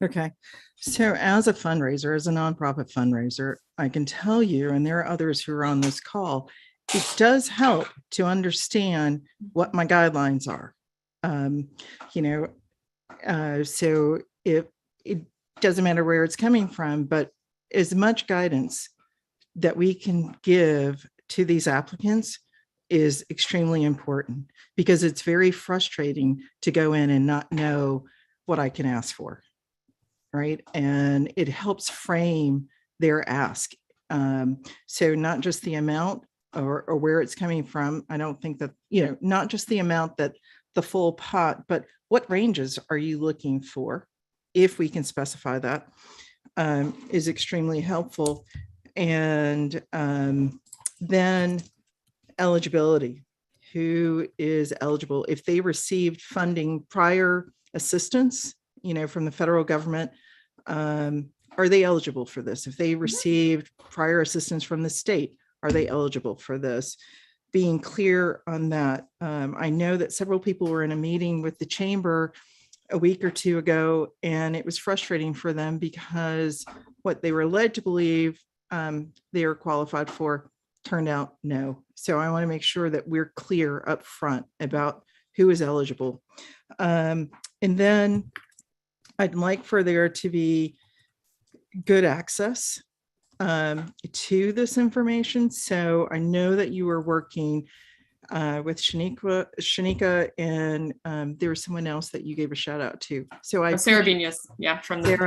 Okay, so as a fundraiser, as a nonprofit fundraiser, I can tell you, and there are others who are on this call, it does help to understand what my guidelines are. So it doesn't matter where it's coming from, but as much guidance that we can give to these applicants is extremely important, because it's very frustrating to go in and not know what I can ask for. Right. And it helps frame their ask. So not just the amount or where it's coming from. I don't think that, not just the amount that the full pot, but what ranges are you looking for? If we can specify that, is extremely helpful. And then eligibility. Who is eligible? If they received funding prior assistance, from the federal government, are they eligible for this? If they received prior assistance from the state, are they eligible for this? Being clear on that. I know that several people were in a meeting with the chamber a week or two ago, and it was frustrating for them because what they were led to believe they were qualified for turned out no. So I want to make sure that we're clear up front about who is eligible. And then I'd like for there to be good access to this information. So I know that you were working with Shanika, and there was someone else that you gave a shout out to. So Sarah Venus, from the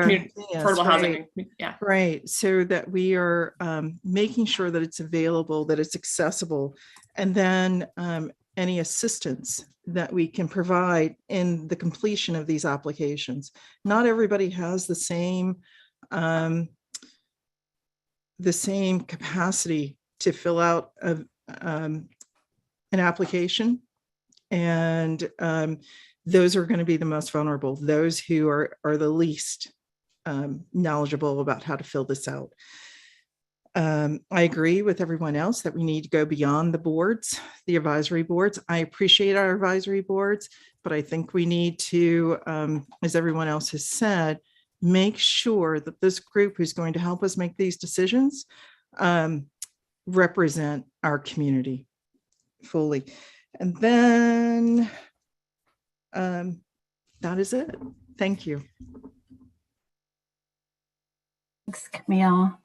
affordable housing. Yeah. Right. So that we are making sure that it's available, that it's accessible, and then any assistance that we can provide in the completion of these applications. Not everybody has the same capacity to fill out an application, and those are going to be the most vulnerable, those who are the least knowledgeable about how to fill this out. I agree with everyone else that we need to go beyond the boards, the advisory boards. I appreciate our advisory boards, but I think we need to, as everyone else has said, make sure that this group who's going to help us make these decisions represent our community fully. And then that is it. Thank you. Thanks, Camille.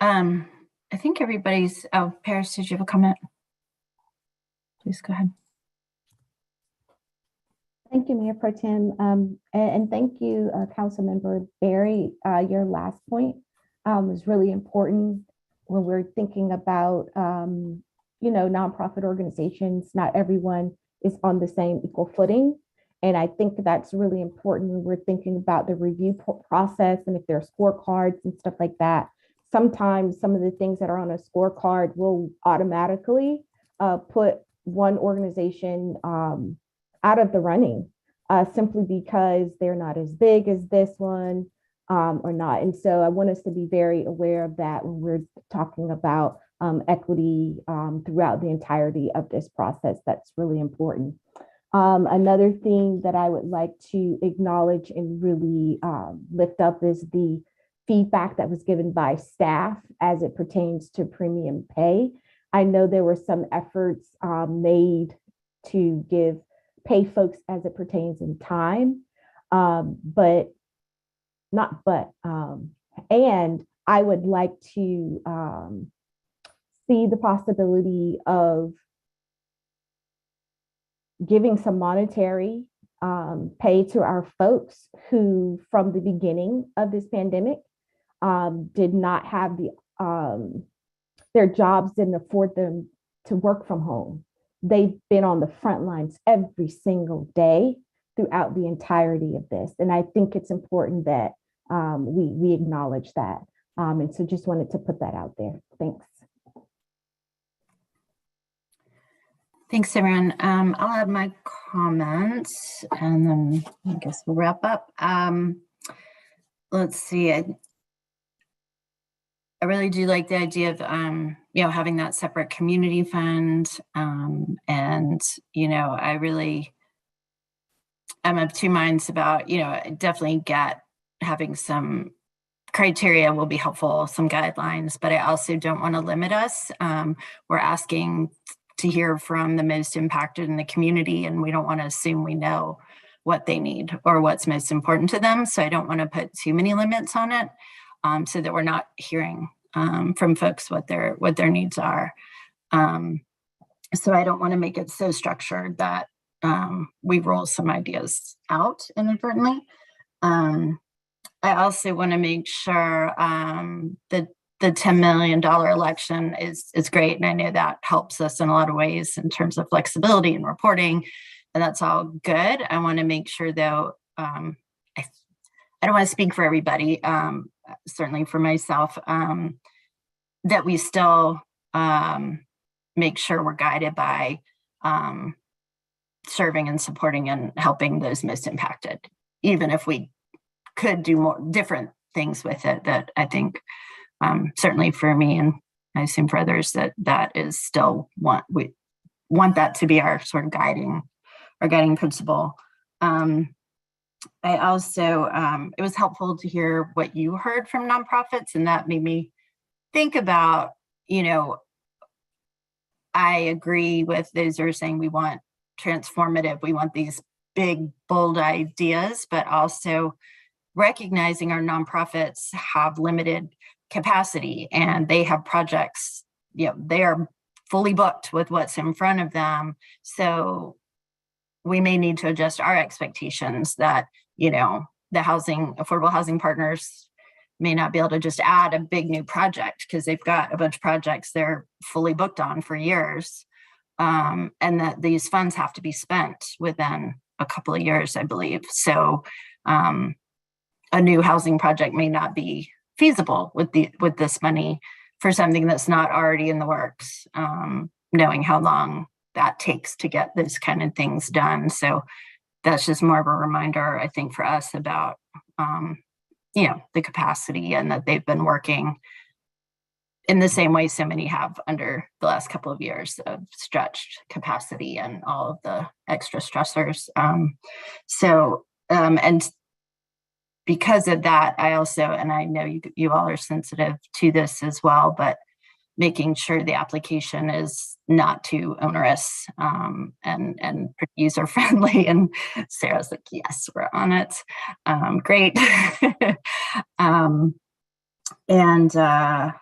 I think everybody's, Paris, did you have a comment? Please go ahead. Thank you, Mayor Pro Tem. And thank you, Councilmember Barry. Your last point is really important when we're thinking about, nonprofit organizations. Not everyone is on the same equal footing. And I think that's really important when we're thinking about the review process and if there are scorecards and stuff like that. Sometimes some of the things that are on a scorecard will automatically put one organization out of the running simply because they're not as big as this one or not. And so I want us to be very aware of that when we're talking about equity throughout the entirety of this process. That's really important. Another thing that I would like to acknowledge and really lift up is the feedback that was given by staff as it pertains to premium pay. I know there were some efforts made to pay folks as it pertains in time, and I would like to see the possibility of giving some monetary pay to our folks who, from the beginning of this pandemic, did not have their jobs didn't afford them to work from home. They've been on the front lines every single day throughout the entirety of this. And I think it's important that we acknowledge that. And so just wanted to put that out there. Thanks. Thanks, everyone. I'll add my comments and then I guess we'll wrap up. Let's see. I really do like the idea of, having that separate community fund. I'm of two minds about, I definitely get having some criteria will be helpful, some guidelines, but I also don't want to limit us. We're asking to hear from the most impacted in the community, and we don't want to assume we know what they need or what's most important to them. So I don't want to put too many limits on it, so that we're not hearing from folks what their needs are. So I don't want to make it so structured that we roll some ideas out inadvertently. I also want to make sure that the $10 million election is great. And I know that helps us in a lot of ways in terms of flexibility and reporting, and that's all good. I want to make sure though, I don't want to speak for everybody, certainly for myself, that we still make sure we're guided by serving and supporting and helping those most impacted, even if we could do more different things with it. That I think certainly for me, and I assume for others, that is still we want that to be our sort of guiding principle. I also, it was helpful to hear what you heard from nonprofits, and that made me think about, I agree with those who are saying we want transformative, we want these big, bold ideas, but also recognizing our nonprofits have limited capacity and they have projects, they are fully booked with what's in front of them. So we may need to adjust our expectations that, the affordable housing partners may not be able to just add a big new project because they've got a bunch of projects they're fully booked on for years. And that these funds have to be spent within a couple of years, I believe. So a new housing project may not be feasible with this money for something that's not already in the works, knowing how long that takes to get those kind of things done. So that's just more of a reminder, I think, for us about, the capacity, and that they've been working in the same way so many have under the last couple of years of stretched capacity and all of the extra stressors. And because of that, I also, and I know you all are sensitive to this as well, but making sure the application is not too onerous and user friendly. And Sarah's like, yes, we're on it. Great. And I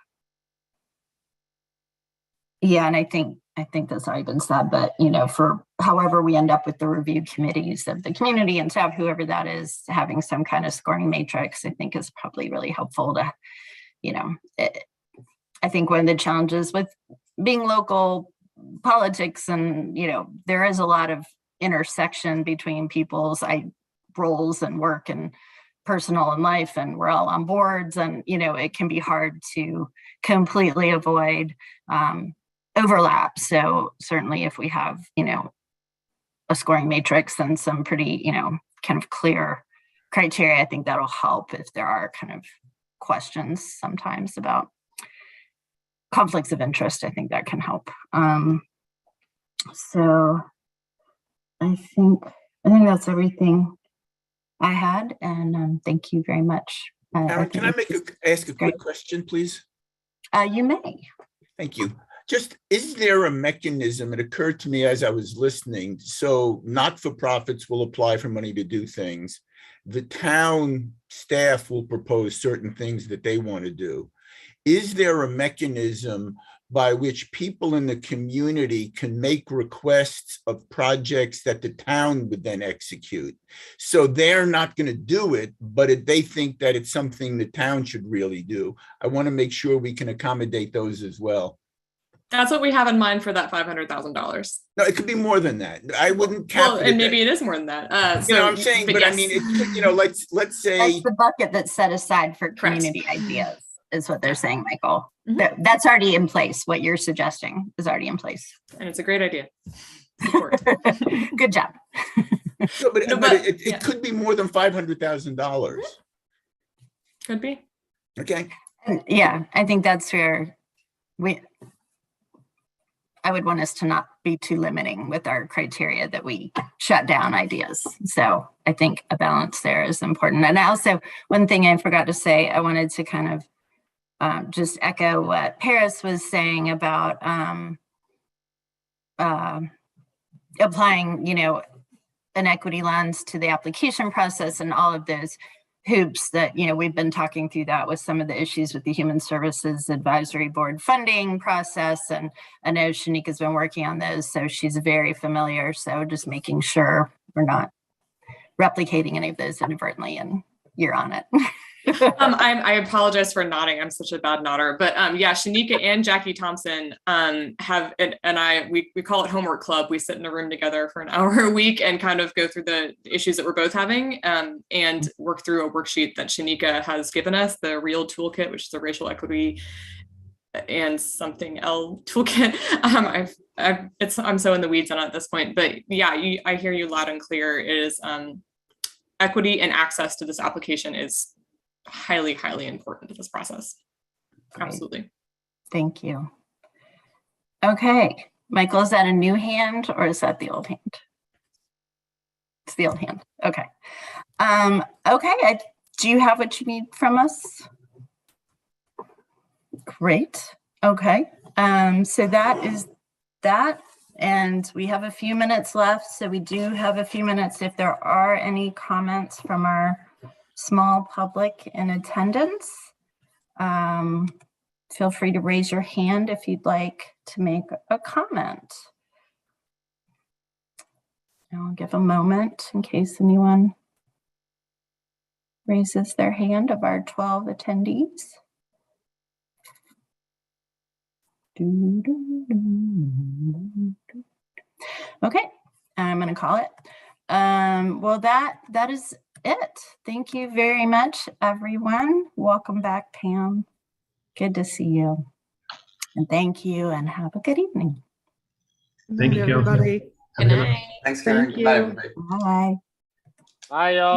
think that's already been said, but for however we end up with the review committees of the community and staff, whoever that is, having some kind of scoring matrix, I think is probably really helpful to, I think one of the challenges with being local politics and, there is a lot of intersection between people's roles and work and personal and life, and we're all on boards, and it can be hard to completely avoid overlap. So certainly if we have a scoring matrix and some pretty kind of clear criteria, I think that'll help if there are kind of questions sometimes about conflicts of interest. I think that can help. So I think that's everything I had, and thank you very much. Karen, can I ask a quick question, please? You may. Thank you. Just, is there a mechanism, it occurred to me as I was listening, so not-for-profits will apply for money to do things. The town staff will propose certain things that they want to do. Is there a mechanism by which people in the community can make requests of projects that the town would then execute? So they're not going to do it, but they think that it's something the town should really do. I want to make sure we can accommodate those as well. That's what we have in mind for that $500,000. No, it could be more than that. I wouldn't cap it. And maybe it is more than that. I'm saying, but yes. I mean, it could, let's say. That's the bucket that's set aside for community ideas, is what they're saying, Michael. That's already in place. What you're suggesting is already in place. And it's a great idea. Good job. No, but it could be more than $500,000. Could be. Okay. Yeah, I think that's where I would want us to not be too limiting with our criteria that we shut down ideas. So I think a balance there is important. And also, one thing I forgot to say, I wanted to kind of just echo what Paris was saying about applying, an equity lens to the application process and all of those hoops that, we've been talking through that with some of the issues with the Human Services Advisory Board funding process. And I know Shanika's been working on those, so she's very familiar. So just making sure we're not replicating any of those inadvertently, and you're on it. I apologize for nodding. I'm such a bad nodder, but yeah, Shanika and Jackie Thompson have, we call it homework club. We sit in a room together for an hour a week and kind of go through the issues that we're both having and work through a worksheet that Shanika has given us, the REAL toolkit, which is a racial equity and something L toolkit. I'm so in the weeds on it at this point, but yeah, I hear you loud and clear. It is equity and access to this application is highly, highly important to this process. Great. Absolutely. Thank you. Okay, Michael, is that a new hand or is that the old hand? It's the old hand. Okay. Okay, do you have what you need from us? Great. Okay. So that is that. And we have a few minutes left. So we do have a few minutes if there are any comments from our small public in attendance. Feel free to raise your hand if you'd like to make a comment. I'll give a moment in case anyone raises their hand of our 12 attendees. Okay, I'm going to call it. Well, that is it. Thank you very much, everyone. Welcome back, Pam. Good to see you. And thank you, and have a good evening. Thank you, everybody. Good night. Thanks, Karen. Thank you. Bye, everybody. Bye. Bye, y'all.